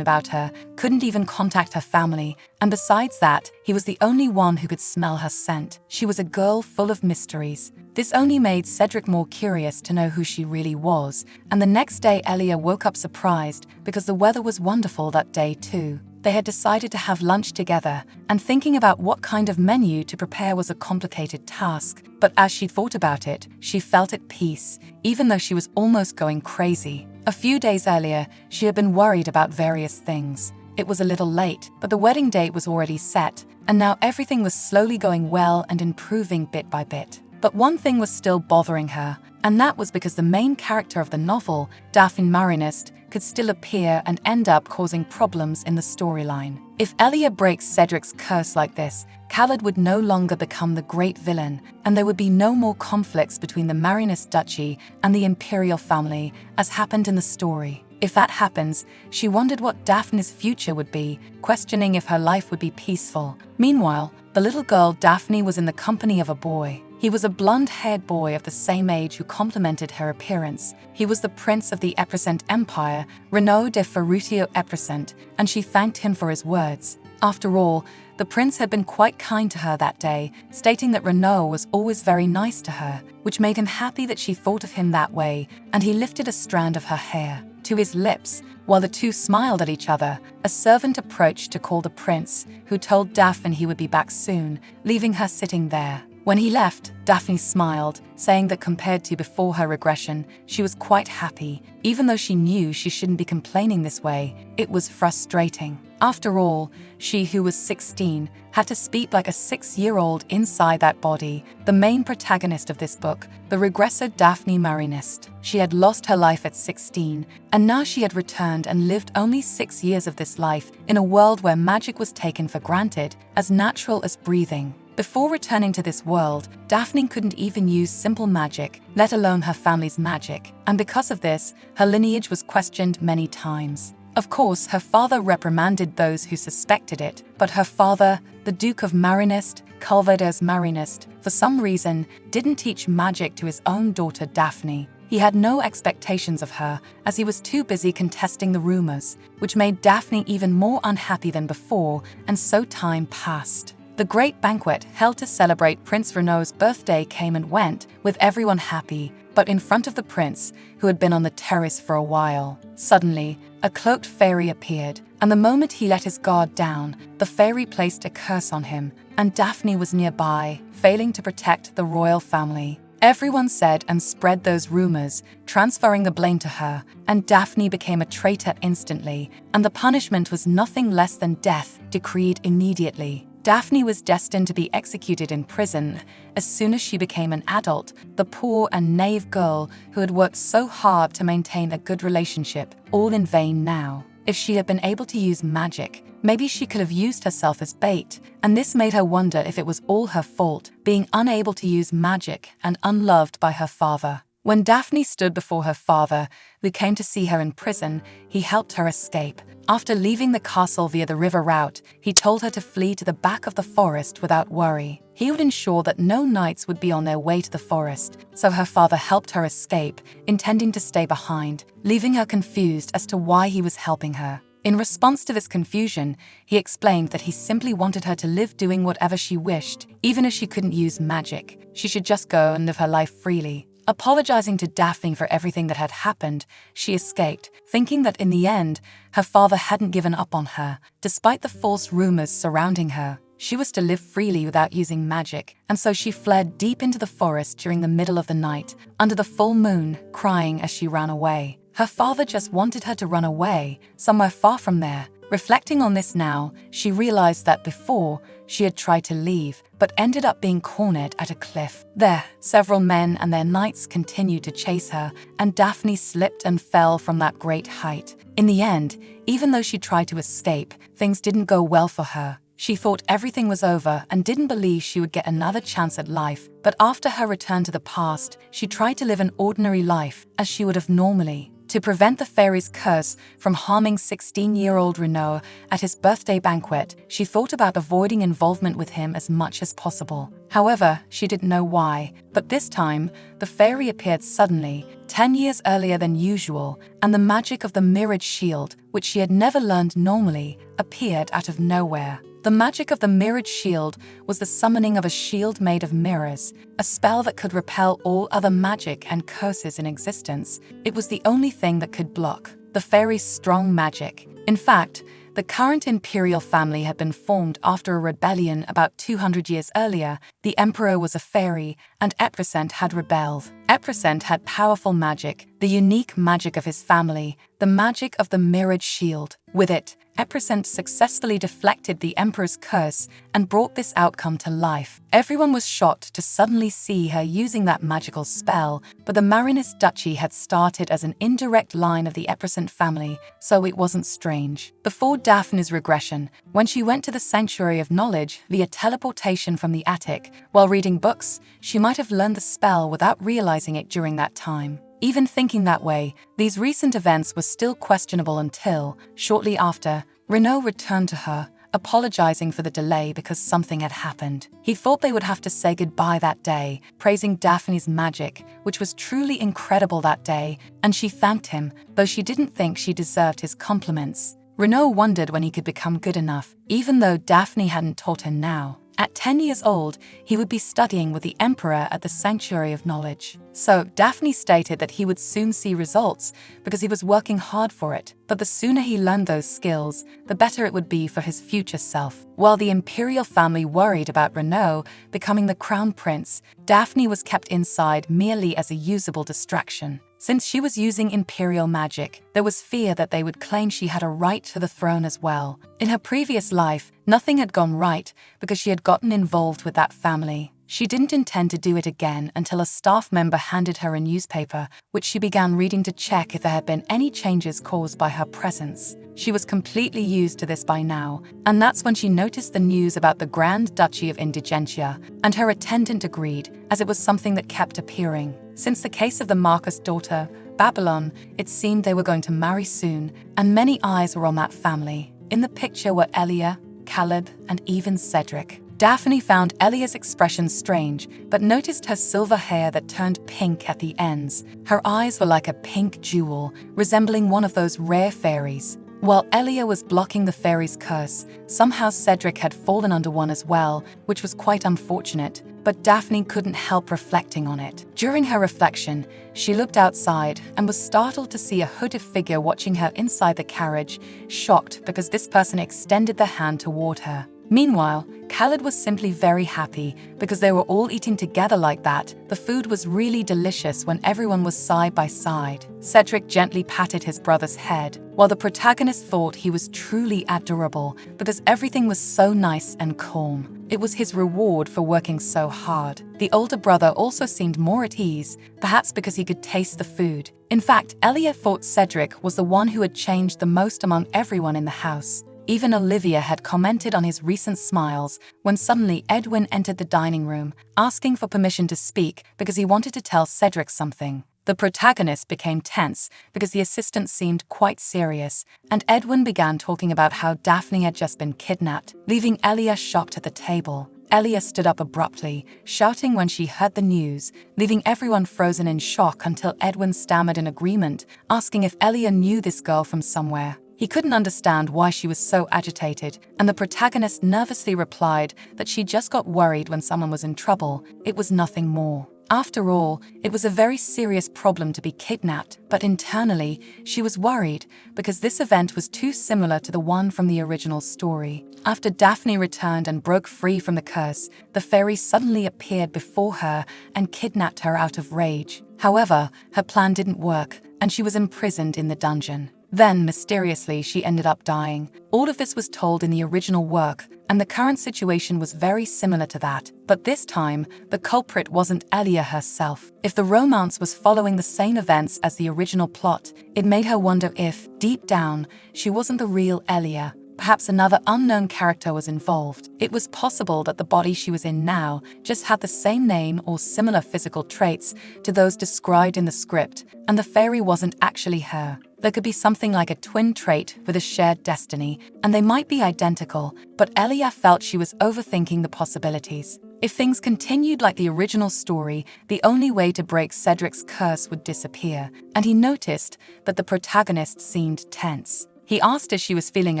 S1: about her, couldn't even contact her family, and besides that, he was the only one who could smell her scent. She was a girl full of mysteries. This only made Cedric more curious to know who she really was, and the next day Elia woke up surprised because the weather was wonderful that day too. They had decided to have lunch together, and thinking about what kind of menu to prepare was a complicated task. But as she thought about it, she felt at peace, even though she was almost going crazy. A few days earlier, she had been worried about various things. It was a little late, but the wedding date was already set, and now everything was slowly going well and improving bit by bit. But one thing was still bothering her, and that was because the main character of the novel, Daphne Marinist, could still appear and end up causing problems in the storyline. If Elia breaks Cedric's curse like this, Khaled would no longer become the great villain, and there would be no more conflicts between the Marinist Duchy and the imperial family, as happened in the story. If that happens, she wondered what Daphne's future would be, questioning if her life would be peaceful. Meanwhile, the little girl Daphne was in the company of a boy. He was a blonde-haired boy of the same age who complimented her appearance. He was the prince of the Eprecent Empire, Renaud de Ferrutio Eprecent, and she thanked him for his words. After all, the prince had been quite kind to her that day, stating that Renaud was always very nice to her, which made him happy that she thought of him that way, and he lifted a strand of her hair to his lips. While the two smiled at each other, a servant approached to call the prince, who told Daphne he would be back soon, leaving her sitting there. When he left, Daphne smiled, saying that compared to before her regression, she was quite happy, even though she knew she shouldn't be complaining this way. It was frustrating. After all, she who was 16 had to speak like a 6-year-old inside that body. The main protagonist of this book, the regressor Daphne Marinist. She had lost her life at 16, and now she had returned and lived only 6 years of this life in a world where magic was taken for granted, as natural as breathing. Before returning to this world, Daphne couldn't even use simple magic, let alone her family's magic, and because of this, her lineage was questioned many times. Of course, her father reprimanded those who suspected it, but her father, the Duke of Marinist, Calvados Marinist, for some reason, didn't teach magic to his own daughter Daphne. He had no expectations of her, as he was too busy contesting the rumors, which made Daphne even more unhappy than before, and so time passed. The great banquet held to celebrate Prince Renault's birthday came and went, with everyone happy, but in front of the prince, who had been on the terrace for a while. Suddenly, a cloaked fairy appeared, and the moment he let his guard down, the fairy placed a curse on him, and Daphne was nearby, failing to protect the royal family. Everyone said and spread those rumors, transferring the blame to her, and Daphne became a traitor instantly, and the punishment was nothing less than death, decreed immediately. Daphne was destined to be executed in prison. As soon as she became an adult, the poor and naive girl who had worked so hard to maintain a good relationship, all in vain now. If she had been able to use magic, maybe she could have used herself as bait, and this made her wonder if it was all her fault, being unable to use magic and unloved by her father. When Daphne stood before her father, who came to see her in prison, he helped her escape. After leaving the castle via the river route, he told her to flee to the back of the forest without worry. He would ensure that no knights would be on their way to the forest, so her father helped her escape, intending to stay behind, leaving her confused as to why he was helping her. In response to this confusion, he explained that he simply wanted her to live doing whatever she wished, even if she couldn't use magic. She should just go and live her life freely. Apologizing to Daphne for everything that had happened, she escaped, thinking that in the end, her father hadn't given up on her, despite the false rumors surrounding her. She was to live freely without using magic, and so she fled deep into the forest during the middle of the night, under the full moon, crying as she ran away. Her father just wanted her to run away, somewhere far from there. Reflecting on this now, she realized that before, she had tried to leave, but ended up being cornered at a cliff. There, several men and their knights continued to chase her, and Daphne slipped and fell from that great height. In the end, even though she tried to escape, things didn't go well for her. She thought everything was over and didn't believe she would get another chance at life, but after her return to the past, she tried to live an ordinary life, as she would have normally. To prevent the fairy's curse from harming 16-year-old Renault at his birthday banquet, she thought about avoiding involvement with him as much as possible. However, she didn't know why, but this time, the fairy appeared suddenly, 10 years earlier than usual, and the magic of the mirrored shield, which she had never learned normally, appeared out of nowhere. The magic of the mirrored shield was the summoning of a shield made of mirrors, a spell that could repel all other magic and curses in existence. It was the only thing that could block the fairy's strong magic. In fact, the current imperial family had been formed after a rebellion about 200 years earlier. The emperor was a fairy, and Eprecent had rebelled. Eprecent had powerful magic, the unique magic of his family, the magic of the mirrored shield. With it, Eprecent successfully deflected the emperor's curse and brought this outcome to life. Everyone was shocked to suddenly see her using that magical spell, but the Marinus Duchy had started as an indirect line of the Eprecent family, so it wasn't strange. Before Daphne's regression, when she went to the Sanctuary of Knowledge via teleportation from the attic, while reading books, she might have learned the spell without realizing it during that time. Even thinking that way, these recent events were still questionable until, shortly after, Renault returned to her, apologizing for the delay because something had happened. He thought they would have to say goodbye that day, praising Daphne's magic, which was truly incredible that day, and she thanked him, though she didn't think she deserved his compliments. Renault wondered when he could become good enough, even though Daphne hadn't taught him now. At 10 years old, he would be studying with the Emperor at the Sanctuary of Knowledge. So Daphne stated that he would soon see results because he was working hard for it. But the sooner he learned those skills, the better it would be for his future self. While the imperial family worried about Renault becoming the crown prince, Daphne was kept inside merely as a usable distraction. Since she was using imperial magic, there was fear that they would claim she had a right to the throne as well. In her previous life, nothing had gone right because she had gotten involved with that family. She didn't intend to do it again until a staff member handed her a newspaper, which she began reading to check if there had been any changes caused by her presence. She was completely used to this by now, and that's when she noticed the news about the Grand Duchy of Indigentia, and her attendant agreed, as it was something that kept appearing. Since the case of the Marcus daughter, Babylon, it seemed they were going to marry soon, and many eyes were on that family. In the picture were Elia, Caleb, and even Cedric. Daphne found Elia's expression strange, but noticed her silver hair that turned pink at the ends. Her eyes were like a pink jewel, resembling one of those rare fairies. While Elia was blocking the fairy's curse, somehow Cedric had fallen under one as well, which was quite unfortunate, but Daphne couldn't help reflecting on it. During her reflection, she looked outside and was startled to see a hooded figure watching her inside the carriage, shocked because this person extended their hand toward her. Meanwhile, Khaled was simply very happy because they were all eating together like that. The food was really delicious when everyone was side by side. Cedric gently patted his brother's head, while the protagonist thought he was truly adorable because everything was so nice and calm. It was his reward for working so hard. The older brother also seemed more at ease, perhaps because he could taste the food. In fact, Elia thought Cedric was the one who had changed the most among everyone in the house. Even Olivia had commented on his recent smiles when suddenly Edwin entered the dining room, asking for permission to speak because he wanted to tell Cedric something. The protagonist became tense because the assistant seemed quite serious, and Edwin began talking about how Daphne had just been kidnapped, leaving Elia shocked at the table. Elia stood up abruptly, shouting when she heard the news, leaving everyone frozen in shock until Edwin stammered in agreement, asking if Elia knew this girl from somewhere. He couldn't understand why she was so agitated, and the protagonist nervously replied that she just got worried when someone was in trouble. It was nothing more. After all, it was a very serious problem to be kidnapped, but internally, she was worried because this event was too similar to the one from the original story. After Daphne returned and broke free from the curse, the fairy suddenly appeared before her and kidnapped her out of rage. However, her plan didn't work, and she was imprisoned in the dungeon. Then, mysteriously, she ended up dying. All of this was told in the original work, and the current situation was very similar to that. But this time, the culprit wasn't Elia herself. If the romance was following the same events as the original plot, it made her wonder if, deep down, she wasn't the real Elia. Perhaps another unknown character was involved. It was possible that the body she was in now just had the same name or similar physical traits to those described in the script, and the fairy wasn't actually her. There could be something like a twin trait with a shared destiny, and they might be identical, but Elia felt she was overthinking the possibilities. If things continued like the original story, the only way to break Cedric's curse would disappear, and he noticed that the protagonist seemed tense. He asked if she was feeling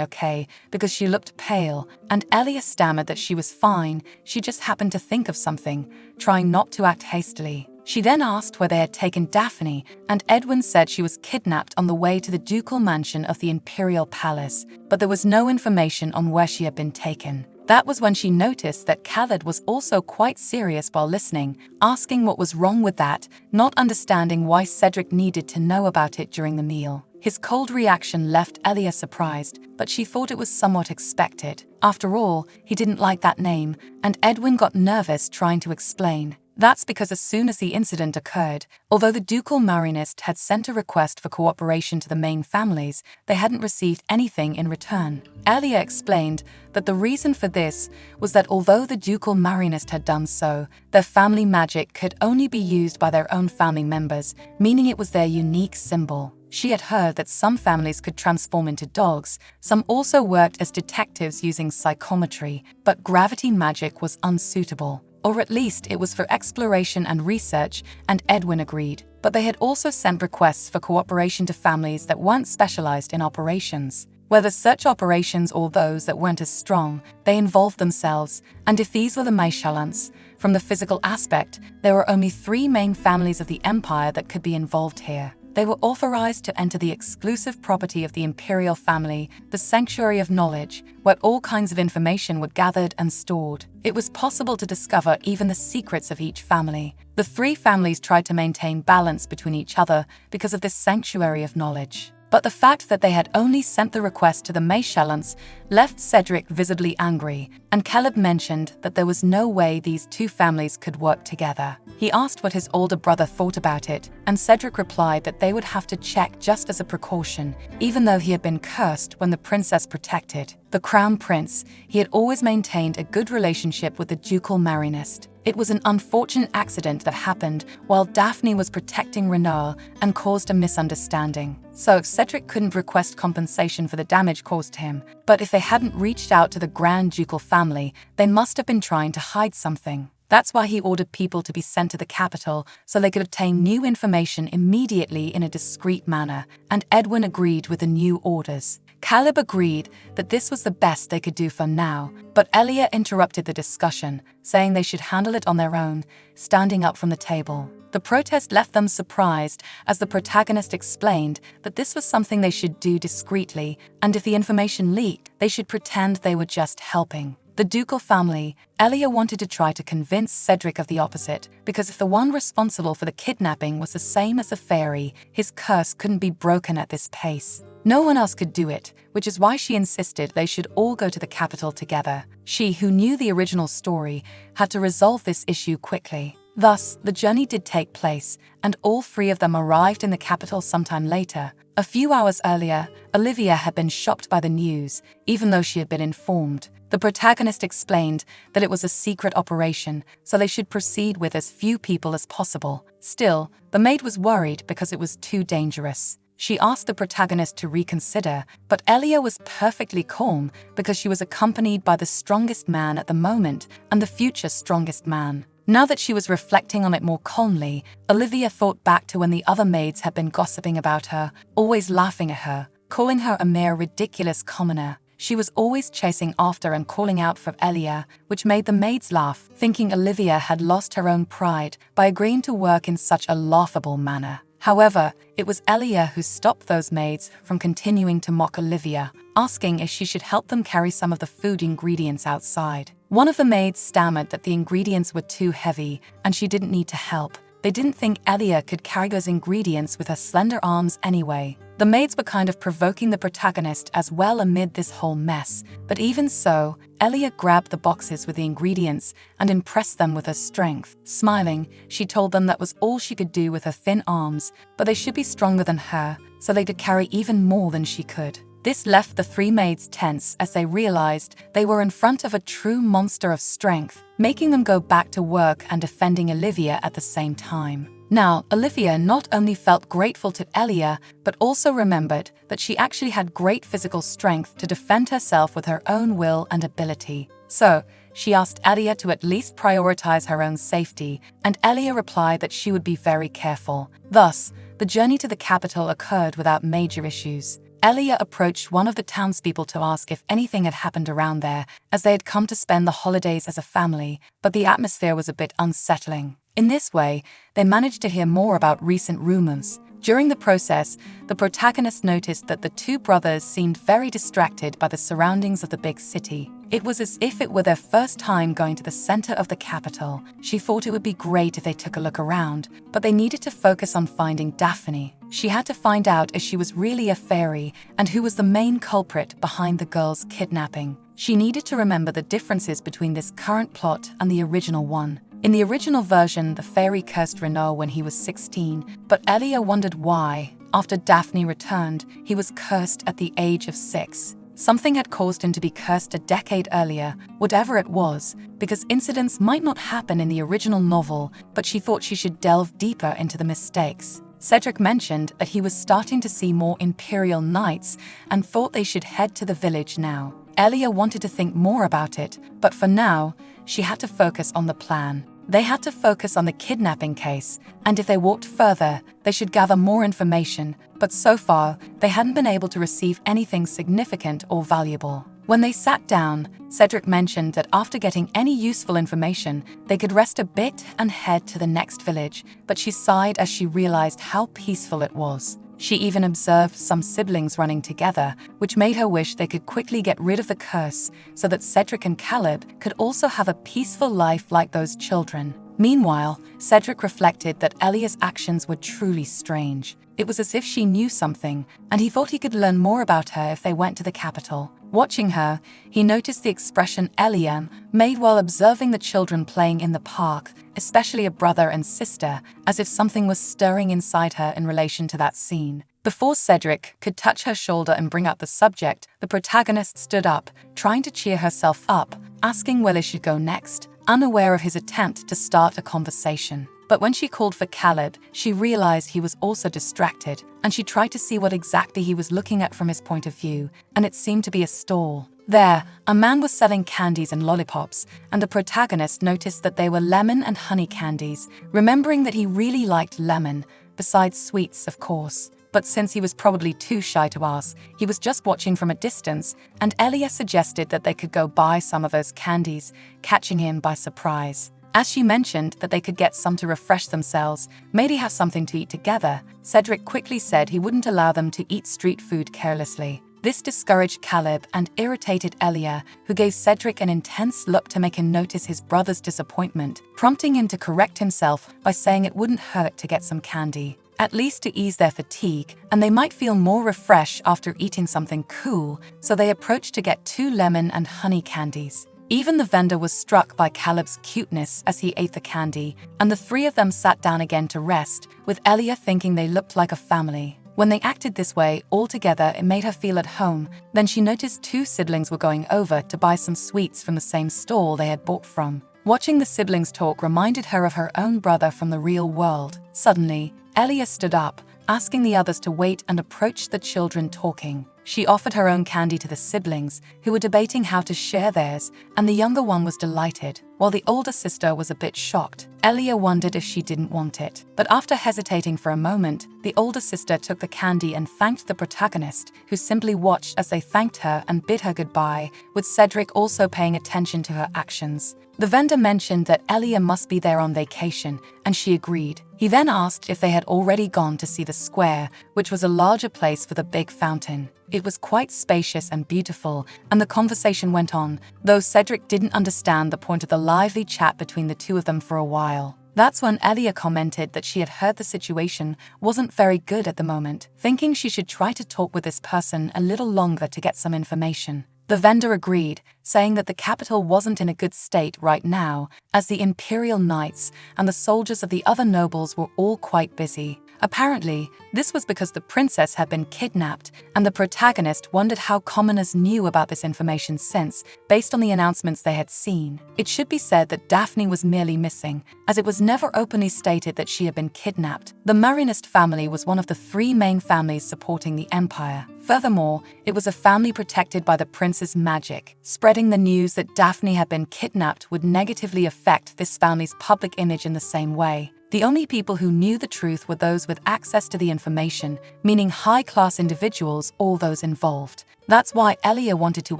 S1: okay because she looked pale, and Elia stammered that she was fine, she just happened to think of something, trying not to act hastily. She then asked where they had taken Daphne, and Edwin said she was kidnapped on the way to the ducal mansion of the Imperial Palace, but there was no information on where she had been taken. That was when she noticed that Khaled was also quite serious while listening, asking what was wrong with that, not understanding why Cedric needed to know about it during the meal. His cold reaction left Elia surprised, but she thought it was somewhat expected. After all, he didn't like that name, and Edwin got nervous trying to explain. That's because as soon as the incident occurred, although the ducal Marinist had sent a request for cooperation to the main families, they hadn't received anything in return. Elia explained that the reason for this was that although the ducal Marinist had done so, their family magic could only be used by their own family members, meaning it was their unique symbol. She had heard that some families could transform into dogs, some also worked as detectives using psychometry, but gravity magic was unsuitable. Or at least it was for exploration and research, and Edwin agreed. But they had also sent requests for cooperation to families that weren't specialized in operations. Whether such operations or those that weren't as strong, they involved themselves, and if these were the Maishallants, from the physical aspect, there were only 3 main families of the Empire that could be involved here. They were authorized to enter the exclusive property of the imperial family, the Sanctuary of Knowledge, where all kinds of information were gathered and stored. It was possible to discover even the secrets of each family. The 3 families tried to maintain balance between each other because of this Sanctuary of Knowledge. But the fact that they had only sent the request to the Maishallants left Cedric visibly angry, and Caleb mentioned that there was no way these 2 families could work together. He asked what his older brother thought about it, and Cedric replied that they would have to check just as a precaution, even though he had been cursed when the princess protected the crown prince. He had always maintained a good relationship with the ducal Marinist. It was an unfortunate accident that happened while Daphne was protecting Renaud and caused a misunderstanding. So Cedric couldn't request compensation for the damage caused to him, but if they hadn't reached out to the Grand Ducal family, they must have been trying to hide something. That's why he ordered people to be sent to the capital so they could obtain new information immediately in a discreet manner, and Edwin agreed with the new orders. Caleb agreed that this was the best they could do for now, but Elia interrupted the discussion, saying they should handle it on their own, standing up from the table. The protest left them surprised as the protagonist explained that this was something they should do discreetly, and if the information leaked, they should pretend they were just helping. The ducal family, Elia wanted to try to convince Cedric of the opposite, because if the one responsible for the kidnapping was the same as the fairy, his curse couldn't be broken at this pace. No one else could do it, which is why she insisted they should all go to the capital together. She, who knew the original story, had to resolve this issue quickly. Thus, the journey did take place, and all three of them arrived in the capital sometime later. A few hours earlier, Olivia had been shocked by the news, even though she had been informed. The protagonist explained that it was a secret operation, so they should proceed with as few people as possible. Still, the maid was worried because it was too dangerous. She asked the protagonist to reconsider, but Elia was perfectly calm because she was accompanied by the strongest man at the moment and the future strongest man. Now that she was reflecting on it more calmly, Olivia thought back to when the other maids had been gossiping about her, always laughing at her, calling her a mere ridiculous commoner. She was always chasing after and calling out for Elia, which made the maids laugh, thinking Olivia had lost her own pride by agreeing to work in such a laughable manner. However, it was Elia who stopped those maids from continuing to mock Olivia, asking if she should help them carry some of the food ingredients outside. One of the maids stammered that the ingredients were too heavy and she didn't need to help. They didn't think Elia could carry those ingredients with her slender arms anyway. The maids were kind of provoking the protagonist as well amid this whole mess, but even so, Elia grabbed the boxes with the ingredients and impressed them with her strength. Smiling, she told them that was all she could do with her thin arms, but they should be stronger than her, so they could carry even more than she could. This left the three maids tense as they realized they were in front of a true monster of strength, making them go back to work and defending Olivia at the same time. Now, Olivia not only felt grateful to Elia, but also remembered that she actually had great physical strength to defend herself with her own will and ability. So, she asked Elia to at least prioritize her own safety, and Elia replied that she would be very careful. Thus, the journey to the capital occurred without major issues. Elia approached one of the townspeople to ask if anything had happened around there, as they had come to spend the holidays as a family, but the atmosphere was a bit unsettling. In this way, they managed to hear more about recent rumors. During the process, the protagonist noticed that the two brothers seemed very distracted by the surroundings of the big city. It was as if it were their first time going to the center of the capital. She thought it would be great if they took a look around, but they needed to focus on finding Daphne. She had to find out if she was really a fairy and who was the main culprit behind the girl's kidnapping. She needed to remember the differences between this current plot and the original one. In the original version, the fairy cursed Renaud when he was 16, but Elia wondered why, after Daphne returned, he was cursed at the age of 6. Something had caused him to be cursed a decade earlier, whatever it was, because incidents might not happen in the original novel, but she thought she should delve deeper into the mistakes. Cedric mentioned that he was starting to see more Imperial Knights and thought they should head to the village now. Elia wanted to think more about it, but for now, she had to focus on the plan. They had to focus on the kidnapping case, and if they walked further, they should gather more information, but so far, they hadn't been able to receive anything significant or valuable. When they sat down, Cedric mentioned that after getting any useful information, they could rest a bit and head to the next village, but she sighed as she realized how peaceful it was. She even observed some siblings running together, which made her wish they could quickly get rid of the curse so that Cedric and Caleb could also have a peaceful life like those children. Meanwhile, Cedric reflected that Elia's actions were truly strange. It was as if she knew something, and he thought he could learn more about her if they went to the capital. Watching her, he noticed the expression Elia made while observing the children playing in the park, especially a brother and sister, as if something was stirring inside her in relation to that scene. Before Cedric could touch her shoulder and bring up the subject, the protagonist stood up, trying to cheer herself up, asking where they should go next. unaware of his attempt to start a conversation. But when she called for Caleb, she realized he was also distracted, and she tried to see what exactly he was looking at from his point of view, and it seemed to be a stall. There, a man was selling candies and lollipops, and the protagonist noticed that they were lemon and honey candies, remembering that he really liked lemon, besides sweets, of course. But since he was probably too shy to ask, he was just watching from a distance, and Elia suggested that they could go buy some of those candies, catching him by surprise. As she mentioned that they could get some to refresh themselves, maybe have something to eat together, Cedric quickly said he wouldn't allow them to eat street food carelessly. This discouraged Caleb and irritated Elia, who gave Cedric an intense look to make him notice his brother's disappointment, prompting him to correct himself by saying it wouldn't hurt to get some candy, at least to ease their fatigue, and they might feel more refreshed after eating something cool, so they approached to get 2 lemon and honey candies. Even the vendor was struck by Caleb's cuteness as he ate the candy, and the 3 of them sat down again to rest, with Elia thinking they looked like a family. When they acted this way all together, it made her feel at home. Then she noticed 2 siblings were going over to buy some sweets from the same stall they had bought from. Watching the siblings talk reminded her of her own brother from the real world. Suddenly, Elia stood up, asking the others to wait, and approached the children talking. She offered her own candy to the siblings, who were debating how to share theirs, and the younger one was delighted, while the older sister was a bit shocked. Elia wondered if she didn't want it. But after hesitating for a moment, the older sister took the candy and thanked the protagonist, who simply watched as they thanked her and bid her goodbye, with Cedric also paying attention to her actions. The vendor mentioned that Elia must be there on vacation, and she agreed. He then asked if they had already gone to see the square, which was a larger place with a big fountain. It was quite spacious and beautiful, and the conversation went on, though Cedric didn't understand the point of the lively chat between the 2 of them for a while. That's when Elia commented that she had heard the situation wasn't very good at the moment, thinking she should try to talk with this person a little longer to get some information. The vendor agreed, saying that the capital wasn't in a good state right now, as the imperial knights and the soldiers of the other nobles were all quite busy. Apparently, this was because the princess had been kidnapped, and the protagonist wondered how commoners knew about this information since, based on the announcements they had seen. It should be said that Daphne was merely missing, as it was never openly stated that she had been kidnapped. The Marinist family was one of the 3 main families supporting the empire. Furthermore, it was a family protected by the prince's magic. Spreading the news that Daphne had been kidnapped would negatively affect this family's public image in the same way. The only people who knew the truth were those with access to the information, meaning high-class individuals or those involved. That's why Elia wanted to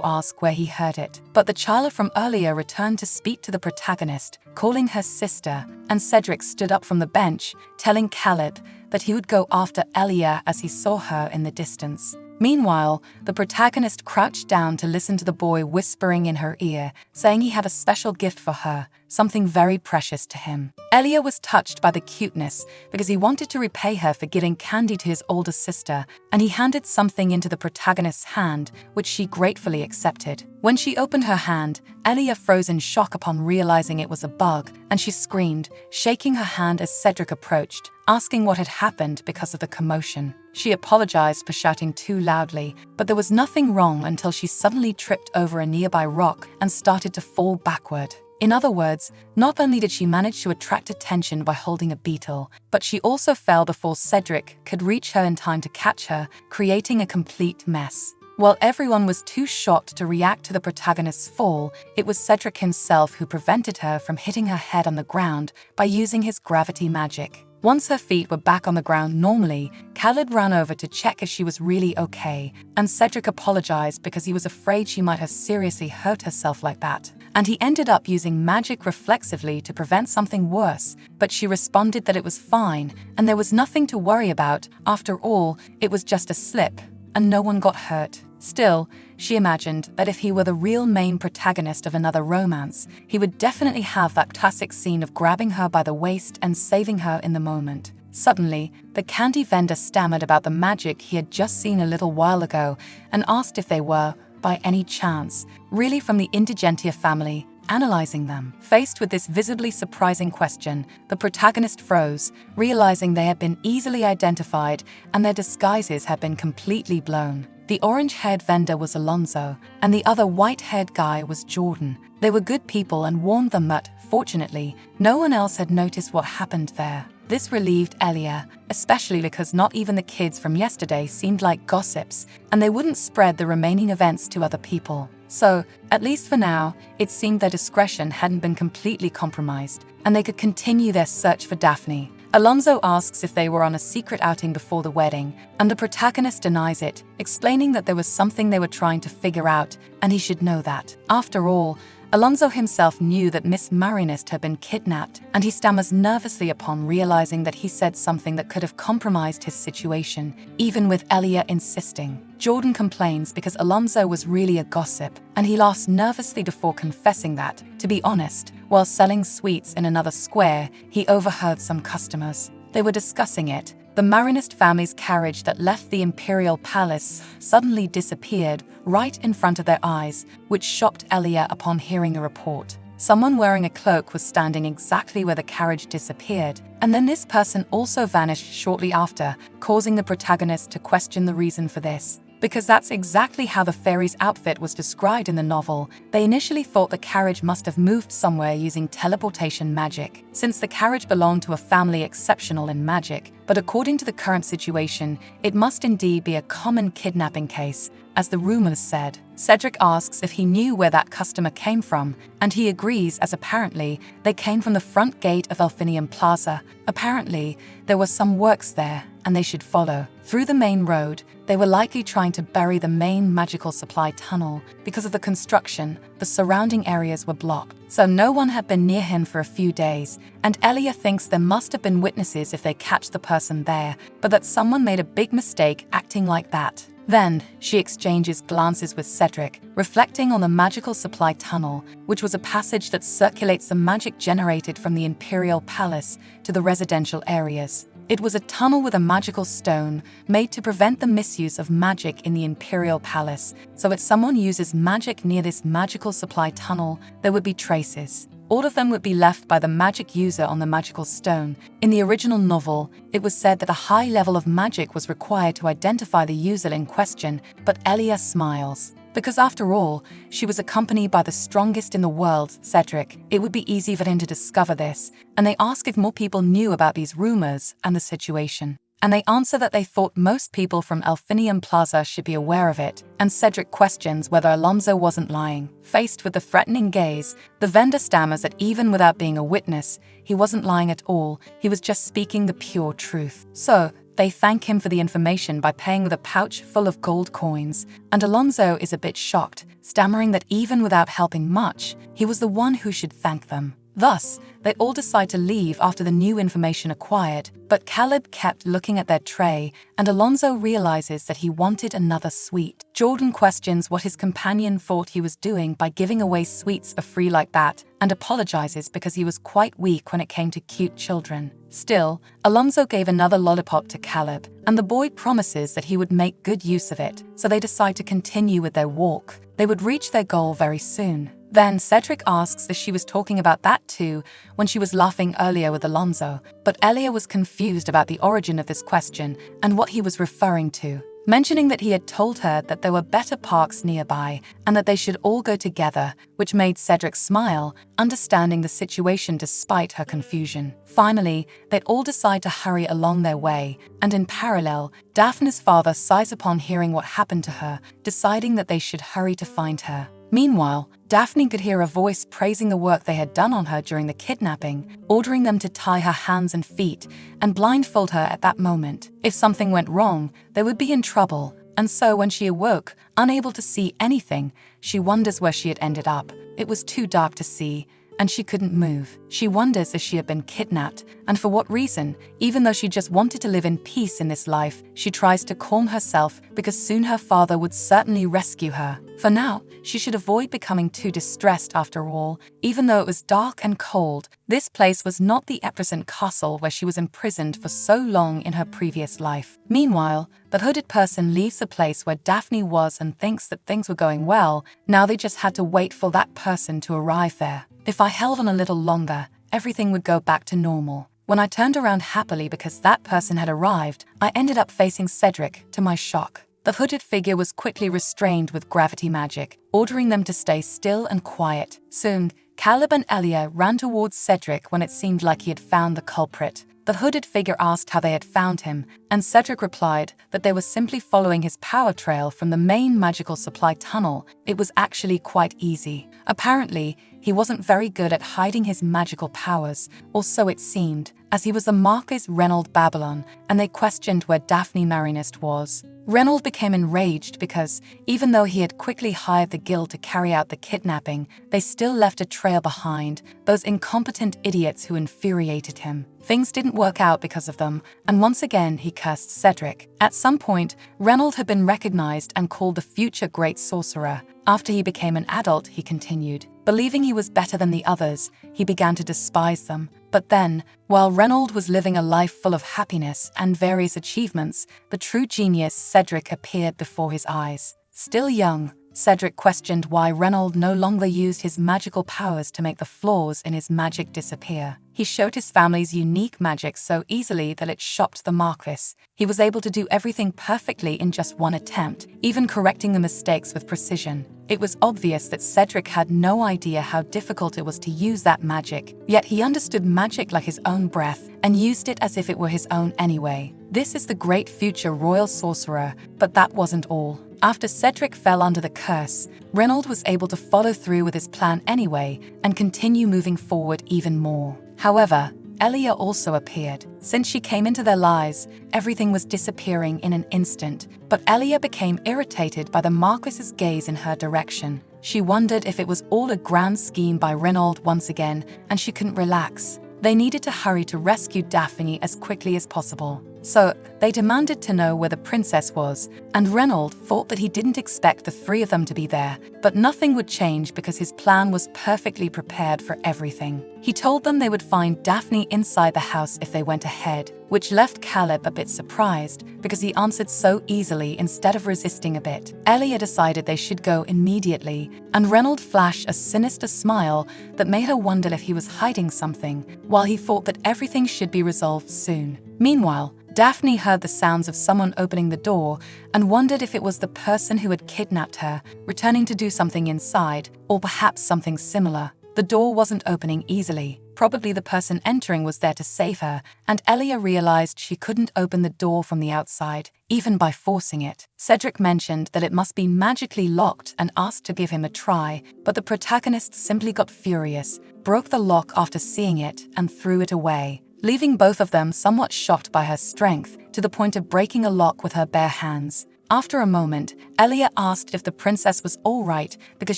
S1: ask where he heard it. But the child from earlier returned to speak to the protagonist, calling her sister, and Cedric stood up from the bench, telling Caleb that he would go after Elia as he saw her in the distance. Meanwhile, the protagonist crouched down to listen to the boy whispering in her ear, saying he had a special gift for her, something very precious to him. Elia was touched by the cuteness because he wanted to repay her for giving candy to his older sister, and he handed something into the protagonist's hand, which she gratefully accepted. When she opened her hand, Elia froze in shock upon realizing it was a bug, and she screamed, shaking her hand as Cedric approached, asking what had happened because of the commotion. She apologized for shouting too loudly, but there was nothing wrong until she suddenly tripped over a nearby rock and started to fall backward. In other words, not only did she manage to attract attention by holding a beetle, but she also fell before Cedric could reach her in time to catch her, creating a complete mess. While everyone was too shocked to react to the protagonist's fall, it was Cedric himself who prevented her from hitting her head on the ground by using his gravity magic. Once her feet were back on the ground normally, Khaled ran over to check if she was really okay, and Cedric apologized because he was afraid she might have seriously hurt herself like that. And he ended up using magic reflexively to prevent something worse, but she responded that it was fine, and there was nothing to worry about. After all, it was just a slip, and no one got hurt. Still, she imagined that if he were the real main protagonist of another romance, he would definitely have that classic scene of grabbing her by the waist and saving her in the moment. Suddenly, the candy vendor stammered about the magic he had just seen a little while ago and asked if they were, by any chance, really from the Indigentia family, analyzing them. Faced with this visibly surprising question, the protagonist froze, realizing they had been easily identified and their disguises had been completely blown. The orange-haired vendor was Alonso, and the other white-haired guy was Jordan. They were good people and warned them that, fortunately, no one else had noticed what happened there. This relieved Elia, especially because not even the kids from yesterday seemed like gossips, and they wouldn't spread the remaining events to other people. So, at least for now, it seemed their discretion hadn't been completely compromised, and they could continue their search for Daphne. Alonso asks if they were on a secret outing before the wedding, and the protagonist denies it, explaining that there was something they were trying to figure out, and he should know that. After all, Alonso himself knew that Miss Marinist had been kidnapped, and he stammers nervously upon realizing that he said something that could have compromised his situation, even with Elia insisting. Jordan complains because Alonso was really a gossip, and he laughs nervously before confessing that, to be honest, while selling sweets in another square, he overheard some customers. They were discussing it. The Marinist family's carriage that left the Imperial Palace suddenly disappeared right in front of their eyes, which shocked Elia upon hearing the report. Someone wearing a cloak was standing exactly where the carriage disappeared, and then this person also vanished shortly after, causing the protagonist to question the reason for this. Because that's exactly how the fairy's outfit was described in the novel, they initially thought the carriage must have moved somewhere using teleportation magic, since the carriage belonged to a family exceptional in magic. But according to the current situation, it must indeed be a common kidnapping case, as the rumors said. Cedric asks if he knew where that customer came from, and he agrees, as apparently they came from the front gate of Elfinium Plaza. Apparently, there were some works there, and they should follow. Through the main road, they were likely trying to bury the main magical supply tunnel. Because of the construction, the surrounding areas were blocked, so no one had been near him for a few days, and Elia thinks there must have been witnesses if they catch the person there, but that someone made a big mistake acting like that. Then, she exchanges glances with Cedric, reflecting on the magical supply tunnel, which was a passage that circulates the magic generated from the Imperial Palace to the residential areas. It was a tunnel with a magical stone made to prevent the misuse of magic in the Imperial Palace, so if someone uses magic near this magical supply tunnel, there would be traces. All of them would be left by the magic user on the magical stone. In the original novel, it was said that a high level of magic was required to identify the user in question, but Elia smiles. Because after all, she was accompanied by the strongest in the world, Cedric. It would be easy for him to discover this, and they ask if more people knew about these rumors and the situation. And they answer that they thought most people from Elfinium Plaza should be aware of it, and Cedric questions whether Alonso wasn't lying. Faced with the threatening gaze, the vendor stammers that even without being a witness, he wasn't lying at all, he was just speaking the pure truth. So, they thank him for the information by paying with a pouch full of gold coins, and Alonso is a bit shocked, stammering that even without helping much, he was the one who should thank them. Thus, they all decide to leave after the new information acquired, but Caleb kept looking at their tray, and Alonso realizes that he wanted another sweet. Jordan questions what his companion thought he was doing by giving away sweets for free like that, and apologizes because he was quite weak when it came to cute children. Still, Alonso gave another lollipop to Caleb, and the boy promises that he would make good use of it, so they decide to continue with their walk. They would reach their goal very soon. Then Cedric asks if she was talking about that too when she was laughing earlier with Alonso, but Elia was confused about the origin of this question and what he was referring to, mentioning that he had told her that there were better parks nearby and that they should all go together, which made Cedric smile, understanding the situation despite her confusion. Finally, they all decide to hurry along their way, and in parallel, Daphne's father sighs upon hearing what happened to her, deciding that they should hurry to find her. Meanwhile, Daphne could hear a voice praising the work they had done on her during the kidnapping, ordering them to tie her hands and feet and blindfold her at that moment. If something went wrong, they would be in trouble, and so when she awoke, unable to see anything, she wonders where she had ended up. It was too dark to see, and she couldn't move. She wonders if she had been kidnapped, and for what reason. Even though she just wanted to live in peace in this life, she tries to calm herself because soon her father would certainly rescue her. For now, she should avoid becoming too distressed after all. Even though it was dark and cold, this place was not the Epperson castle where she was imprisoned for so long in her previous life. Meanwhile, the hooded person leaves the place where Daphne was and thinks that things were going well. Now they just had to wait for that person to arrive there. If I held on a little longer, everything would go back to normal. When I turned around happily because that person had arrived, I ended up facing Cedric, to my shock. The hooded figure was quickly restrained with gravity magic, ordering them to stay still and quiet. Soon, Caleb and Elia ran towards Cedric when it seemed like he had found the culprit. The hooded figure asked how they had found him, and Cedric replied that they were simply following his power trail from the main magical supply tunnel. It was actually quite easy. Apparently, he wasn't very good at hiding his magical powers, or so it seemed, as he was the Marquis Reynold Babylon, and they questioned where Daphne Marinist was. Reynold became enraged because, even though he had quickly hired the guild to carry out the kidnapping, they still left a trail behind, those incompetent idiots who infuriated him. Things didn't work out because of them, and once again he cursed Cedric. At some point, Reynold had been recognized and called the future great sorcerer. After he became an adult, he continued. Believing he was better than the others, he began to despise them. But then, while Reynold was living a life full of happiness and various achievements, the true genius Cedric appeared before his eyes. Still young, Cedric questioned why Reynold no longer used his magical powers to make the flaws in his magic disappear. He showed his family's unique magic so easily that it shocked the Marquis. He was able to do everything perfectly in just one attempt, even correcting the mistakes with precision. It was obvious that Cedric had no idea how difficult it was to use that magic, yet he understood magic like his own breath and used it as if it were his own anyway. This is the great future royal sorcerer, but that wasn't all. After Cedric fell under the curse, Reynold was able to follow through with his plan anyway and continue moving forward even more. However, Elia also appeared. Since she came into their lives, everything was disappearing in an instant, but Elia became irritated by the Marquis's gaze in her direction. She wondered if it was all a grand scheme by Reynold once again, and she couldn't relax. They needed to hurry to rescue Daphne as quickly as possible. So, they demanded to know where the princess was, and Reynold thought that he didn't expect the three of them to be there, but nothing would change because his plan was perfectly prepared for everything. He told them they would find Daphne inside the house if they went ahead, which left Caleb a bit surprised because he answered so easily instead of resisting a bit. Elia decided they should go immediately, and Reynold flashed a sinister smile that made her wonder if he was hiding something, while he thought that everything should be resolved soon. Meanwhile, Daphne heard the sounds of someone opening the door and wondered if it was the person who had kidnapped her, returning to do something inside, or perhaps something similar. The door wasn't opening easily. Probably the person entering was there to save her, and Elia realized she couldn't open the door from the outside, even by forcing it. Cedric mentioned that it must be magically locked and asked to give him a try, but the protagonist simply got furious, broke the lock after seeing it, and threw it away, leaving both of them somewhat shocked by her strength, to the point of breaking a lock with her bare hands. After a moment, Elia asked if the princess was all right because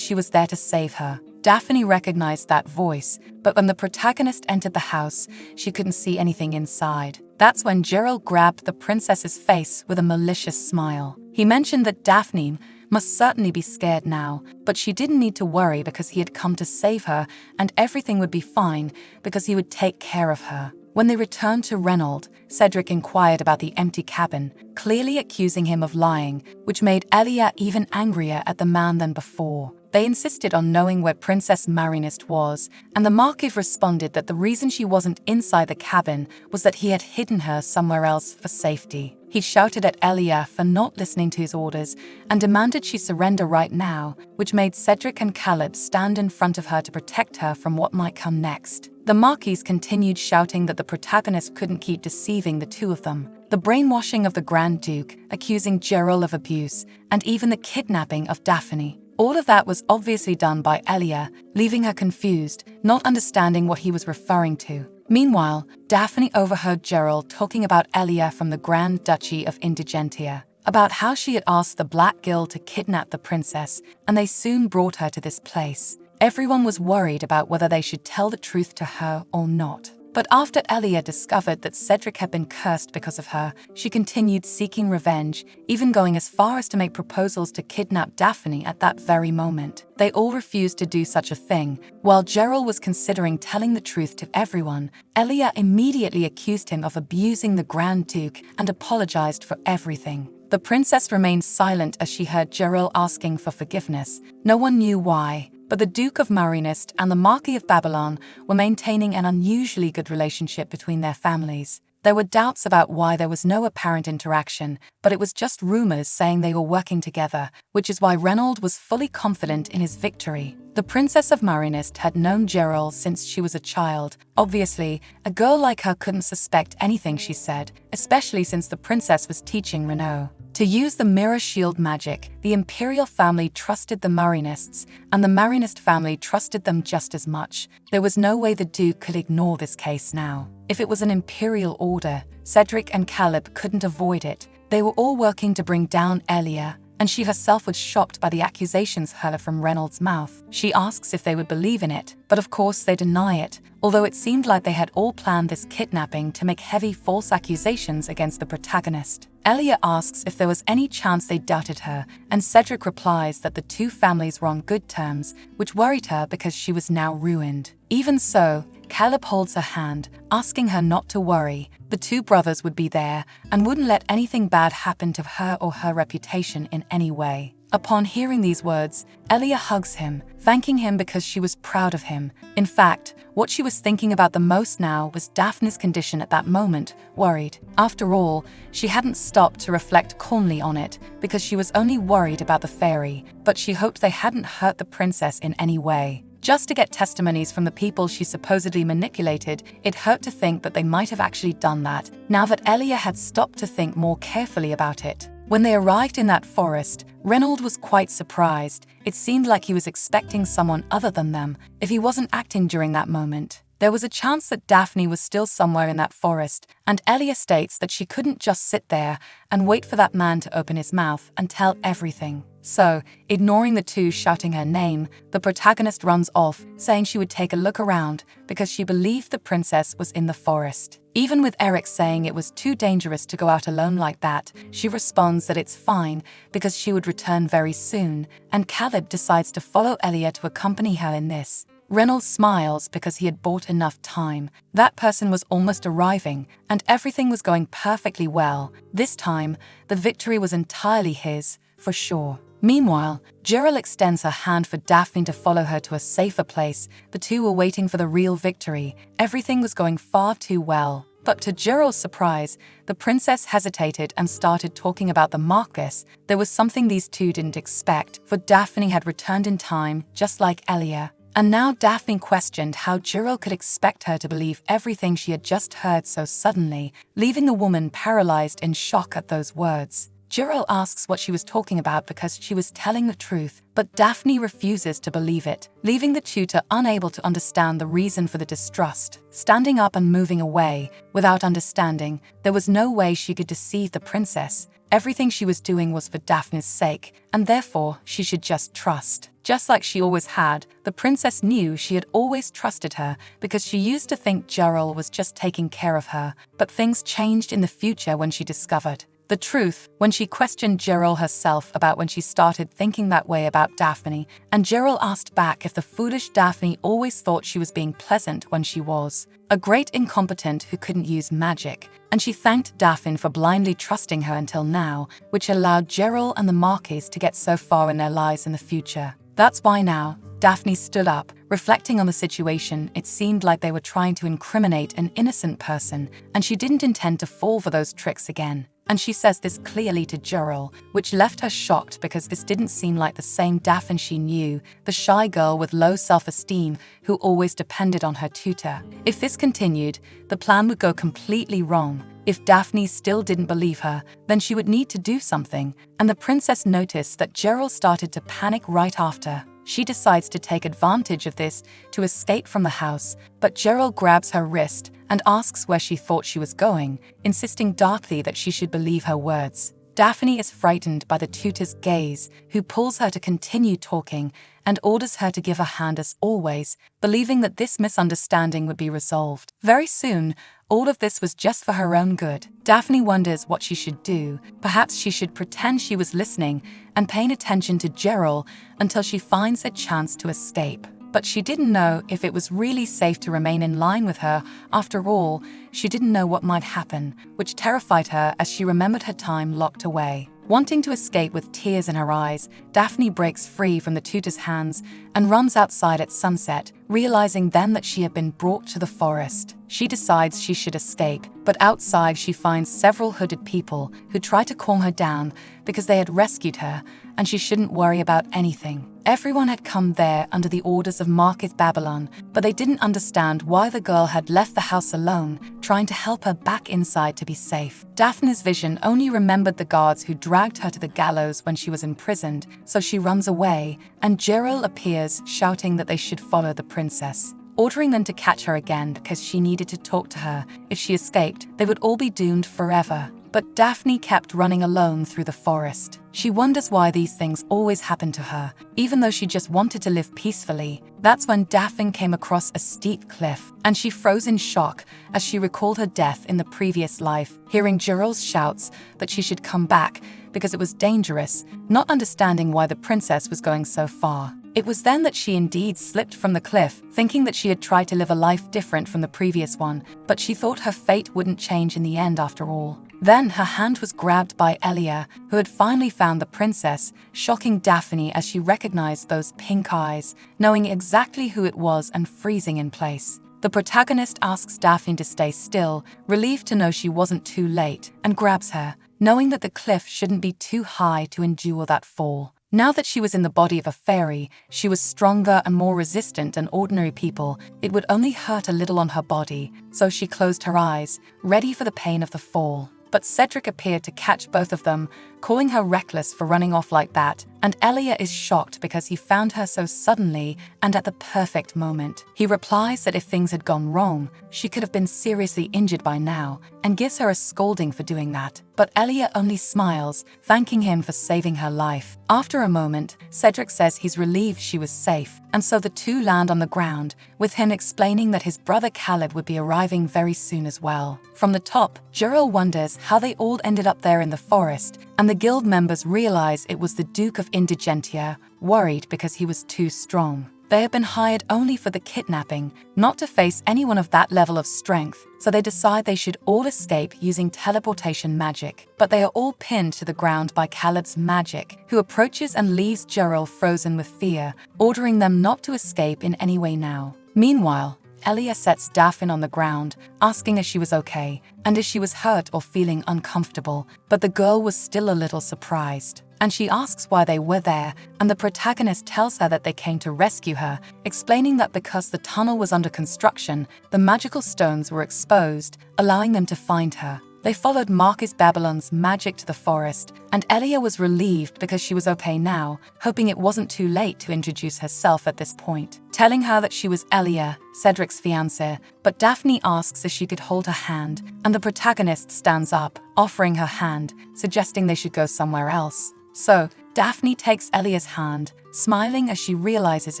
S1: she was there to save her. Daphne recognized that voice, but when the protagonist entered the house, she couldn't see anything inside. That's when Gerald grabbed the princess's face with a malicious smile. He mentioned that Daphne must certainly be scared now, but she didn't need to worry because he had come to save her and everything would be fine because he would take care of her. When they returned to Reynold, Cedric inquired about the empty cabin, clearly accusing him of lying, which made Elia even angrier at the man than before. They insisted on knowing where Princess Marinist was, and the Marquis responded that the reason she wasn't inside the cabin was that he had hidden her somewhere else for safety. He shouted at Elia for not listening to his orders and demanded she surrender right now, which made Cedric and Caleb stand in front of her to protect her from what might come next. The Marquis continued shouting that the protagonist couldn't keep deceiving the two of them. The brainwashing of the Grand Duke, accusing Gerald of abuse, and even the kidnapping of Daphne. All of that was obviously done by Elia, leaving her confused, not understanding what he was referring to. Meanwhile, Daphne overheard Gerald talking about Elia from the Grand Duchy of Indigentia, about how she had asked the Black Guild to kidnap the princess, and they soon brought her to this place. Everyone was worried about whether they should tell the truth to her or not. But after Elia discovered that Cedric had been cursed because of her, she continued seeking revenge, even going as far as to make proposals to kidnap Daphne at that very moment. They all refused to do such a thing. While Gerald was considering telling the truth to everyone, Elia immediately accused him of abusing the Grand Duke and apologized for everything. The princess remained silent as she heard Gerald asking for forgiveness. No one knew why, but the Duke of Marinist and the Marquis of Babylon were maintaining an unusually good relationship between their families. There were doubts about why there was no apparent interaction, but it was just rumors saying they were working together, which is why Reynold was fully confident in his victory. The Princess of Marinist had known Gerald since she was a child. Obviously, a girl like her couldn't suspect anything she said, especially since the princess was teaching Renaud to use the mirror shield magic. The imperial family trusted the Marinists, and the Marinist family trusted them just as much. There was no way the Duke could ignore this case now. If it was an imperial order, Cedric and Caleb couldn't avoid it. They were all working to bring down Elia, and she herself was shocked by the accusations heard from Reynold's mouth. She asks if they would believe in it, but of course they deny it, although it seemed like they had all planned this kidnapping to make heavy false accusations against the protagonist. Elia asks if there was any chance they doubted her, and Cedric replies that the two families were on good terms, which worried her because she was now ruined. Even so, Caleb holds her hand, asking her not to worry. The two brothers would be there and wouldn't let anything bad happen to her or her reputation in any way. Upon hearing these words, Elia hugs him, thanking him because she was proud of him. In fact, what she was thinking about the most now was Daphne's condition at that moment, worried. After all, she hadn't stopped to reflect calmly on it because she was only worried about the fairy, but she hoped they hadn't hurt the princess in any way. Just to get testimonies from the people she supposedly manipulated, it hurt to think that they might have actually done that, now that Elia had stopped to think more carefully about it. When they arrived in that forest, Reynold was quite surprised. It seemed like he was expecting someone other than them, if he wasn't acting during that moment. There was a chance that Daphne was still somewhere in that forest, and Elia states that she couldn't just sit there and wait for that man to open his mouth and tell everything. So, ignoring the two shouting her name, the protagonist runs off, saying she would take a look around because she believed the princess was in the forest. Even with Eric saying it was too dangerous to go out alone like that, she responds that it's fine because she would return very soon, and Caleb decides to follow Elia to accompany her in this. Reynolds smiles because he had bought enough time. That person was almost arriving, and everything was going perfectly well. This time, the victory was entirely his, for sure. Meanwhile, Gerald extends her hand for Daphne to follow her to a safer place. The two were waiting for the real victory. Everything was going far too well. But to Gerald's surprise, the princess hesitated and started talking about the Marquis. There was something these two didn't expect, for Daphne had returned in time, just like Elia. And now Daphne questioned how Gerald could expect her to believe everything she had just heard so suddenly, leaving the woman paralyzed in shock at those words. Gerald asks what she was talking about because she was telling the truth, but Daphne refuses to believe it, leaving the tutor unable to understand the reason for the distrust. Standing up and moving away, without understanding, there was no way she could deceive the princess. Everything she was doing was for Daphne's sake, and therefore she should just trust. Just like she always had, the princess knew she had always trusted her because she used to think Gerald was just taking care of her, but things changed in the future when she discovered the truth, when she questioned Gerald herself about when she started thinking that way about Daphne, and Gerald asked back if the foolish Daphne always thought she was being pleasant when she was a great incompetent who couldn't use magic, and she thanked Daphne for blindly trusting her until now, which allowed Gerald and the Marquis to get so far in their lives in the future. That's why now, Daphne stood up, reflecting on the situation. It seemed like they were trying to incriminate an innocent person, and she didn't intend to fall for those tricks again. And she says this clearly to Gerald, which left her shocked because this didn't seem like the same Daphne she knew, the shy girl with low self-esteem who always depended on her tutor. If this continued, the plan would go completely wrong. If Daphne still didn't believe her, then she would need to do something, and the princess noticed that Gerald started to panic right after. She decides to take advantage of this to escape from the house, but Gerald grabs her wrist and asks where she thought she was going, insisting darkly that she should believe her words. Daphne is frightened by the tutor's gaze, who pulls her to continue talking and orders her to give a hand as always, believing that this misunderstanding would be resolved. Very soon, all of this was just for her own good. Daphne wonders what she should do. Perhaps she should pretend she was listening and paying attention to Gerald until she finds a chance to escape. But she didn't know if it was really safe to remain in line with her. After all, she didn't know what might happen, which terrified her as she remembered her time locked away. Wanting to escape with tears in her eyes, Daphne breaks free from the tutor's hands and runs outside at sunset, realizing then that she had been brought to the forest. She decides she should escape, but outside she finds several hooded people who try to calm her down because they had rescued her and she shouldn't worry about anything. Everyone had come there under the orders of Marcus Babylon, but they didn't understand why the girl had left the house alone, trying to help her back inside to be safe. Daphne's vision only remembered the guards who dragged her to the gallows when she was imprisoned, so she runs away, and Gerald appears, shouting that they should follow the princess, ordering them to catch her again because she needed to talk to her. If she escaped, they would all be doomed forever. But Daphne kept running alone through the forest. She wonders why these things always happen to her, even though she just wanted to live peacefully. That's when Daphne came across a steep cliff, and she froze in shock as she recalled her death in the previous life, hearing Gerald's shouts that she should come back because it was dangerous, not understanding why the princess was going so far. It was then that she indeed slipped from the cliff, thinking that she had tried to live a life different from the previous one, but she thought her fate wouldn't change in the end after all. Then her hand was grabbed by Elia, who had finally found the princess, shocking Daphne as she recognized those pink eyes, knowing exactly who it was and freezing in place. The protagonist asks Daphne to stay still, relieved to know she wasn't too late, and grabs her, knowing that the cliff shouldn't be too high to endure that fall. Now that she was in the body of a fairy, she was stronger and more resistant than ordinary people. It would only hurt a little on her body, so she closed her eyes, ready for the pain of the fall. But Cedric appeared to catch both of them, calling her reckless for running off like that, and Elia is shocked because he found her so suddenly and at the perfect moment. He replies that if things had gone wrong, she could have been seriously injured by now, and gives her a scolding for doing that. But Elia only smiles, thanking him for saving her life. After a moment, Cedric says he's relieved she was safe, and so the two land on the ground, with him explaining that his brother Caleb would be arriving very soon as well. From the top, Gerald wonders how they all ended up there in the forest, and the guild members realize it was the Duke of Indigentia, worried because he was too strong. They had been hired only for the kidnapping, not to face anyone of that level of strength, so they decide they should all escape using teleportation magic. But they are all pinned to the ground by Caleb's magic, who approaches and leaves Gerald frozen with fear, ordering them not to escape in any way now. Meanwhile, Elia sets Daphne on the ground, asking if she was okay, and if she was hurt or feeling uncomfortable, but the girl was still a little surprised. And she asks why they were there, and the protagonist tells her that they came to rescue her, explaining that because the tunnel was under construction, the magical stones were exposed, allowing them to find her. They followed Marcus Babylon's magic to the forest, and Elia was relieved because she was okay now, hoping it wasn't too late to introduce herself at this point, telling her that she was Elia, Cedric's fiancé, but Daphne asks if she could hold her hand, and the protagonist stands up, offering her hand, suggesting they should go somewhere else. So, Daphne takes Elia's hand, smiling as she realizes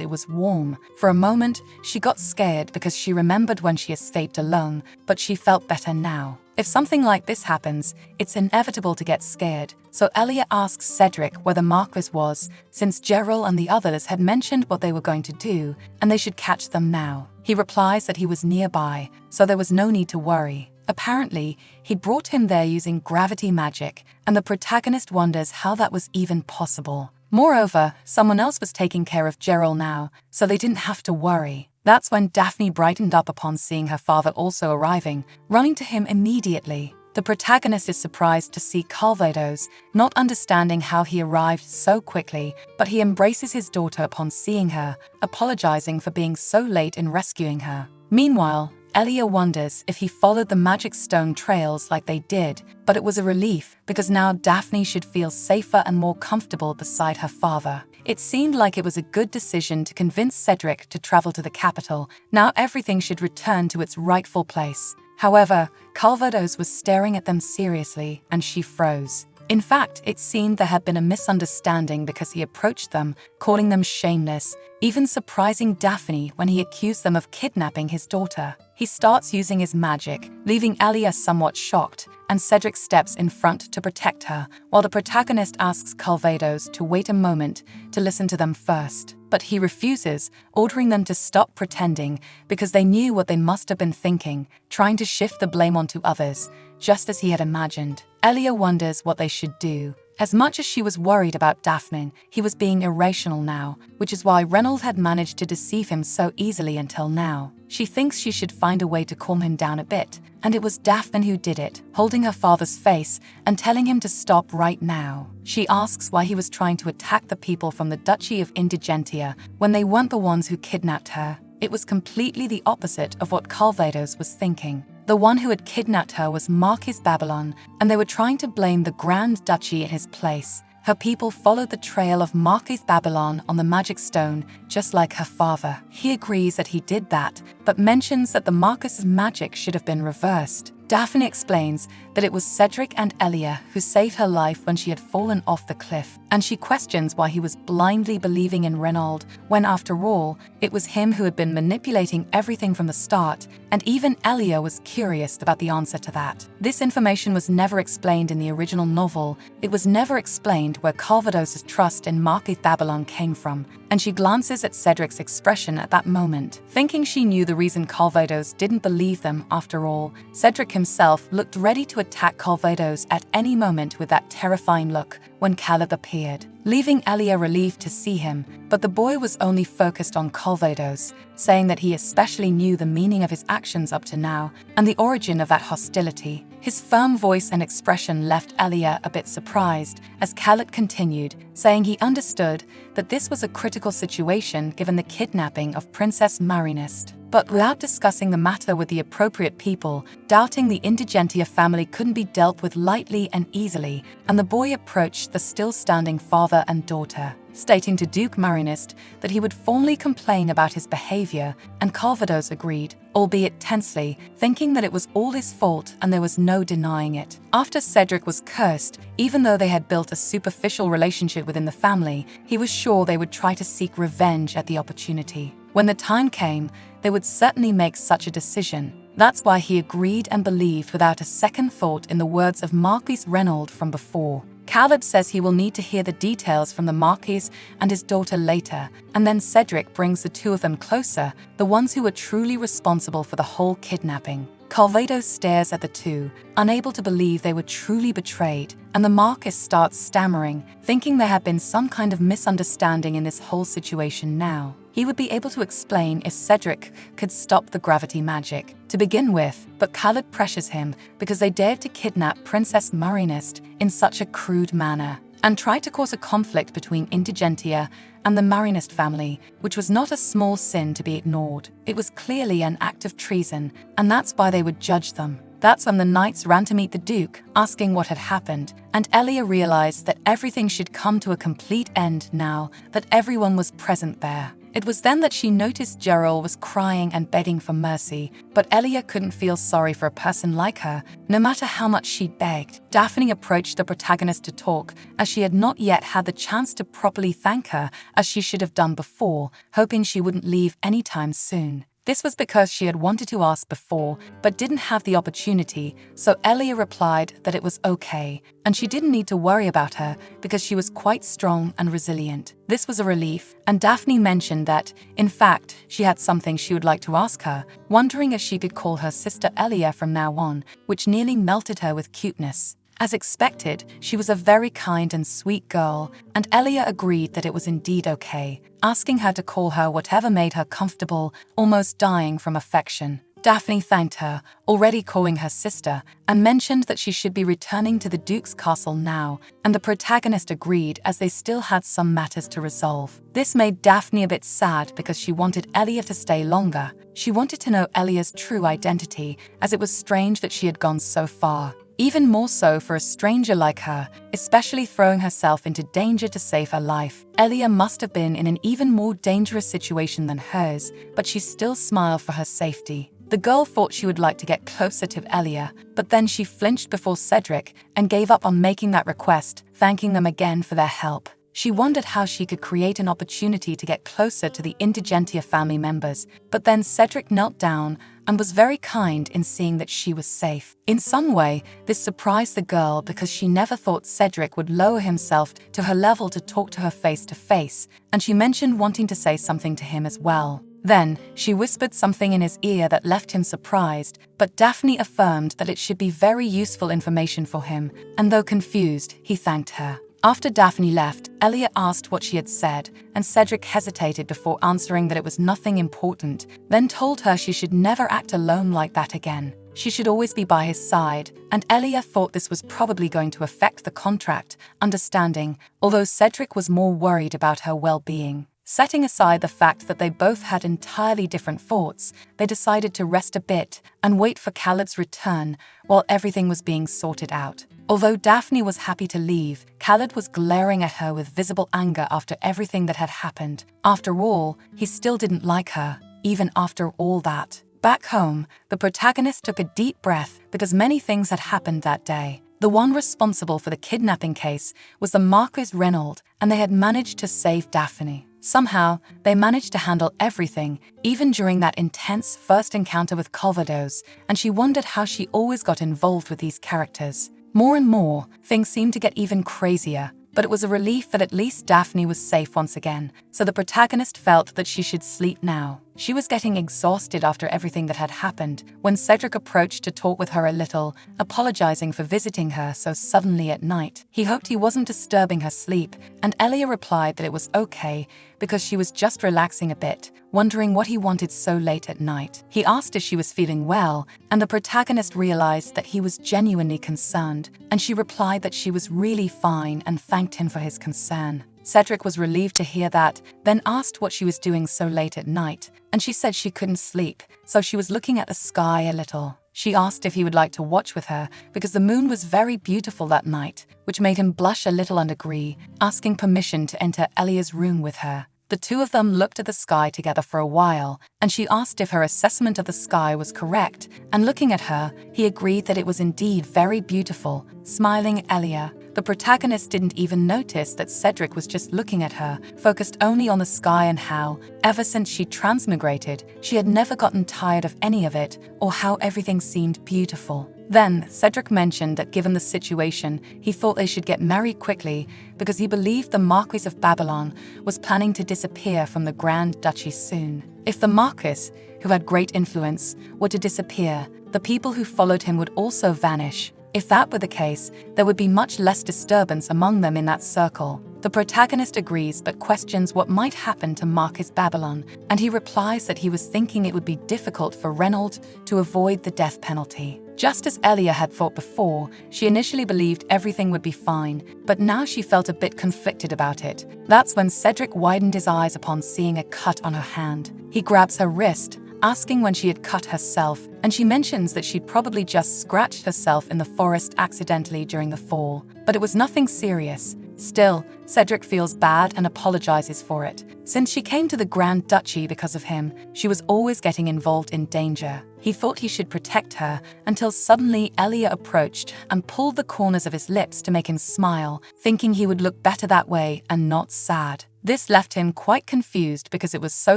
S1: it was warm. For a moment, she got scared because she remembered when she escaped alone, but she felt better now. If something like this happens, it's inevitable to get scared, so Elia asks Cedric where the Marquis was, since Gerald and the others had mentioned what they were going to do, and they should catch them now. He replies that he was nearby, so there was no need to worry. Apparently, he brought him there using gravity magic, and the protagonist wonders how that was even possible. Moreover, someone else was taking care of Gerald now, so they didn't have to worry. That's when Daphne brightened up upon seeing her father also arriving, running to him immediately. The protagonist is surprised to see Calvados, not understanding how he arrived so quickly, but he embraces his daughter upon seeing her, apologizing for being so late in rescuing her. Meanwhile, Elia wonders if he followed the magic stone trails like they did, but it was a relief because now Daphne should feel safer and more comfortable beside her father. It seemed like it was a good decision to convince Cedric to travel to the capital. Now everything should return to its rightful place. However, Calvados was staring at them seriously, and she froze. In fact, it seemed there had been a misunderstanding because he approached them, calling them shameless, even surprising Daphne when he accused them of kidnapping his daughter. He starts using his magic, leaving Elia somewhat shocked, and Cedric steps in front to protect her, while the protagonist asks Calvados to wait a moment to listen to them first. But he refuses, ordering them to stop pretending because they knew what they must have been thinking, trying to shift the blame onto others, just as he had imagined. Elia wonders what they should do, As much as she was worried about Daphne, he was being irrational now, which is why Reynolds had managed to deceive him so easily until now. She thinks she should find a way to calm him down a bit, and it was Daphne who did it, holding her father's face and telling him to stop right now. She asks why he was trying to attack the people from the Duchy of Indigentia when they weren't the ones who kidnapped her. It was completely the opposite of what Calvados was thinking. The one who had kidnapped her was Marquis Babylon, and they were trying to blame the Grand Duchy in his place. Her people followed the trail of Marquis Babylon on the magic stone, just like her father. He agrees that he did that, but mentions that the Marquis's magic should have been reversed. Daphne explains that it was Cedric and Elia who saved her life when she had fallen off the cliff, and she questions why he was blindly believing in Reynolds when, after all, it was him who had been manipulating everything from the start, and even Elia was curious about the answer to that. This information was never explained in the original novel. It was never explained where Calvados's trust in Marquis Babylon came from, and she glances at Cedric's expression at that moment, thinking she knew the reason Calvados didn't believe them after all. Cedric himself looked ready to attack Calvados at any moment with that terrifying look when Caleb appeared, leaving Elia relieved to see him, but the boy was only focused on Calvados, saying that he especially knew the meaning of his actions up to now and the origin of that hostility. His firm voice and expression left Elia a bit surprised as Caleb continued, saying he understood that this was a critical situation given the kidnapping of Princess Marinist. But without discussing the matter with the appropriate people, doubting the Indigentia family couldn't be dealt with lightly and easily, and the boy approached the still-standing father and daughter, stating to Duke Marinist that he would formally complain about his behavior, and Calvados agreed, albeit tensely, thinking that it was all his fault and there was no denying it. After Cedric was cursed, even though they had built a superficial relationship within the family, he was sure they would try to seek revenge at the opportunity. When the time came, they would certainly make such a decision. That's why he agreed and believed without a second thought in the words of Marquis Reynolds from before. Caleb says he will need to hear the details from the Marquis and his daughter later, and then Cedric brings the two of them closer, the ones who were truly responsible for the whole kidnapping. Calvados stares at the two, unable to believe they were truly betrayed, and the Marquis starts stammering, thinking there had been some kind of misunderstanding in this whole situation now. He would be able to explain if Cedric could stop the gravity magic to begin with, but Caleb pressures him because they dared to kidnap Princess Marinist in such a crude manner and tried to cause a conflict between Indigentia and the Marinist family, which was not a small sin to be ignored. It was clearly an act of treason, and that's why they would judge them. That's when the knights ran to meet the Duke, asking what had happened, and Elia realized that everything should come to a complete end now that everyone was present there. It was then that she noticed Gerald was crying and begging for mercy, but Elia couldn't feel sorry for a person like her, no matter how much she begged. Daphne approached the protagonist to talk, as she had not yet had the chance to properly thank her as she should have done before, hoping she wouldn't leave anytime soon. This was because she had wanted to ask before, but didn't have the opportunity, so Elia replied that it was okay, and she didn't need to worry about her because she was quite strong and resilient. This was a relief, and Daphne mentioned that, in fact, she had something she would like to ask her, wondering if she could call her sister Elia from now on, which nearly melted her with cuteness. As expected, she was a very kind and sweet girl, and Elia agreed that it was indeed okay, asking her to call her whatever made her comfortable, almost dying from affection. Daphne thanked her, already calling her sister, and mentioned that she should be returning to the Duke's castle now, and the protagonist agreed as they still had some matters to resolve. This made Daphne a bit sad because she wanted Elia to stay longer. She wanted to know Elia's true identity, as it was strange that she had gone so far. Even more so for a stranger like her, especially throwing herself into danger to save her life. Elia must have been in an even more dangerous situation than hers, but she still smiled for her safety. The girl thought she would like to get closer to Elia, but then she flinched before Cedric and gave up on making that request, thanking them again for their help. She wondered how she could create an opportunity to get closer to the Indigentia family members, but then Cedric knelt down and was very kind in seeing that she was safe. In some way, this surprised the girl because she never thought Cedric would lower himself to her level to talk to her face to face, and she mentioned wanting to say something to him as well. Then, she whispered something in his ear that left him surprised, but Daphne affirmed that it should be very useful information for him, and though confused, he thanked her. After Daphne left, Elia asked what she had said, and Cedric hesitated before answering that it was nothing important, then told her she should never act alone like that again. She should always be by his side, and Elia thought this was probably going to affect the contract, understanding, although Cedric was more worried about her well-being. Setting aside the fact that they both had entirely different thoughts, they decided to rest a bit and wait for Caleb's return while everything was being sorted out. Although Daphne was happy to leave, Khaled was glaring at her with visible anger after everything that had happened. After all, he still didn't like her, even after all that. Back home, the protagonist took a deep breath because many things had happened that day. The one responsible for the kidnapping case was the Marquis Reynolds, and they had managed to save Daphne. Somehow, they managed to handle everything, even during that intense first encounter with Calvados, and she wondered how she always got involved with these characters. More and more, things seemed to get even crazier, but it was a relief that at least Daphne was safe once again, so the protagonist felt that she should sleep now. She was getting exhausted after everything that had happened when Cedric approached to talk with her a little, apologizing for visiting her so suddenly at night. He hoped he wasn't disturbing her sleep, and Elia replied that it was okay because she was just relaxing a bit, wondering what he wanted so late at night. He asked if she was feeling well, and the protagonist realized that he was genuinely concerned, and she replied that she was really fine and thanked him for his concern. Cedric was relieved to hear that, then asked what she was doing so late at night, and she said she couldn't sleep, so she was looking at the sky a little. She asked if he would like to watch with her because the moon was very beautiful that night, which made him blush a little and agree, asking permission to enter Elia's room with her. The two of them looked at the sky together for a while, and she asked if her assessment of the sky was correct, and looking at her, he agreed that it was indeed very beautiful. Smiling Elia, the protagonist didn't even notice that Cedric was just looking at her, focused only on the sky and how, ever since she transmigrated, she had never gotten tired of any of it, or how everything seemed beautiful. Then, Cedric mentioned that given the situation, he thought they should get married quickly because he believed the Marquis of Babylon was planning to disappear from the Grand Duchy soon. If the Marquis, who had great influence, were to disappear, the people who followed him would also vanish. If that were the case, there would be much less disturbance among them in that circle. The protagonist agrees but questions what might happen to Marquis Babylon, and he replies that he was thinking it would be difficult for Reynolds to avoid the death penalty. Just as Elia had thought before, she initially believed everything would be fine, but now she felt a bit conflicted about it. That's when Cedric widened his eyes upon seeing a cut on her hand. He grabs her wrist, asking when she had cut herself, and she mentions that she'd probably just scratched herself in the forest accidentally during the fall, but it was nothing serious. Still, Cedric feels bad and apologizes for it. Since she came to the Grand Duchy because of him, she was always getting involved in danger. He thought he should protect her until suddenly Elia approached and pulled the corners of his lips to make him smile, thinking he would look better that way and not sad. This left him quite confused because it was so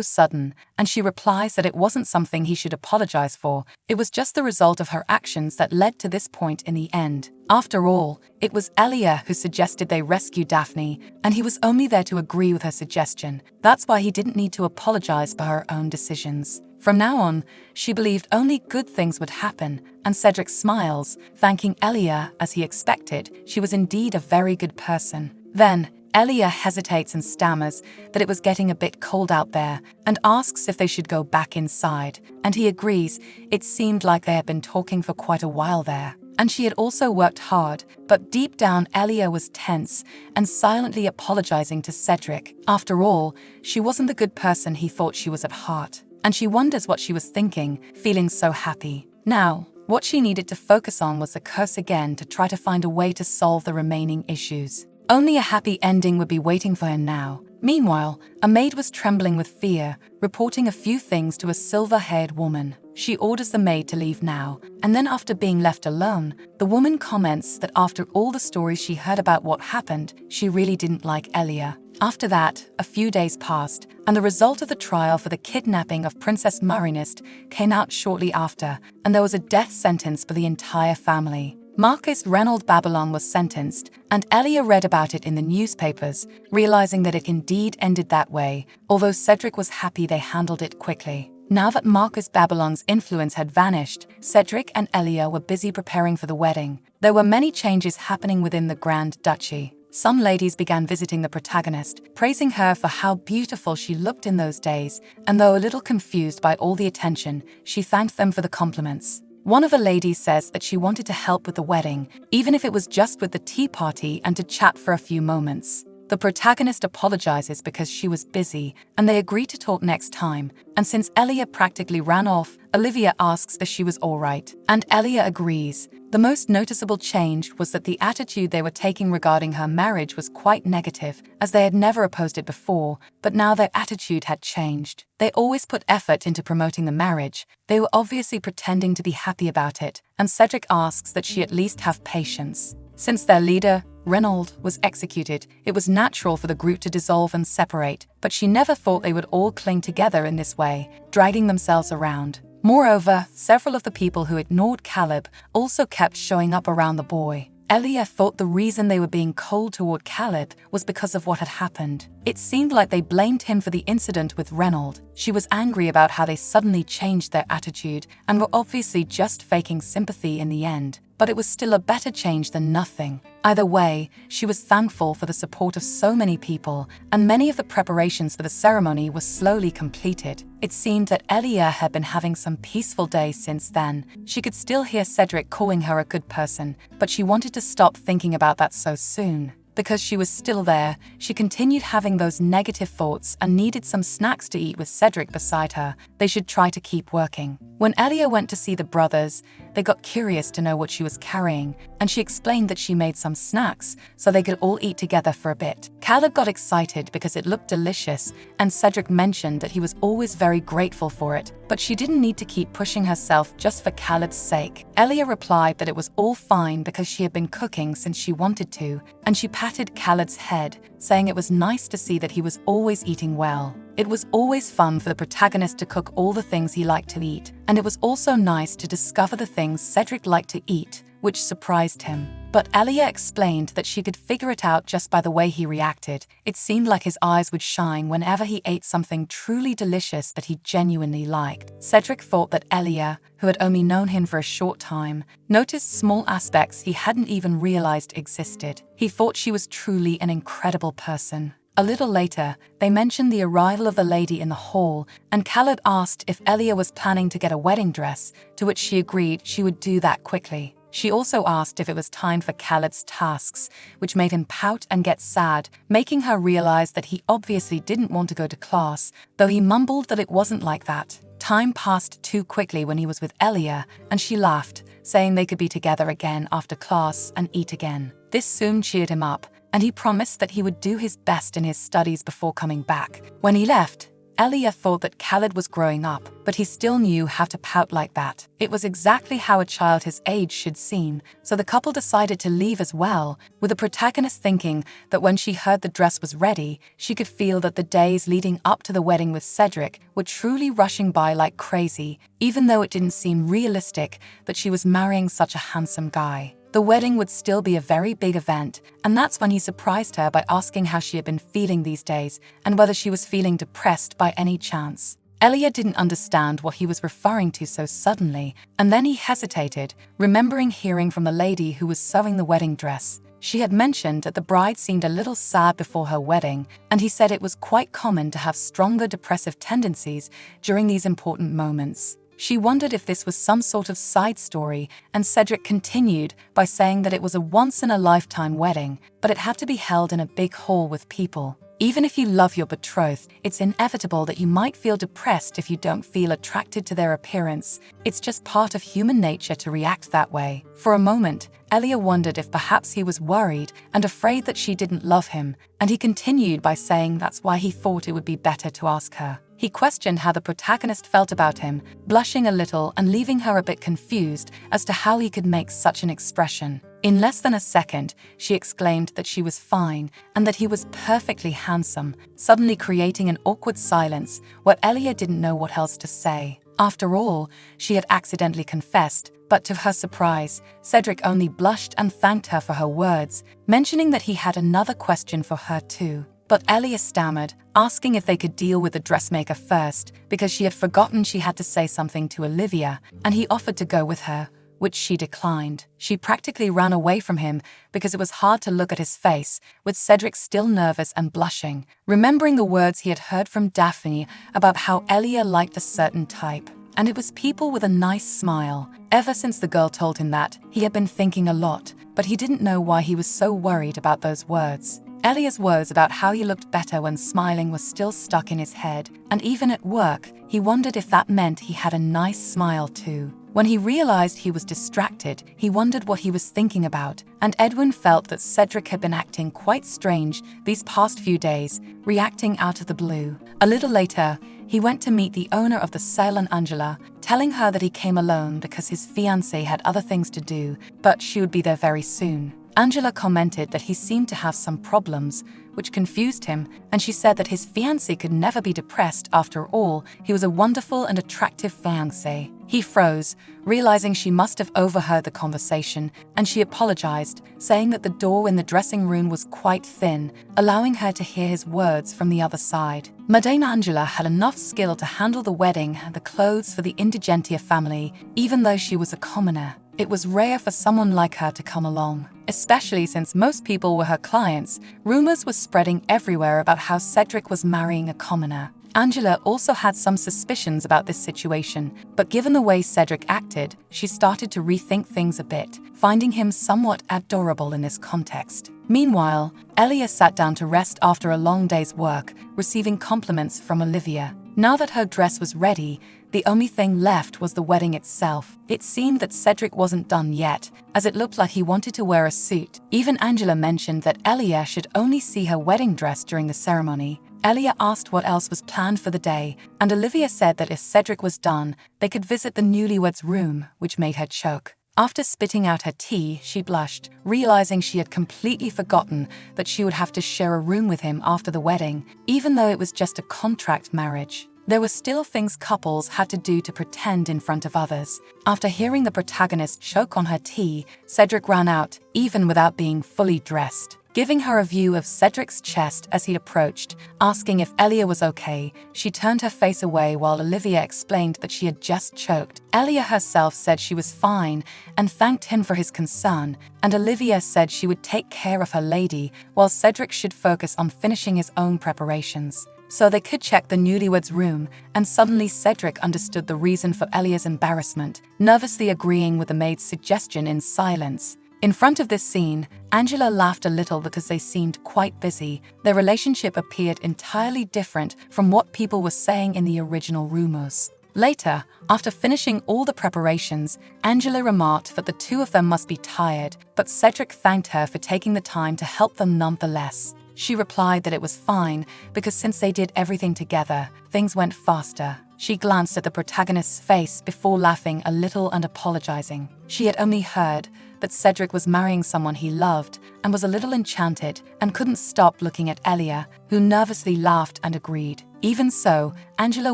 S1: sudden, and she replies that it wasn't something he should apologize for. It was just the result of her actions that led to this point in the end. After all, it was Elia who suggested they rescue Daphne, and he was only there to agree with her suggestion. That's why he didn't need to apologize for her own decisions. From now on, she believed only good things would happen, and Cedric smiles, thanking Elia as he expected. She was indeed a very good person. Then, Elia hesitates and stammers that it was getting a bit cold out there and asks if they should go back inside, and he agrees. It seemed like they had been talking for quite a while there, and she had also worked hard, but deep down Elia was tense and silently apologizing to Cedric. After all, she wasn't the good person he thought she was at heart, and she wonders what she was thinking, feeling so happy. Now, what she needed to focus on was the curse again to try to find a way to solve the remaining issues. Only a happy ending would be waiting for him now. Meanwhile, a maid was trembling with fear, reporting a few things to a silver-haired woman. She orders the maid to leave now, and then after being left alone, the woman comments that after all the stories she heard about what happened, she really didn't like Elia. After that, a few days passed, and the result of the trial for the kidnapping of Princess Marinist came out shortly after, and there was a death sentence for the entire family. Marcus Reynold Babylon was sentenced, and Elia read about it in the newspapers, realizing that it indeed ended that way, although Cedric was happy they handled it quickly. Now that Marcus Babylon's influence had vanished, Cedric and Elia were busy preparing for the wedding. There were many changes happening within the Grand Duchy. Some ladies began visiting the protagonist, praising her for how beautiful she looked in those days, and though a little confused by all the attention, she thanked them for the compliments. One of the ladies says that she wanted to help with the wedding, even if it was just with the tea party and to chat for a few moments. The protagonist apologizes because she was busy, and they agree to talk next time. And since Elia practically ran off, Olivia asks if she was all right, and Elia agrees. The most noticeable change was that the attitude they were taking regarding her marriage was quite negative, as they had never opposed it before, but now their attitude had changed. They always put effort into promoting the marriage. They were obviously pretending to be happy about it, and Cedric asks that she at least have patience. Since their leader, Reynold, was executed, it was natural for the group to dissolve and separate, but she never thought they would all cling together in this way, dragging themselves around. Moreover, several of the people who ignored Caleb also kept showing up around the boy. Elia thought the reason they were being cold toward Caleb was because of what had happened. It seemed like they blamed him for the incident with Reynold. She was angry about how they suddenly changed their attitude and were obviously just faking sympathy in the end. But it was still a better change than nothing. Either way, she was thankful for the support of so many people, and many of the preparations for the ceremony were slowly completed. It seemed that Elia had been having some peaceful days since then. She could still hear Cedric calling her a good person, but she wanted to stop thinking about that so soon. Because she was still there, she continued having those negative thoughts and needed some snacks to eat with Cedric beside her. They should try to keep working. When Elia went to see the brothers, they got curious to know what she was carrying, and she explained that she made some snacks so they could all eat together for a bit. Caleb got excited because it looked delicious, and Cedric mentioned that he was always very grateful for it, but she didn't need to keep pushing herself just for Caleb's sake. Elia replied that it was all fine because she had been cooking since she wanted to, and she patted Caleb's head, saying it was nice to see that he was always eating well. It was always fun for the protagonist to cook all the things he liked to eat, and it was also nice to discover the things Cedric liked to eat, which surprised him. But Elia explained that she could figure it out just by the way he reacted. It seemed like his eyes would shine whenever he ate something truly delicious that he genuinely liked. Cedric thought that Elia, who had only known him for a short time, noticed small aspects he hadn't even realized existed. He thought she was truly an incredible person. A little later, they mentioned the arrival of the lady in the hall, and Caleb asked if Elia was planning to get a wedding dress, to which she agreed she would do that quickly. She also asked if it was time for Caleb's tasks, which made him pout and get sad, making her realize that he obviously didn't want to go to class, though he mumbled that it wasn't like that. Time passed too quickly when he was with Elia, and she laughed, saying they could be together again after class and eat again. This soon cheered him up, and he promised that he would do his best in his studies before coming back. When he left, Elia thought that Khaled was growing up, but he still knew how to pout like that. It was exactly how a child his age should seem, so the couple decided to leave as well, with the protagonist thinking that when she heard the dress was ready, she could feel that the days leading up to the wedding with Cedric were truly rushing by like crazy, even though it didn't seem realistic that she was marrying such a handsome guy. The wedding would still be a very big event, and that's when he surprised her by asking how she had been feeling these days and whether she was feeling depressed by any chance. Elia didn't understand what he was referring to so suddenly, and then he hesitated, remembering hearing from the lady who was sewing the wedding dress. She had mentioned that the bride seemed a little sad before her wedding, and he said it was quite common to have stronger depressive tendencies during these important moments. She wondered if this was some sort of side story, and Cedric continued by saying that it was a once-in-a-lifetime wedding, but it had to be held in a big hall with people. Even if you love your betrothed, it's inevitable that you might feel depressed if you don't feel attracted to their appearance. It's just part of human nature to react that way. For a moment, Elia wondered if perhaps he was worried and afraid that she didn't love him, and he continued by saying that's why he thought it would be better to ask her. He questioned how the protagonist felt about him, blushing a little and leaving her a bit confused as to how he could make such an expression. In less than a second, she exclaimed that she was fine and that he was perfectly handsome, suddenly creating an awkward silence where Elia didn't know what else to say. After all, she had accidentally confessed, but to her surprise, Cedric only blushed and thanked her for her words, mentioning that he had another question for her too. But Elia stammered, asking if they could deal with the dressmaker first, because she had forgotten she had to say something to Olivia, and he offered to go with her, which she declined. She practically ran away from him because it was hard to look at his face, with Cedric still nervous and blushing, remembering the words he had heard from Daphne about how Elia liked a certain type. And it was people with a nice smile. Ever since the girl told him that, he had been thinking a lot, but he didn't know why he was so worried about those words. Elia's words about how he looked better when smiling was still stuck in his head, and even at work, he wondered if that meant he had a nice smile too. When he realized he was distracted, he wondered what he was thinking about, and Edwin felt that Cedric had been acting quite strange these past few days, reacting out of the blue. A little later, he went to meet the owner of the salon, Angela, telling her that he came alone because his fiancée had other things to do, but she would be there very soon. Angela commented that he seemed to have some problems, which confused him, and she said that his fiancée could never be depressed. After all, he was a wonderful and attractive fiancé. He froze, realizing she must have overheard the conversation, and she apologized, saying that the door in the dressing room was quite thin, allowing her to hear his words from the other side. Madame Angela had enough skill to handle the wedding and the clothes for the Indigentia family, even though she was a commoner. It was rare for someone like her to come along, especially since most people were her clients. Rumors were spreading everywhere about how Cedric was marrying a commoner. Angela also had some suspicions about this situation, but given the way Cedric acted, she started to rethink things a bit, finding him somewhat adorable in this context. Meanwhile, Elia sat down to rest after a long day's work, receiving compliments from Olivia. Now that her dress was ready, the only thing left was the wedding itself. It seemed that Cedric wasn't done yet, as it looked like he wanted to wear a suit. Even Angela mentioned that Elia should only see her wedding dress during the ceremony. Elia asked what else was planned for the day, and Olivia said that if Cedric was done, they could visit the newlyweds' room, which made her choke. After spitting out her tea, she blushed, realizing she had completely forgotten that she would have to share a room with him after the wedding, even though it was just a contract marriage. There were still things couples had to do to pretend in front of others. After hearing the protagonist choke on her tea, Cedric ran out, even without being fully dressed, giving her a view of Cedric's chest as he approached. Asking if Elia was okay, she turned her face away while Olivia explained that she had just choked. Elia herself said she was fine and thanked him for his concern, and Olivia said she would take care of her lady while Cedric should focus on finishing his own preparations. So they could check the newlyweds' room, and suddenly Cedric understood the reason for Elia's embarrassment, nervously agreeing with the maid's suggestion in silence. In front of this scene, Angela laughed a little because they seemed quite busy. Their relationship appeared entirely different from what people were saying in the original rumors. Later, after finishing all the preparations, Angela remarked that the two of them must be tired, but Cedric thanked her for taking the time to help them nonetheless. She replied that it was fine because since they did everything together, things went faster. She glanced at the protagonist's face before laughing a little and apologizing. She had only heard that Cedric was marrying someone he loved and was a little enchanted and couldn't stop looking at Elia, who nervously laughed and agreed. Even so, Angela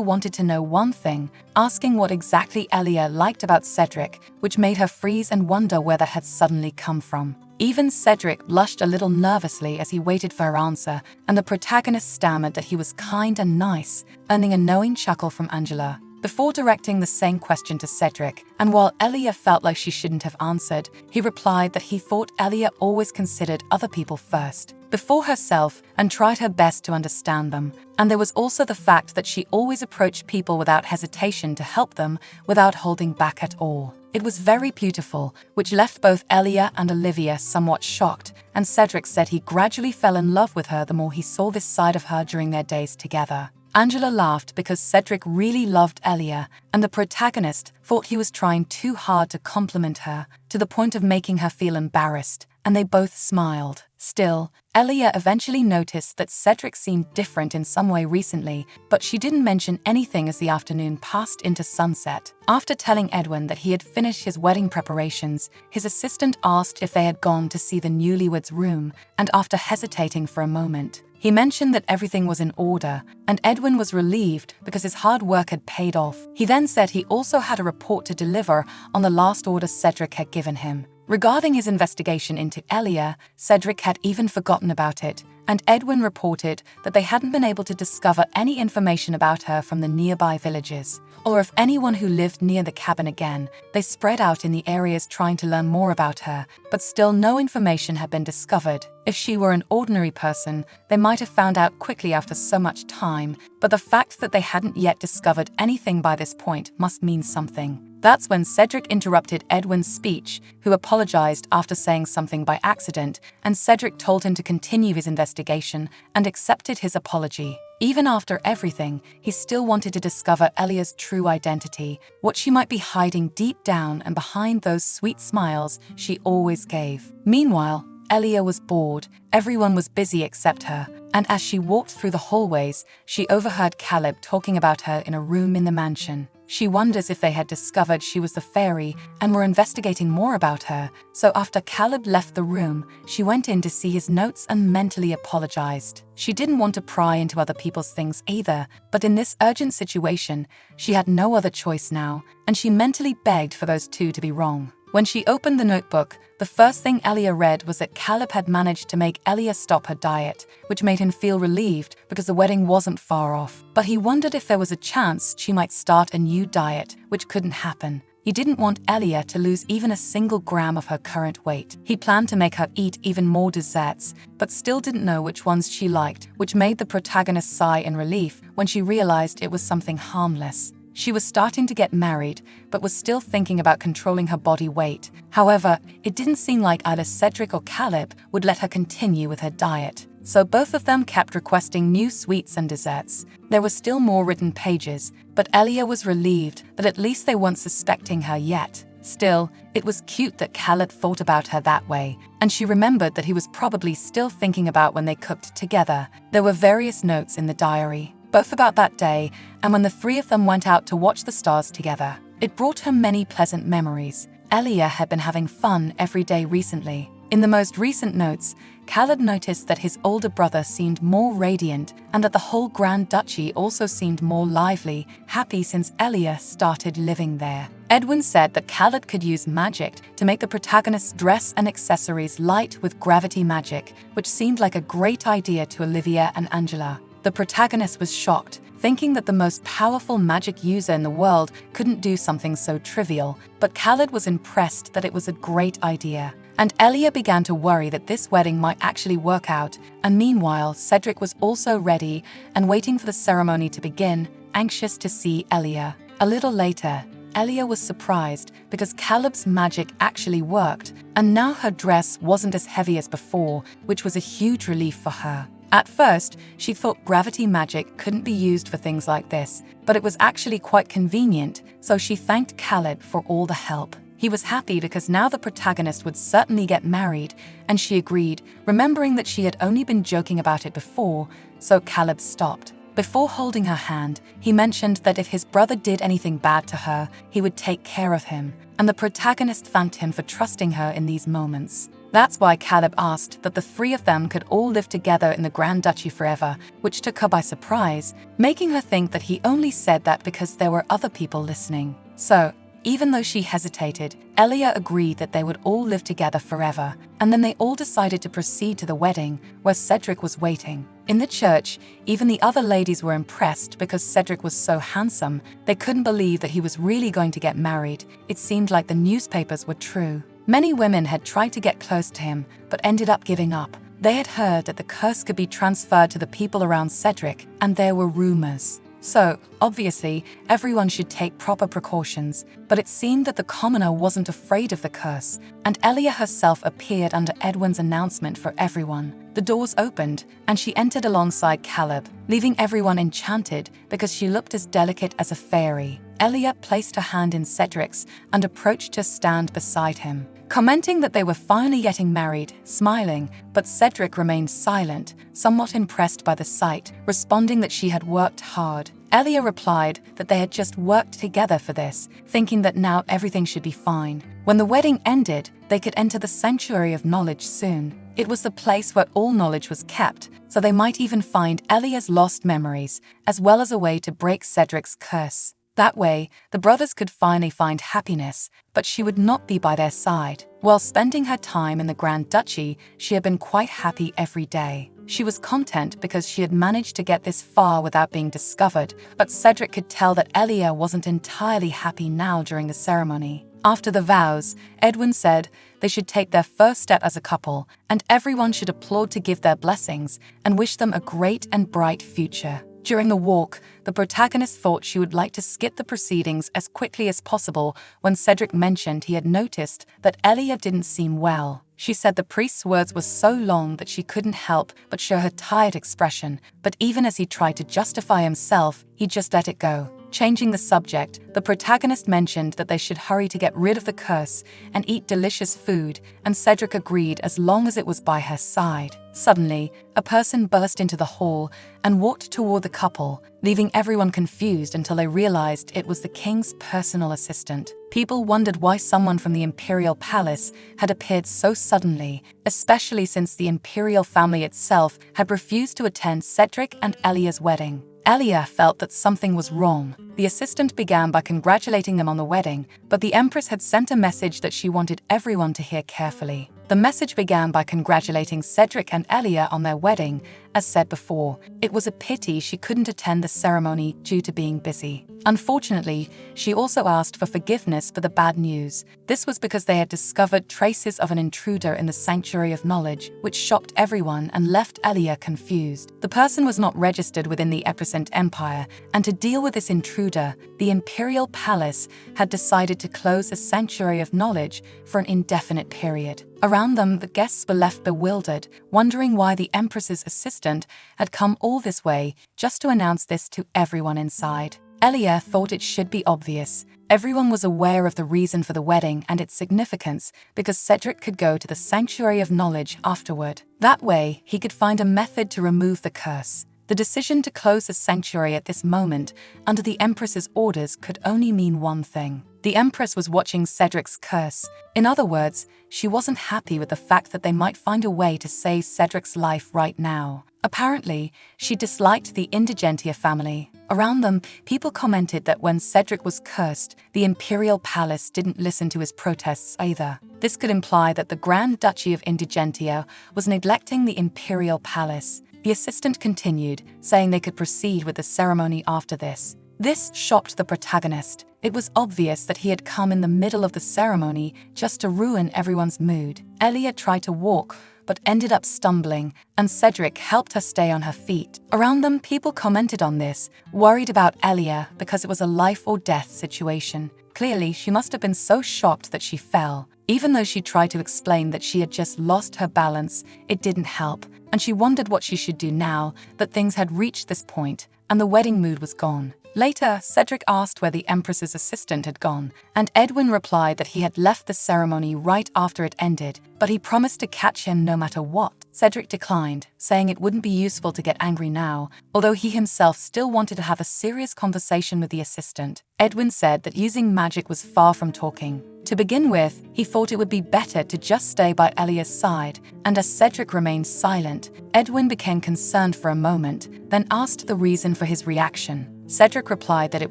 S1: wanted to know one thing, asking what exactly Elia liked about Cedric, which made her freeze and wonder where that had suddenly come from. Even Cedric blushed a little nervously as he waited for her answer, and the protagonist stammered that he was kind and nice, earning a knowing chuckle from Angela. Before directing the same question to Cedric, and while Elia felt like she shouldn't have answered, he replied that he thought Elia always considered other people first, before herself, and tried her best to understand them. And there was also the fact that she always approached people without hesitation to help them, without holding back at all. It was very beautiful, which left both Elia and Olivia somewhat shocked, and Cedric said he gradually fell in love with her the more he saw this side of her during their days together. Angela laughed because Cedric really loved Elia, and the protagonist thought he was trying too hard to compliment her, to the point of making her feel embarrassed. and they both smiled. Still, Elia eventually noticed that Cedric seemed different in some way recently, but she didn't mention anything as the afternoon passed into sunset. After telling Edwin that he had finished his wedding preparations, his assistant asked if they had gone to see the newlyweds' room, and after hesitating for a moment, he mentioned that everything was in order, and Edwin was relieved because his hard work had paid off. He then said he also had a report to deliver on the last order Cedric had given him. Regarding his investigation into Elia, Cedric had even forgotten about it, and Edwin reported that they hadn't been able to discover any information about her from the nearby villages, or if anyone who lived near the cabin again. They spread out in the areas trying to learn more about her, but still no information had been discovered. If she were an ordinary person, they might have found out quickly after so much time, but the fact that they hadn't yet discovered anything by this point must mean something. That's when Cedric interrupted Edwin's speech, who apologized after saying something by accident, and Cedric told him to continue his investigation and accepted his apology. Even after everything, he still wanted to discover Elia's true identity, what she might be hiding deep down and behind those sweet smiles she always gave. Meanwhile, Elia was bored. Everyone was busy except her, and as she walked through the hallways, she overheard Caleb talking about her in a room in the mansion. She wonders if they had discovered she was the fairy and were investigating more about her, so after Caleb left the room, she went in to see his notes and mentally apologized. She didn't want to pry into other people's things either, but in this urgent situation, she had no other choice now, and she mentally begged for those two to be wrong. When she opened the notebook, the first thing Elia read was that Caleb had managed to make Elia stop her diet, which made him feel relieved because the wedding wasn't far off. But he wondered if there was a chance she might start a new diet, which couldn't happen. He didn't want Elia to lose even a single gram of her current weight. He planned to make her eat even more desserts, but still didn't know which ones she liked, which made the protagonist sigh in relief when she realized it was something harmless. She was starting to get married, but was still thinking about controlling her body weight. However, it didn't seem like either Cedric or Caleb would let her continue with her diet. So both of them kept requesting new sweets and desserts. There were still more written pages, but Elia was relieved that at least they weren't suspecting her yet. Still, it was cute that Caleb thought about her that way, and she remembered that he was probably still thinking about when they cooked together. There were various notes in the diary, both about that day and when the three of them went out to watch the stars together. It brought her many pleasant memories. Elia had been having fun every day recently. In the most recent notes, Caleb noticed that his older brother seemed more radiant and that the whole Grand Duchy also seemed more lively, happy since Elia started living there. Edwin said that Caleb could use magic to make the protagonist's dress and accessories light with gravity magic, which seemed like a great idea to Olivia and Angela. The protagonist was shocked, thinking that the most powerful magic user in the world couldn't do something so trivial, but Khaled was impressed that it was a great idea. And Elia began to worry that this wedding might actually work out, and meanwhile, Cedric was also ready and waiting for the ceremony to begin, anxious to see Elia. A little later, Elia was surprised because Caleb's magic actually worked, and now her dress wasn't as heavy as before, which was a huge relief for her. At first, she thought gravity magic couldn't be used for things like this, but it was actually quite convenient, so she thanked Caleb for all the help. He was happy because now the protagonist would certainly get married, and she agreed, remembering that she had only been joking about it before, so Caleb stopped. Before holding her hand, he mentioned that if his brother did anything bad to her, he would take care of him, and the protagonist thanked him for trusting her in these moments. That's why Caleb asked that the three of them could all live together in the Grand Duchy forever, which took her by surprise, making her think that he only said that because there were other people listening. So, even though she hesitated, Elia agreed that they would all live together forever, and then they all decided to proceed to the wedding, where Cedric was waiting. In the church, even the other ladies were impressed because Cedric was so handsome. They couldn't believe that he was really going to get married. It seemed like the newspapers were true. Many women had tried to get close to him, but ended up giving up. They had heard that the curse could be transferred to the people around Cedric, and there were rumors. So, obviously, everyone should take proper precautions, but it seemed that the commoner wasn't afraid of the curse, and Elia herself appeared under Edwin's announcement for everyone. The doors opened, and she entered alongside Caleb, leaving everyone enchanted because she looked as delicate as a fairy. Elia placed her hand in Cedric's and approached to stand beside him. commenting that they were finally getting married, smiling, but Cedric remained silent, somewhat impressed by the sight, responding that she had worked hard. Elia replied that they had just worked together for this, thinking that now everything should be fine. When the wedding ended, they could enter the Sanctuary of Knowledge soon. It was the place where all knowledge was kept, so they might even find Elia's lost memories, as well as a way to break Cedric's curse. That way, the brothers could finally find happiness, but she would not be by their side. While spending her time in the Grand Duchy, she had been quite happy every day. She was content because she had managed to get this far without being discovered, but Cedric could tell that Elia wasn't entirely happy now during the ceremony. After the vows, Edwin said they should take their first step as a couple, and everyone should applaud to give their blessings and wish them a great and bright future. During the walk, the protagonist thought she would like to skip the proceedings as quickly as possible when Cedric mentioned he had noticed that Elia didn't seem well. She said the priest's words were so long that she couldn't help but show her tired expression, but even as he tried to justify himself, he just let it go. Changing the subject, the protagonist mentioned that they should hurry to get rid of the curse and eat delicious food, and Cedric agreed as long as it was by her side. Suddenly, a person burst into the hall and walked toward the couple, leaving everyone confused until they realized it was the king's personal assistant. People wondered why someone from the imperial palace had appeared so suddenly, especially since the imperial family itself had refused to attend Cedric and Elia's wedding. Elia felt that something was wrong. The assistant began by congratulating them on the wedding, but the Empress had sent a message that she wanted everyone to hear carefully. The message began by congratulating Cedric and Elia on their wedding. As said before, it was a pity she couldn't attend the ceremony due to being busy. Unfortunately, she also asked for forgiveness for the bad news. This was because they had discovered traces of an intruder in the Sanctuary of Knowledge, which shocked everyone and left Elia confused. The person was not registered within the Epicent Empire, and to deal with this intruder, the Imperial Palace had decided to close the Sanctuary of Knowledge for an indefinite period. Around them, the guests were left bewildered, wondering why the Empress's assistant had come all this way just to announce this to everyone inside. Elia thought it should be obvious. Everyone was aware of the reason for the wedding and its significance because Cedric could go to the Sanctuary of Knowledge afterward. That way, he could find a method to remove the curse. The decision to close the sanctuary at this moment, under the Empress's orders, could only mean one thing. The Empress was watching Cedric's curse. In other words, she wasn't happy with the fact that they might find a way to save Cedric's life right now. Apparently, she disliked the Indigentia family. Around them, people commented that when Cedric was cursed, the Imperial Palace didn't listen to his protests either. This could imply that the Grand Duchy of Indigentia was neglecting the Imperial Palace. The assistant continued, saying they could proceed with the ceremony after this. This shocked the protagonist. It was obvious that he had come in the middle of the ceremony just to ruin everyone's mood. Elia tried to walk, but ended up stumbling, and Cedric helped her stay on her feet. Around them, people commented on this, worried about Elia because it was a life or death situation. Clearly, she must have been so shocked that she fell. Even though she tried to explain that she had just lost her balance, it didn't help, and she wondered what she should do now that things had reached this point, and the wedding mood was gone. Later, Cedric asked where the Empress's assistant had gone, and Edwin replied that he had left the ceremony right after it ended, but he promised to catch him no matter what. Cedric declined, saying it wouldn't be useful to get angry now, although he himself still wanted to have a serious conversation with the assistant. Edwin said that using magic was far from talking. To begin with, he thought it would be better to just stay by Elia's side, and as Cedric remained silent, Edwin became concerned for a moment, then asked the reason for his reaction. Cedric replied that it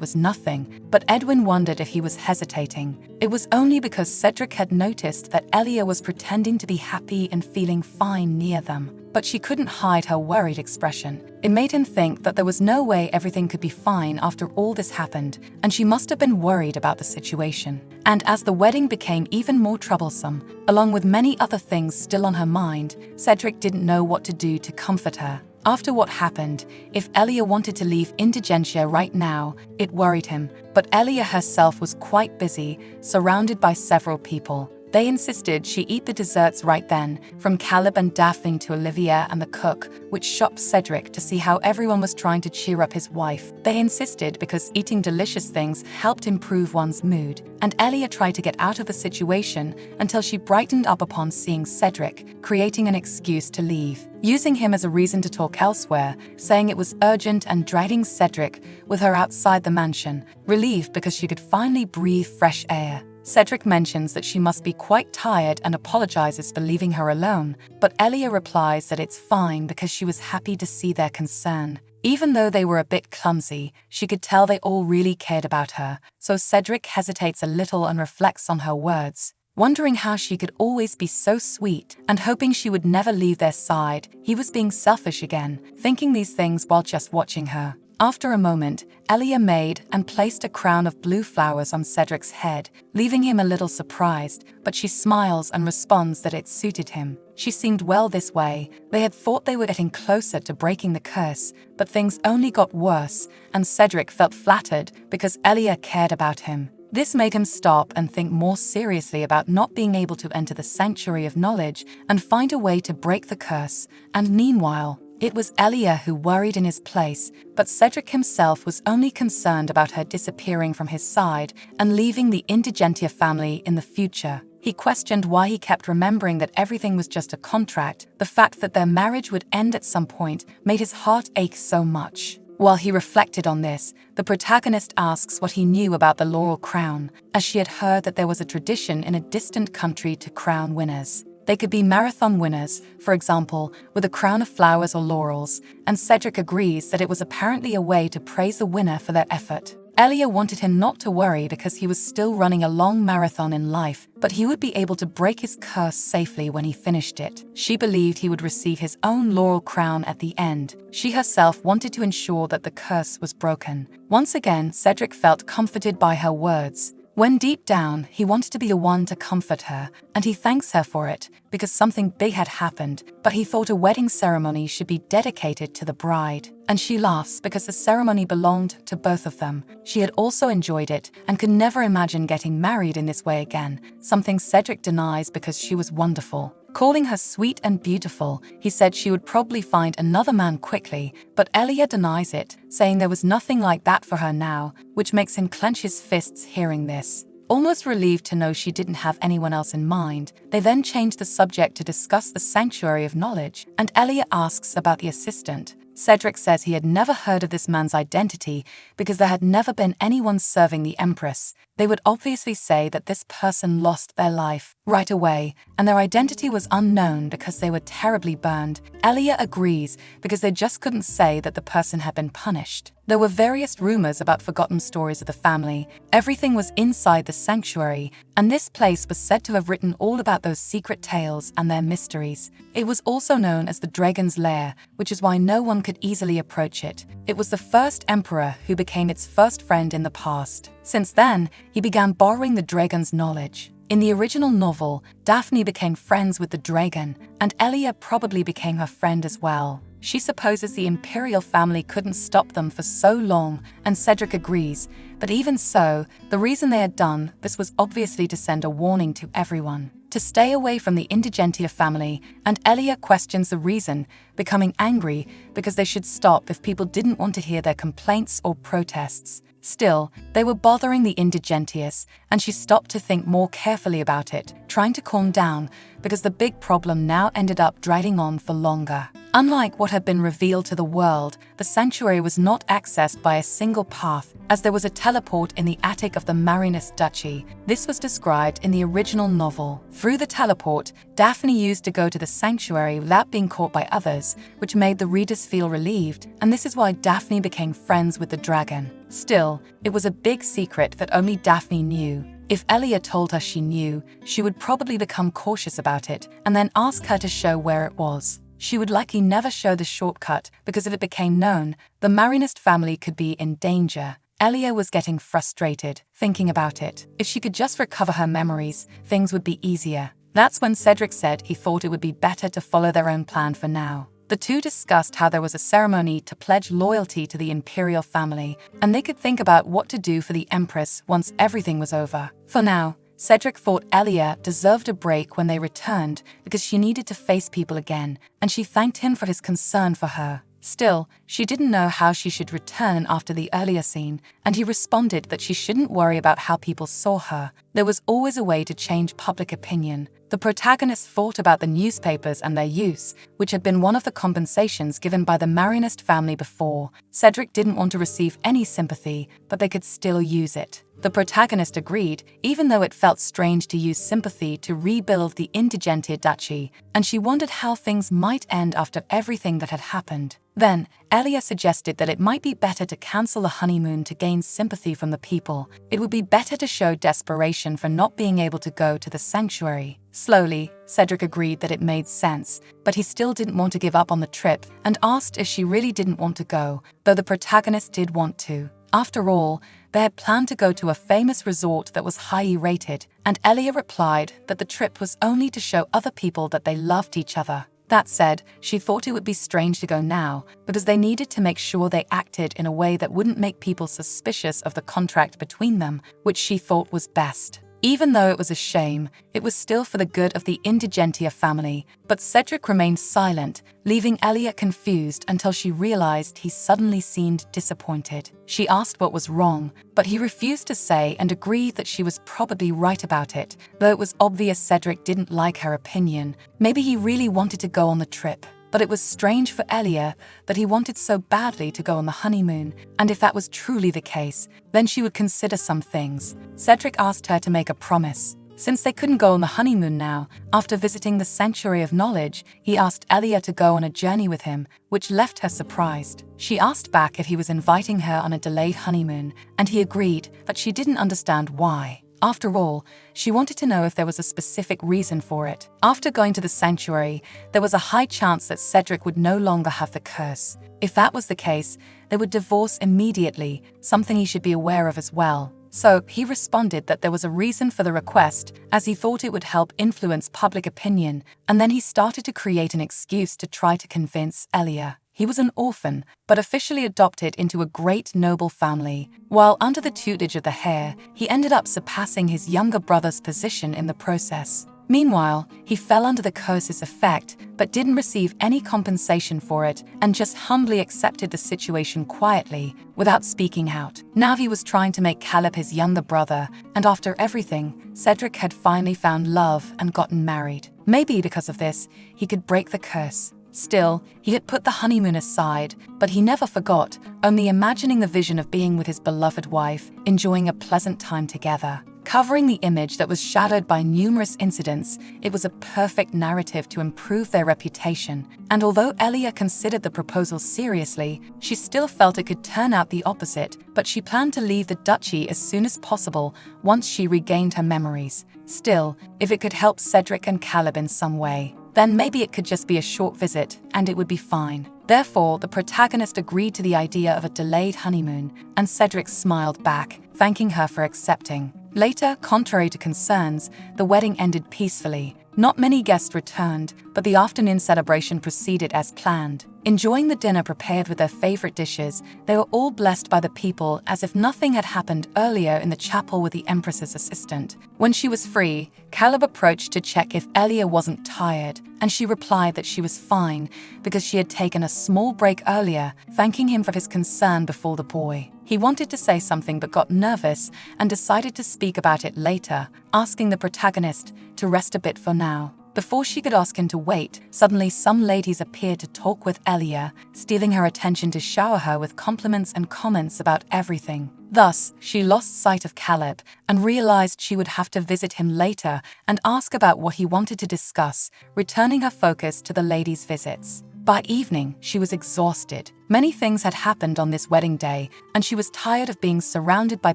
S1: was nothing, but Edwin wondered if he was hesitating. It was only because Cedric had noticed that Elia was pretending to be happy and feeling fine near them, but she couldn't hide her worried expression. It made him think that there was no way everything could be fine after all this happened, and she must have been worried about the situation. And as the wedding became even more troublesome, along with many other things still on her mind, Cedric didn't know what to do to comfort her. After what happened, if Elia wanted to leave Indigentia right now, it worried him, but Elia herself was quite busy, surrounded by several people. They insisted she eat the desserts right then, from Caleb and Daphne to Olivia and the cook, which shocked Cedric to see how everyone was trying to cheer up his wife. They insisted because eating delicious things helped improve one's mood, and Elia tried to get out of the situation until she brightened up upon seeing Cedric, creating an excuse to leave, using him as a reason to talk elsewhere, saying it was urgent and dragging Cedric with her outside the mansion, relieved because she could finally breathe fresh air. Cedric mentions that she must be quite tired and apologizes for leaving her alone, but Elia replies that it's fine because she was happy to see their concern. Even though they were a bit clumsy, she could tell they all really cared about her, so Cedric hesitates a little and reflects on her words. Wondering how she could always be so sweet and hoping she would never leave their side, he was being selfish again, thinking these things while just watching her. After a moment, Elia made and placed a crown of blue flowers on Cedric's head, leaving him a little surprised, but she smiles and responds that it suited him. She seemed well this way. They had thought they were getting closer to breaking the curse, but things only got worse, and Cedric felt flattered because Elia cared about him. This made him stop and think more seriously about not being able to enter the Sanctuary of Knowledge and find a way to break the curse, and meanwhile, it was Elia who worried in his place, but Cedric himself was only concerned about her disappearing from his side and leaving the Indigentia family in the future. He questioned why he kept remembering that everything was just a contract. The fact that their marriage would end at some point made his heart ache so much. While he reflected on this, the protagonist asks what he knew about the laurel crown, as she had heard that there was a tradition in a distant country to crown winners. They could be marathon winners, for example, with a crown of flowers or laurels, and Cedric agrees that it was apparently a way to praise the winner for their effort. Elia wanted him not to worry because he was still running a long marathon in life, but he would be able to break his curse safely when he finished it. She believed he would receive his own laurel crown at the end. She herself wanted to ensure that the curse was broken. Once again, Cedric felt comforted by her words. When deep down, he wanted to be the one to comfort her, and he thanks her for it, because something big had happened, but he thought a wedding ceremony should be dedicated to the bride. And she laughs because the ceremony belonged to both of them. She had also enjoyed it, and could never imagine getting married in this way again, something Cedric denies because she was wonderful. Calling her sweet and beautiful, he said she would probably find another man quickly, but Elia denies it, saying there was nothing like that for her now, which makes him clench his fists hearing this. Almost relieved to know she didn't have anyone else in mind, they then change the subject to discuss the Sanctuary of Knowledge, and Elia asks about the assistant. Cedric says he had never heard of this man's identity because there had never been anyone serving the Empress. They would obviously say that this person lost their life right away, and their identity was unknown because they were terribly burned. Elia agrees because they just couldn't say that the person had been punished. There were various rumors about forgotten stories of the family. Everything was inside the sanctuary, and this place was said to have written all about those secret tales and their mysteries. It was also known as the Dragon's Lair, which is why no one could easily approach it. It was the first emperor who became its first friend in the past. Since then, he began borrowing the dragon's knowledge. In the original novel, Daphne became friends with the dragon, and Elia probably became her friend as well. She supposes the imperial family couldn't stop them for so long, and Cedric agrees, but even so, the reason they had done this was obviously to send a warning to everyone, to stay away from the Indigentia family, and Elia questions the reason, becoming angry because they should stop if people didn't want to hear their complaints or protests. Still, they were bothering the Indigentias, and she stopped to think more carefully about it, trying to calm down, because the big problem now ended up dragging on for longer. Unlike what had been revealed to the world, the sanctuary was not accessed by a single path, as there was a teleport in the attic of the Marinus Duchy. This was described in the original novel. Through the teleport, Daphne used to go to the sanctuary without being caught by others, which made the readers feel relieved, and this is why Daphne became friends with the dragon. Still, it was a big secret that only Daphne knew. If Elia told her she knew, she would probably become cautious about it and then ask her to show where it was. She would likely never show the shortcut because if it became known, the Marinist family could be in danger. Elia was getting frustrated, thinking about it. If she could just recover her memories, things would be easier. That's when Cedric said he thought it would be better to follow their own plan for now. The two discussed how there was a ceremony to pledge loyalty to the imperial family, and they could think about what to do for the Empress once everything was over. For now, Cedric thought Elia deserved a break when they returned because she needed to face people again, and she thanked him for his concern for her. Still, she didn't know how she should return after the earlier scene, and he responded that she shouldn't worry about how people saw her. There was always a way to change public opinion. The protagonist thought about the newspapers and their use, which had been one of the compensations given by the Marionist family before. Cedric didn't want to receive any sympathy, but they could still use it. The protagonist agreed, even though it felt strange to use sympathy to rebuild the indigente duchy, and she wondered how things might end after everything that had happened. Then, Elia suggested that it might be better to cancel the honeymoon to gain sympathy from the people. It would be better to show desperation for not being able to go to the sanctuary. Slowly, Cedric agreed that it made sense, but he still didn't want to give up on the trip and asked if she really didn't want to go, though the protagonist did want to. After all, they had planned to go to a famous resort that was highly rated, and Elia replied that the trip was only to show other people that they loved each other. That said, she thought it would be strange to go now, because they needed to make sure they acted in a way that wouldn't make people suspicious of the contract between them, which she thought was best. Even though it was a shame, it was still for the good of the Indigentia family, but Cedric remained silent, leaving Elia confused until she realized he suddenly seemed disappointed. She asked what was wrong, but he refused to say and agreed that she was probably right about it, though it was obvious Cedric didn't like her opinion. Maybe he really wanted to go on the trip. But it was strange for Elia that he wanted so badly to go on the honeymoon, and if that was truly the case, then she would consider some things. Cedric asked her to make a promise. Since they couldn't go on the honeymoon now, after visiting the Sanctuary of Knowledge, he asked Elia to go on a journey with him, which left her surprised. She asked back if he was inviting her on a delayed honeymoon, and he agreed, but she didn't understand why. After all, she wanted to know if there was a specific reason for it. After going to the sanctuary, there was a high chance that Cedric would no longer have the curse. If that was the case, they would divorce immediately, something he should be aware of as well. So he responded that there was a reason for the request, as he thought it would help influence public opinion, and then he started to create an excuse to try to convince Elia. He was an orphan, but officially adopted into a great noble family. While under the tutelage of the heir, he ended up surpassing his younger brother's position in the process. Meanwhile, he fell under the curse's effect, but didn't receive any compensation for it and just humbly accepted the situation quietly, without speaking out. Now he was trying to make Caleb his younger brother, and after everything, Cedric had finally found love and gotten married. Maybe because of this, he could break the curse. Still, he had put the honeymoon aside, but he never forgot, only imagining the vision of being with his beloved wife, enjoying a pleasant time together. Covering the image that was shadowed by numerous incidents, it was a perfect narrative to improve their reputation. And although Elia considered the proposal seriously, she still felt it could turn out the opposite, but she planned to leave the duchy as soon as possible once she regained her memories. Still, if it could help Cedric and Caleb in some way, then maybe it could just be a short visit, and it would be fine. Therefore, the protagonist agreed to the idea of a delayed honeymoon, and Cedric smiled back, thanking her for accepting. Later, contrary to concerns, the wedding ended peacefully. Not many guests returned, but the afternoon celebration proceeded as planned. Enjoying the dinner prepared with their favorite dishes, they were all blessed by the people as if nothing had happened earlier in the chapel with the Empress's assistant. When she was free, Caleb approached to check if Elia wasn't tired, and she replied that she was fine because she had taken a small break earlier, thanking him for his concern before the boy. He wanted to say something but got nervous and decided to speak about it later, asking the protagonist to rest a bit for now. Before she could ask him to wait, suddenly some ladies appeared to talk with Elia, stealing her attention to shower her with compliments and comments about everything. Thus, she lost sight of Caleb and realized she would have to visit him later and ask about what he wanted to discuss, returning her focus to the ladies' visits. By evening, she was exhausted. Many things had happened on this wedding day, and she was tired of being surrounded by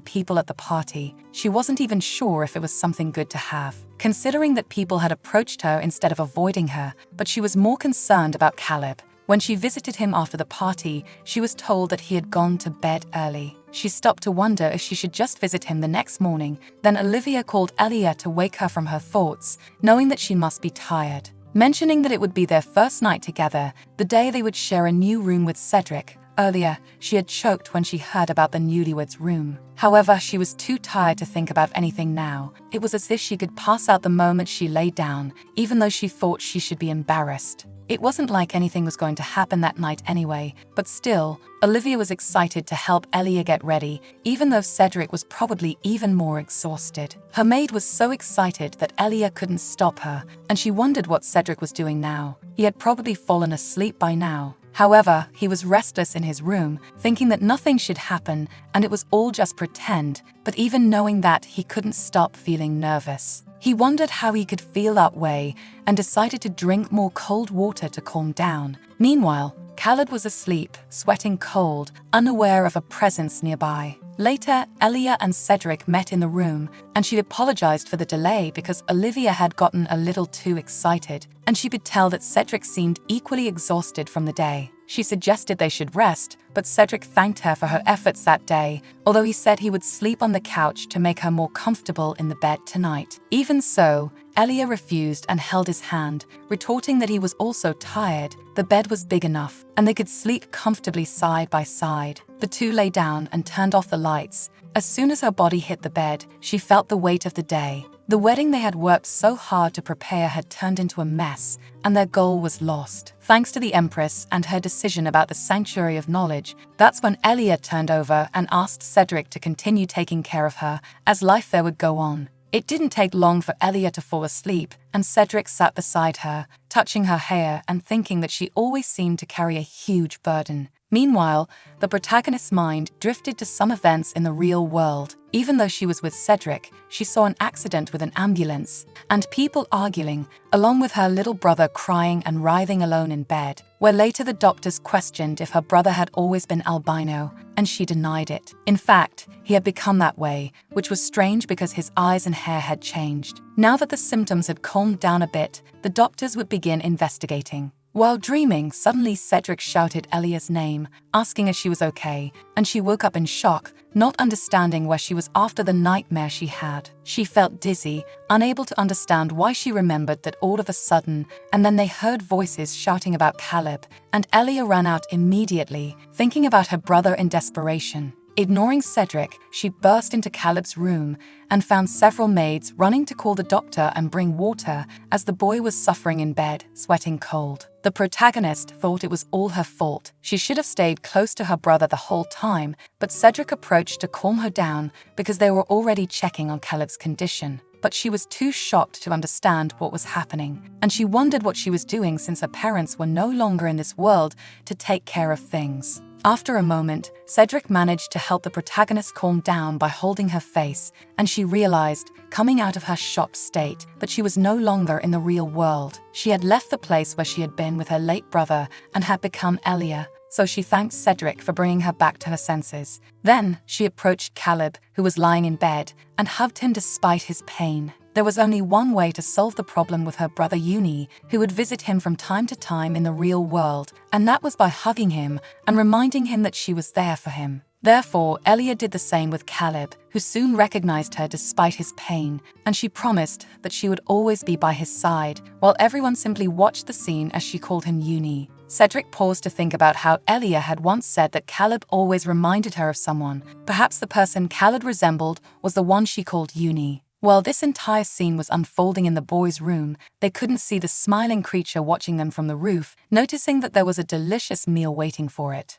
S1: people at the party. She wasn't even sure if it was something good to have, considering that people had approached her instead of avoiding her, but she was more concerned about Caleb. When she visited him after the party, she was told that he had gone to bed early. She stopped to wonder if she should just visit him the next morning. Then Olivia called Elia to wake her from her thoughts, knowing that she must be tired. Mentioning that it would be their first night together, the day they would share a new room with Cedric, Earlier, she had choked when she heard about the newlyweds' room. However, she was too tired to think about anything now. It was as if she could pass out the moment she lay down, even though she thought she should be embarrassed. It wasn't like anything was going to happen that night anyway, but still, Olivia was excited to help Elia get ready, even though Cedric was probably even more exhausted. Her maid was so excited that Elia couldn't stop her, and she wondered what Cedric was doing now. He had probably fallen asleep by now. However, he was restless in his room, thinking that nothing should happen and it was all just pretend, but even knowing that, he couldn't stop feeling nervous. He wondered how he could feel that way and decided to drink more cold water to calm down. Meanwhile, Khaled was asleep, sweating cold, unaware of a presence nearby. Later, Elia and Cedric met in the room, and she'd apologized for the delay because Olivia had gotten a little too excited, and she could tell that Cedric seemed equally exhausted from the day. She suggested they should rest, but Cedric thanked her for her efforts that day, although he said he would sleep on the couch to make her more comfortable in the bed tonight. Even so, Elia refused and held his hand, retorting that he was also tired. The bed was big enough, and they could sleep comfortably side by side. The two lay down and turned off the lights. As soon as her body hit the bed, she felt the weight of the day. The wedding they had worked so hard to prepare had turned into a mess, and their goal was lost. Thanks to the Empress and her decision about the Sanctuary of Knowledge, that's when Elia turned over and asked Cedric to continue taking care of her, as life there would go on. It didn't take long for Elia to fall asleep, and Cedric sat beside her, touching her hair and thinking that she always seemed to carry a huge burden. Meanwhile, the protagonist's mind drifted to some events in the real world. Even though she was with Cedric, she saw an accident with an ambulance, and people arguing, along with her little brother crying and writhing alone in bed, where later the doctors questioned if her brother had always been albino, and she denied it. In fact, he had become that way, which was strange because his eyes and hair had changed. Now that the symptoms had calmed down a bit, the doctors would begin investigating. While dreaming, suddenly Cedric shouted Elia's name, asking if she was okay, and she woke up in shock, not understanding where she was after the nightmare she had. She felt dizzy, unable to understand why she remembered that all of a sudden, and then they heard voices shouting about Caleb, and Elia ran out immediately, thinking about her brother in desperation. Ignoring Cedric, she burst into Caleb's room and found several maids running to call the doctor and bring water as the boy was suffering in bed, sweating cold. The protagonist thought it was all her fault. She should have stayed close to her brother the whole time, but Cedric approached to calm her down because they were already checking on Caleb's condition. But she was too shocked to understand what was happening, and she wondered what she was doing since her parents were no longer in this world to take care of things. After a moment, Cedric managed to help the protagonist calm down by holding her face, and she realized, coming out of her shocked state, that she was no longer in the real world. She had left the place where she had been with her late brother and had become Elia, so she thanked Cedric for bringing her back to her senses. Then, she approached Caleb, who was lying in bed, and hugged him despite his pain. There was only one way to solve the problem with her brother Uni, who would visit him from time to time in the real world, and that was by hugging him and reminding him that she was there for him. Therefore, Elia did the same with Caleb, who soon recognized her despite his pain, and she promised that she would always be by his side, while everyone simply watched the scene as she called him Uni. Cedric paused to think about how Elia had once said that Caleb always reminded her of someone. Perhaps the person Caleb resembled was the one she called Uni. While this entire scene was unfolding in the boys' room, they couldn't see the smiling creature watching them from the roof, noticing that there was a delicious meal waiting for it.